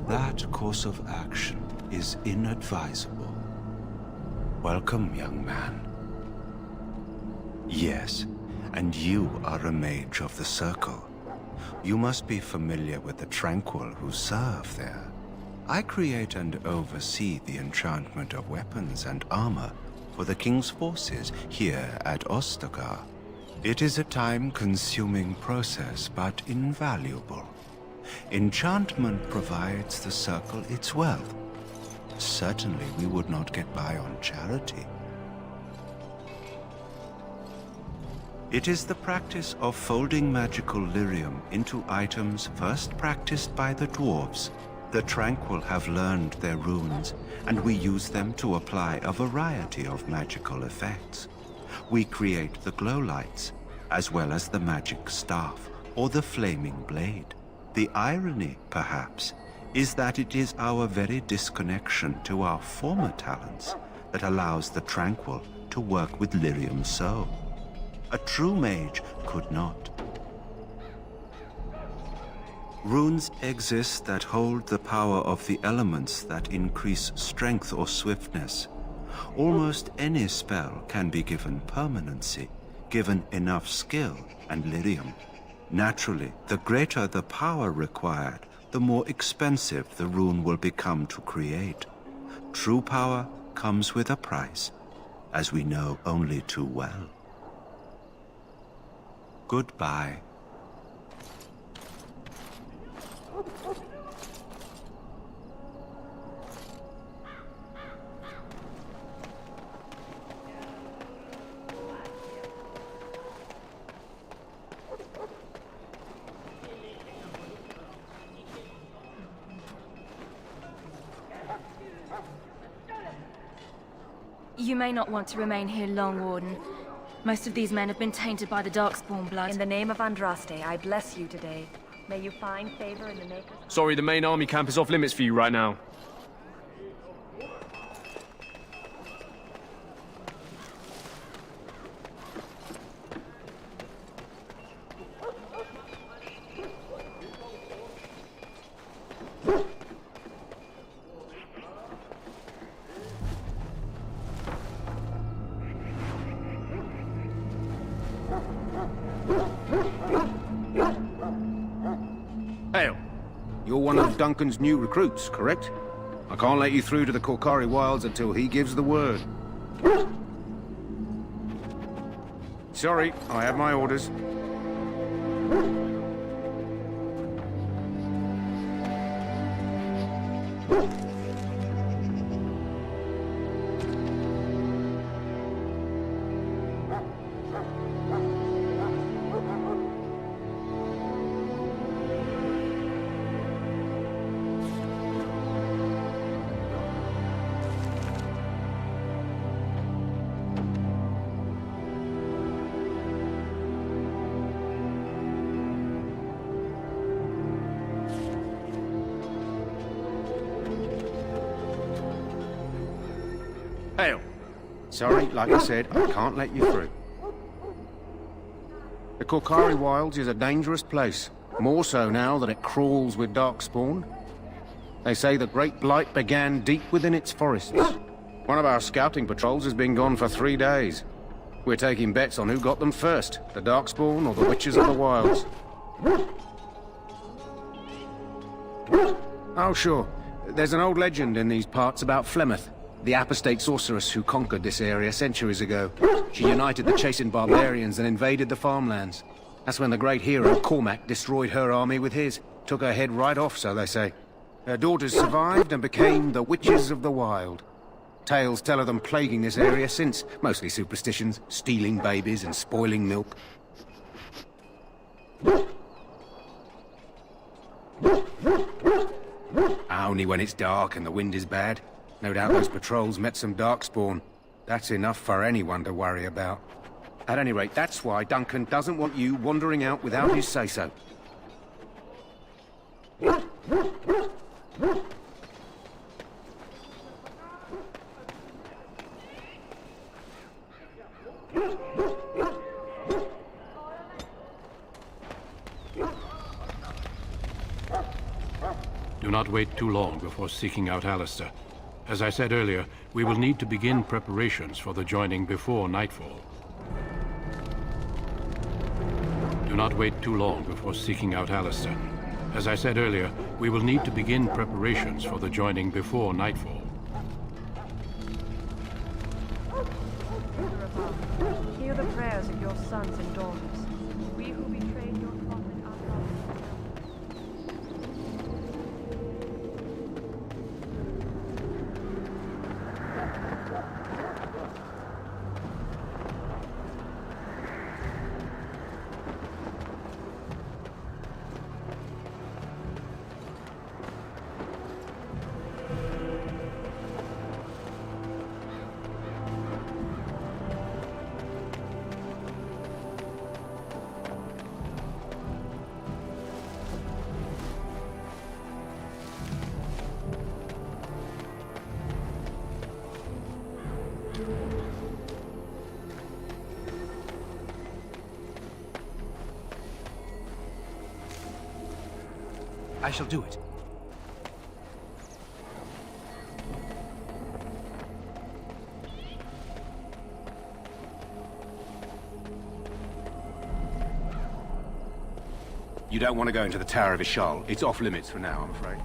That course of action is inadvisable. Welcome, young man. Yes, and you are a mage of the Circle. You must be familiar with the Tranquil who serve there. I create and oversee the enchantment of weapons and armor for the King's forces here at Ostagar. It is a time-consuming process, but invaluable. Enchantment provides the circle its wealth. Certainly we would not get by on charity. It is the practice of folding magical lyrium into items first practiced by the dwarves. The Tranquil have learned their runes, and we use them to apply a variety of magical effects. We create the glow lights, as well as the magic staff, or the flaming blade. The irony, perhaps, is that it is our very disconnection to our former talents that allows the Tranquil to work with lyrium so. A true mage could not. Runes exist that hold the power of the elements that increase strength or swiftness. Almost any spell can be given permanency, given enough skill and lyrium. Naturally, the greater the power required, the more expensive the rune will become to create. True power comes with a price, as we know only too well. Goodbye. You may not want to remain here long, Warden. Most of these men have been tainted by the Darkspawn blood. In the name of Andraste, I bless you today. May you find favor in the Maker's... Sorry, the main army camp is off limits for you right now. Hail. You're one of Duncan's new recruits, correct? I can't let you through to the Korkari Wilds until he gives the word. Sorry, I have my orders. Hail. Sorry, like I said, I can't let you through. The Korkari Wilds is a dangerous place. More so now that it crawls with Darkspawn. They say the Great Blight began deep within its forests. One of our scouting patrols has been gone for 3 days. We're taking bets on who got them first, the Darkspawn or the Witches of the Wilds. Oh, sure. There's an old legend in these parts about Flemeth, the apostate sorceress who conquered this area centuries ago. She united the chasing barbarians and invaded the farmlands. That's when the great hero, Cormac, destroyed her army with his. Took her head right off, so they say. Her daughters survived and became the Witches of the Wild. Tales tell of them plaguing this area since, mostly superstitions, stealing babies and spoiling milk. Only when it's dark and the wind is bad. No doubt those patrols met some Darkspawn. That's enough for anyone to worry about. At any rate, that's why Duncan doesn't want you wandering out without his say-so. Do not wait too long before seeking out Alistair. As I said earlier, we will need to begin preparations for the joining before nightfall. Do not wait too long before seeking out Alistair. As I said earlier, we will need to begin preparations for the joining before nightfall. Hear the prayers of your sons and daughters. We who betrayed your prophet are I shall do it. You don't want to go into the Tower of Ishal. It's off limits for now, I'm afraid.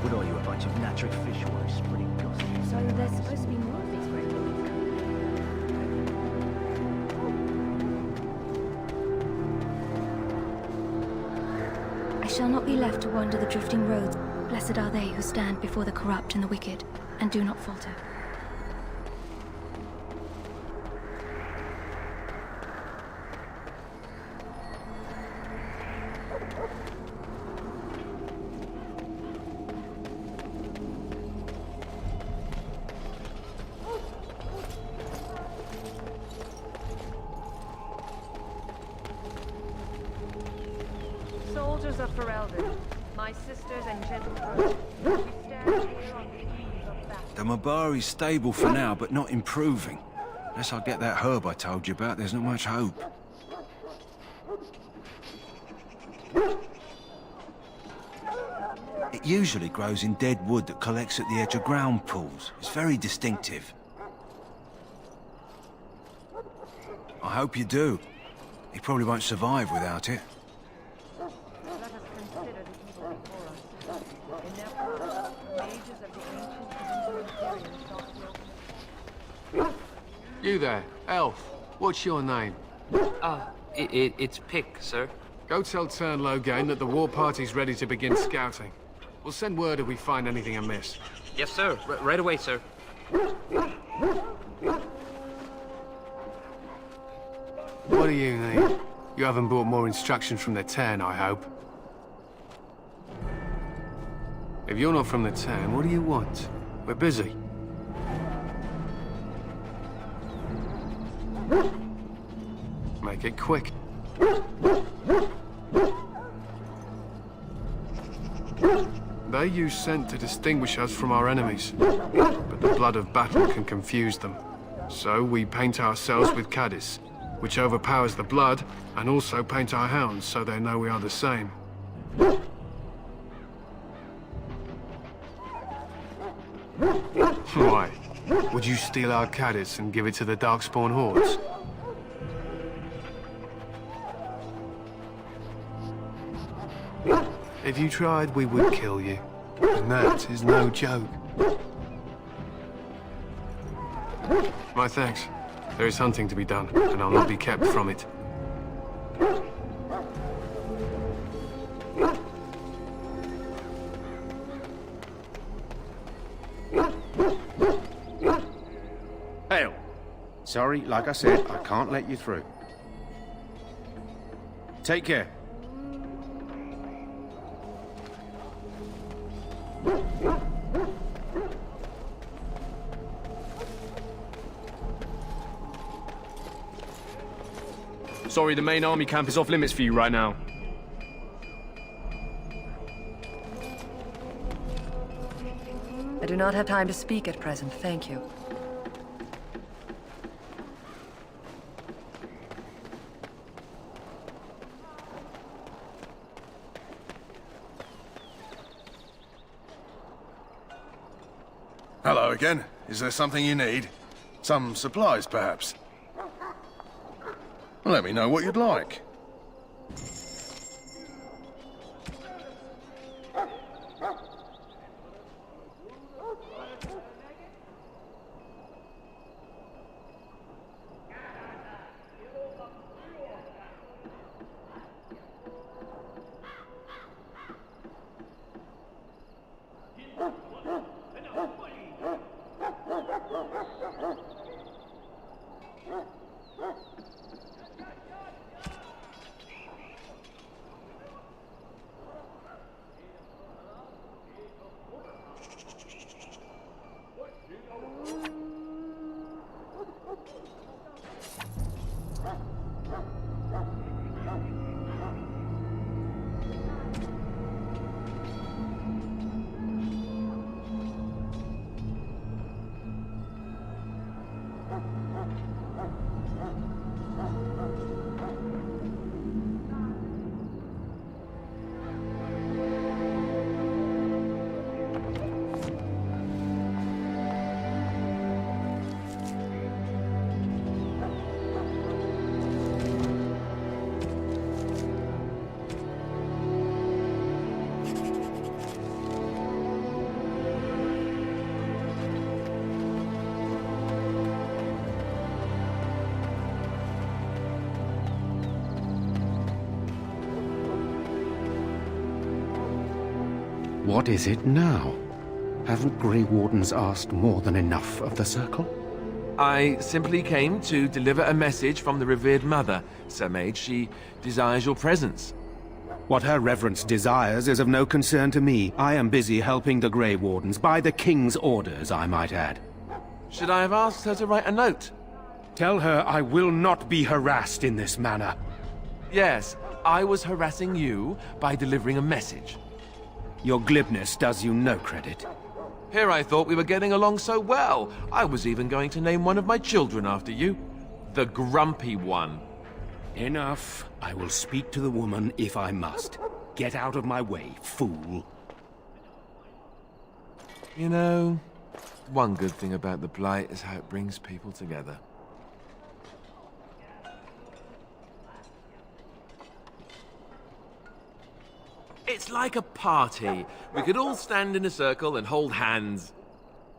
What are you, a bunch of natural fishwives spreading gossip? So there's supposed to be more of these great wardens coming. I shall not be left to wander the drifting roads. Blessed are they who stand before the corrupt and the wicked, and do not falter. Soldiers of Ferelden, my sisters and gentlemen, we stand here on the eve of battle. The Mabari's stable for now, but not improving. Unless I get that herb I told you about, there's not much hope. It usually grows in dead wood that collects at the edge of ground pools. It's very distinctive. I hope you do. He probably won't survive without it. Let us consider the evil before us. In their past, mages of the ancient Imperium sought the open. You there, elf. What's your name? It's Pick, sir. Go tell Tern Logain that the war party's ready to begin scouting. We'll send word if we find anything amiss. Yes, sir. Right away, sir. What do you need? You haven't brought more instructions from the Tern, I hope. If you're not from the Tern, what do you want? We're busy. Make it quick. They use scent to distinguish us from our enemies, but the blood of battle can confuse them. So we paint ourselves with Cadiz, which overpowers the blood, and also paint our hounds so they know we are the same. Why? Would you steal our Cadiz and give it to the Darkspawn hordes? If you tried, we would kill you. And that is no joke. My thanks. There is hunting to be done, and I'll not be kept from it. Sorry, like I said, I can't let you through. Take care. Sorry, the main army camp is off limits for you right now. I do not have time to speak at present, thank you. Hello again. Is there something you need? Some supplies, perhaps? Let me know what you'd like. What is it now? Haven't Grey Wardens asked more than enough of the Circle? I simply came to deliver a message from the revered mother, Sir Mage. She desires your presence. What her reverence desires is of no concern to me. I am busy helping the Grey Wardens, by the King's orders, I might add. Should I have asked her to write a note? Tell her I will not be harassed in this manner. Yes, I was harassing you by delivering a message. Your glibness does you no credit. Here I thought we were getting along so well. I was even going to name one of my children after you. The Grumpy One. Enough. I will speak to the woman if I must. Get out of my way, fool. You know, one good thing about the Blight is how it brings people together. It's like a party. We could all stand in a circle and hold hands.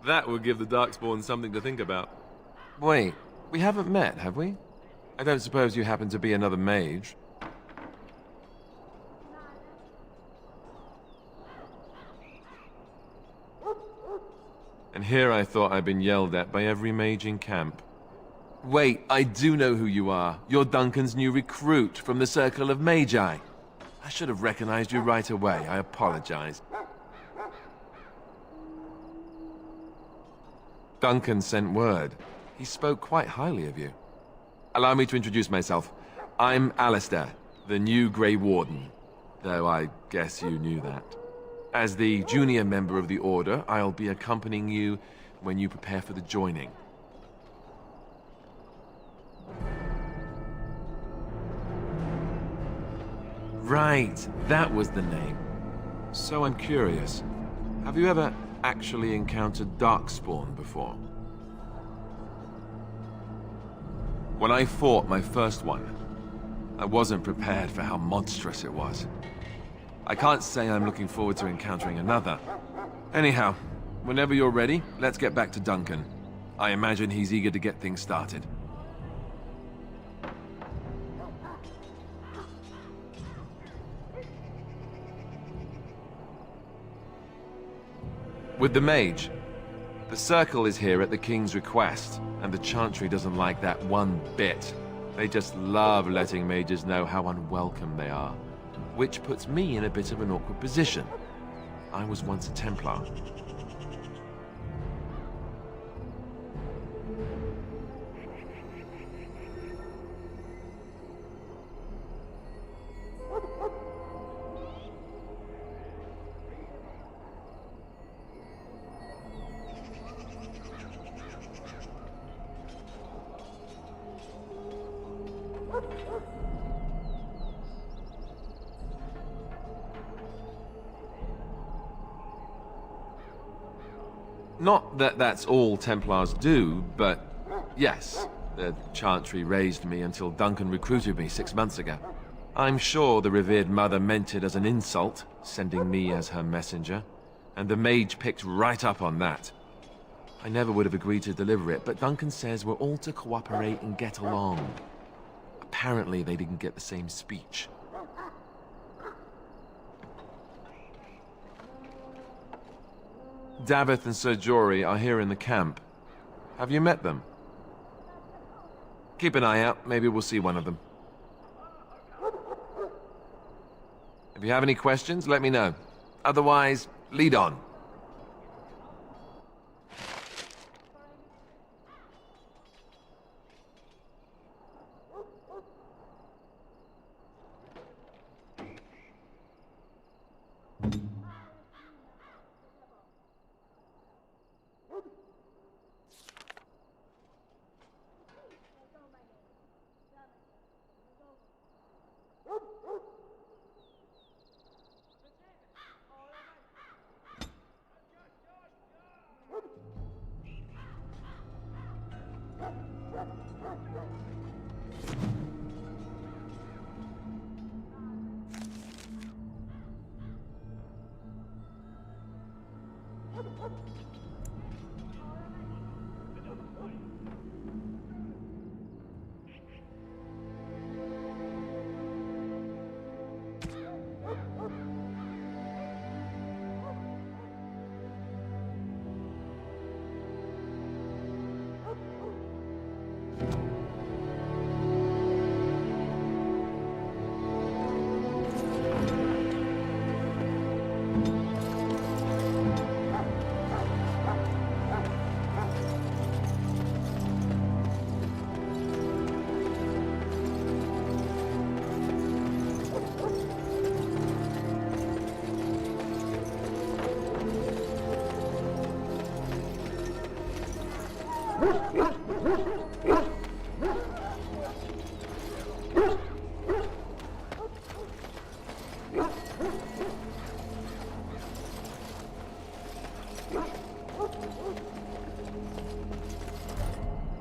That would give the Darkspawn something to think about. Wait, we haven't met, have we? I don't suppose you happen to be another mage. And here I thought I'd been yelled at by every mage in camp. Wait, I do know who you are. You're Duncan's new recruit from the Circle of Magi. I should have recognized you right away. I apologize. Duncan sent word. He spoke quite highly of you. Allow me to introduce myself. I'm Alistair, the new Grey Warden. Though I guess you knew that. As the junior member of the Order, I'll be accompanying you when you prepare for the joining. Right, that was the name. So I'm curious. Have you ever actually encountered Darkspawn before? When I fought my first one, I wasn't prepared for how monstrous it was. I can't say I'm looking forward to encountering another. Anyhow, whenever you're ready, let's get back to Duncan. I imagine he's eager to get things started. With the mage, The Circle is here at the King's request, and the Chantry doesn't like that one bit. They just love letting mages know how unwelcome they are, which puts me in a bit of an awkward position. I was once a Templar. Not that that's all Templars do, but yes, the Chantry raised me until Duncan recruited me 6 months ago. I'm sure the revered mother meant it as an insult, sending me as her messenger, and the mage picked right up on that. I never would have agreed to deliver it, but Duncan says we're all to cooperate and get along. Apparently they didn't get the same speech. Davith and Sir Jory are here in the camp. Have you met them? Keep an eye out, maybe we'll see one of them. If you have any questions, let me know. Otherwise, lead on.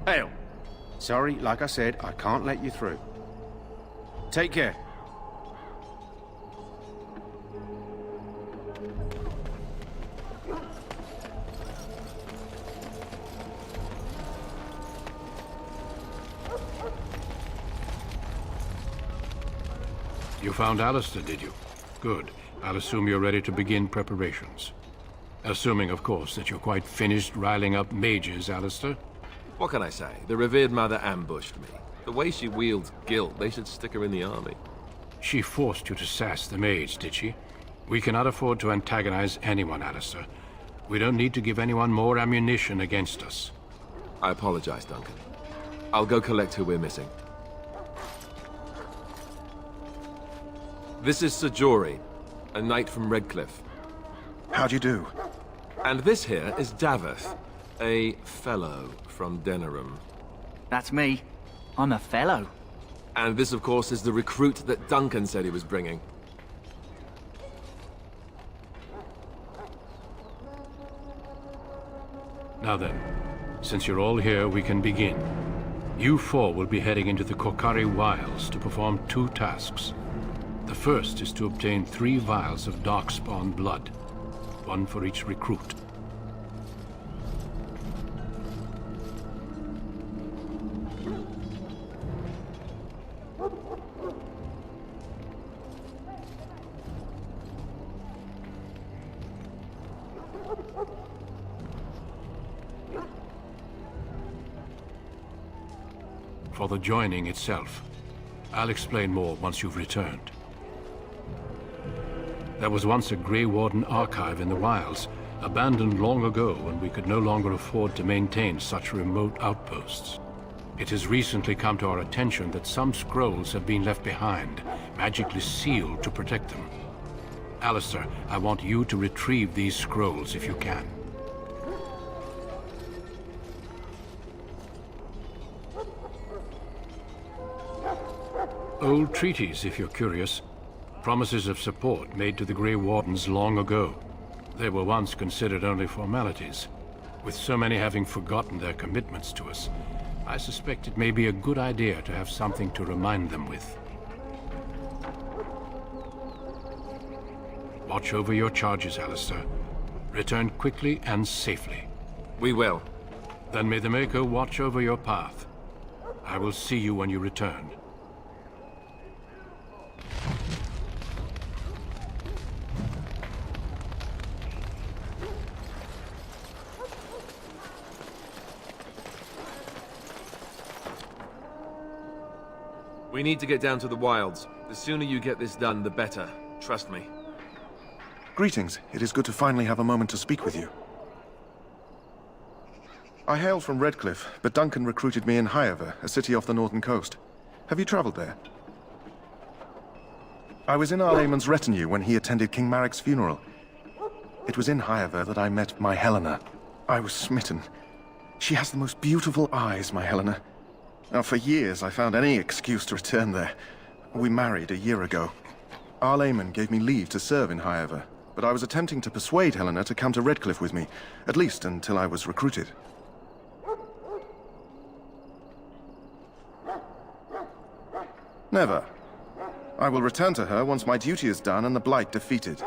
Hail. Sorry, like I said, I can't let you through. Take care. You found Alistair, did you? Good. I'll assume you're ready to begin preparations. Assuming, of course, that you're quite finished riling up mages, Alistair. What can I say? The revered mother ambushed me. The way she wields guilt, they should stick her in the army. She forced you to sass the mage, did she? We cannot afford to antagonize anyone, Alistair. We don't need to give anyone more ammunition against us. I apologize, Duncan. I'll go collect who we're missing. This is Sir Jory, a knight from Redcliffe. How'd you do? And this here is Davith, a fellow from Denerim. That's me. I'm a fellow. And this, of course, is the recruit that Duncan said he was bringing. Now then, since you're all here, we can begin. You four will be heading into the Korcari Wilds to perform 2 tasks. The first is to obtain 3 vials of Darkspawn blood, 1 for each recruit. for the joining itself. I'll explain more once you've returned. There was once a Grey Warden archive in the wilds, abandoned long ago when we could no longer afford to maintain such remote outposts. It has recently come to our attention that some scrolls have been left behind, magically sealed to protect them. Alistair, I want you to retrieve these scrolls if you can. Old treaties, if you're curious. Promises of support made to the Grey Wardens long ago. They were once considered only formalities. With so many having forgotten their commitments to us, I suspect it may be a good idea to have something to remind them with. Watch over your charges, Alistair. Return quickly and safely. We will. Then may the Maker watch over your path. I will see you when you return. We need to get down to the wilds. The sooner you get this done, the better. Trust me. Greetings. It is good to finally have a moment to speak with you. I hail from Redcliffe, but Duncan recruited me in Highever, a city off the northern coast. Have you traveled there? I was in Arlayman's retinue when he attended King Maric's funeral. It was in Highever that I met my Helena. I was smitten. She has the most beautiful eyes, my Helena. Now, for years, I found any excuse to return there. We married a year ago. Arlayman gave me leave to serve in Highever, but I was attempting to persuade Helena to come to Redcliffe with me, at least until I was recruited. Never. I will return to her once my duty is done and the Blight defeated.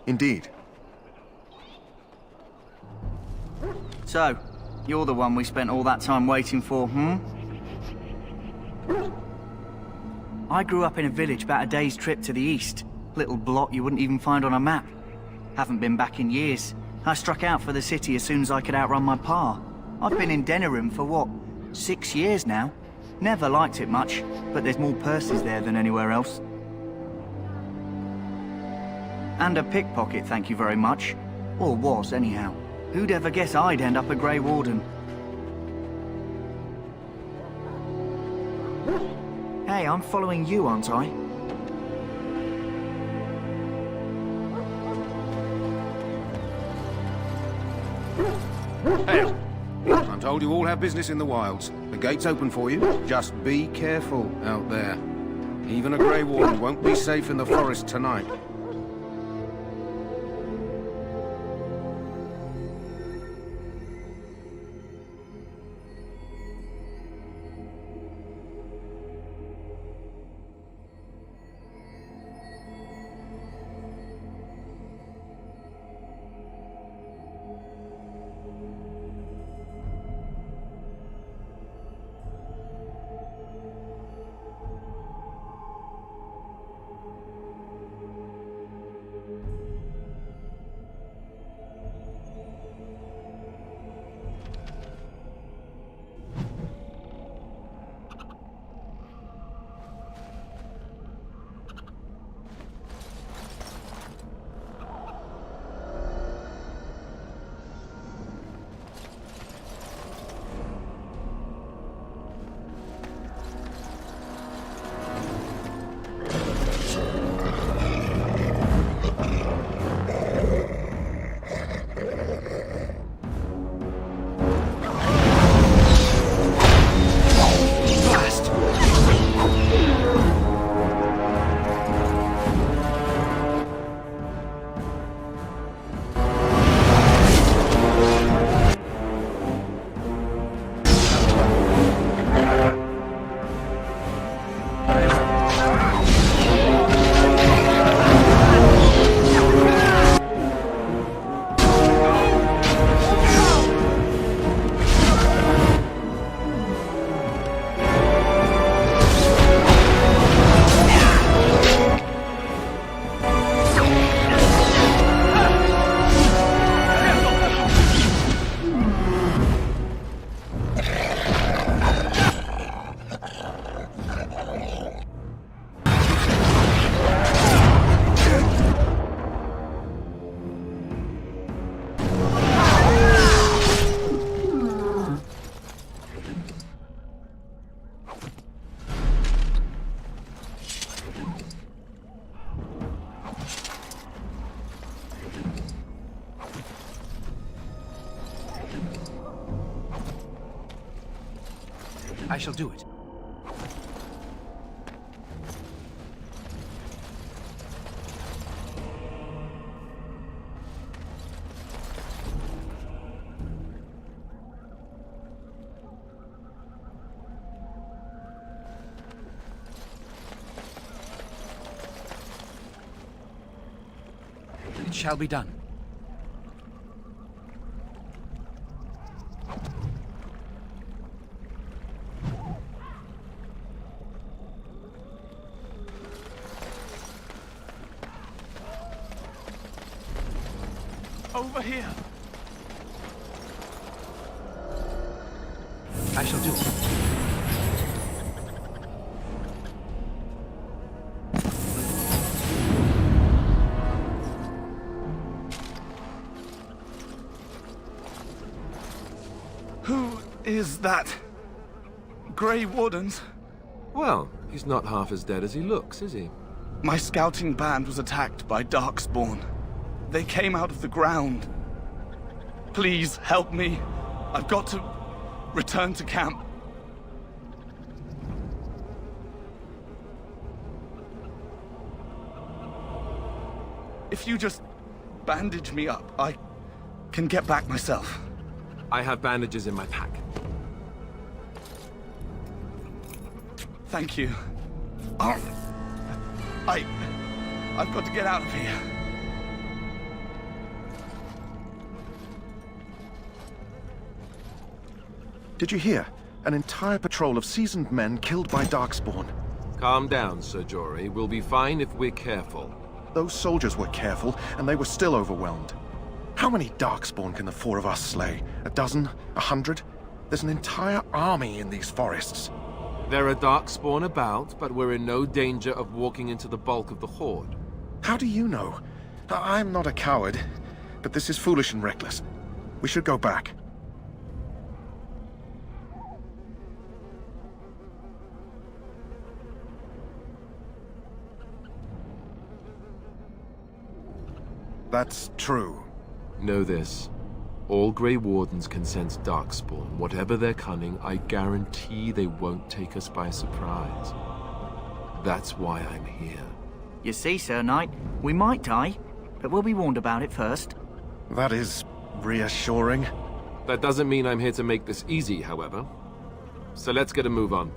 Indeed. So, you're the one we spent all that time waiting for, hmm? I grew up in a village about a day's trip to the east. Little blot you wouldn't even find on a map. Haven't been back in years. I struck out for the city as soon as I could outrun my pa. I've been in Denerim for what, 6 years now? Never liked it much, but there's more purses there than anywhere else. And a pickpocket, thank you very much. Or was, anyhow. Who'd ever guess I'd end up a Grey Warden? Hey, I'm following you, aren't I? Hey! I'm told you all have business in the wilds. The gate's open for you. Just be careful out there. Even a Grey Warden won't be safe in the forest tonight. I shall do it. It shall be done. Over here. I shall do it. Who is that? Grey Wardens? Well, he's not half as dead as he looks, is he? My scouting band was attacked by Darkspawn. They came out of the ground. Please help me. I've got to return to camp. If you just bandage me up, I can get back myself. I have bandages in my pack. Thank you. Oh, I've got to get out of here. Did you hear? An entire patrol of seasoned men killed by Darkspawn. Calm down, Sir Jory. We'll be fine if we're careful. Those soldiers were careful, and they were still overwhelmed. How many Darkspawn can the four of us slay? A dozen? 100? There's an entire army in these forests. There are Darkspawn about, but we're in no danger of walking into the bulk of the Horde. How do you know? I'm not a coward, but this is foolish and reckless. We should go back. That's true. Know this. All Grey Wardens can sense Darkspawn. Whatever their cunning, I guarantee they won't take us by surprise. That's why I'm here. You see, Sir Knight, we might die, but we'll be warned about it first. That is reassuring. That doesn't mean I'm here to make this easy, however. So let's get a move on.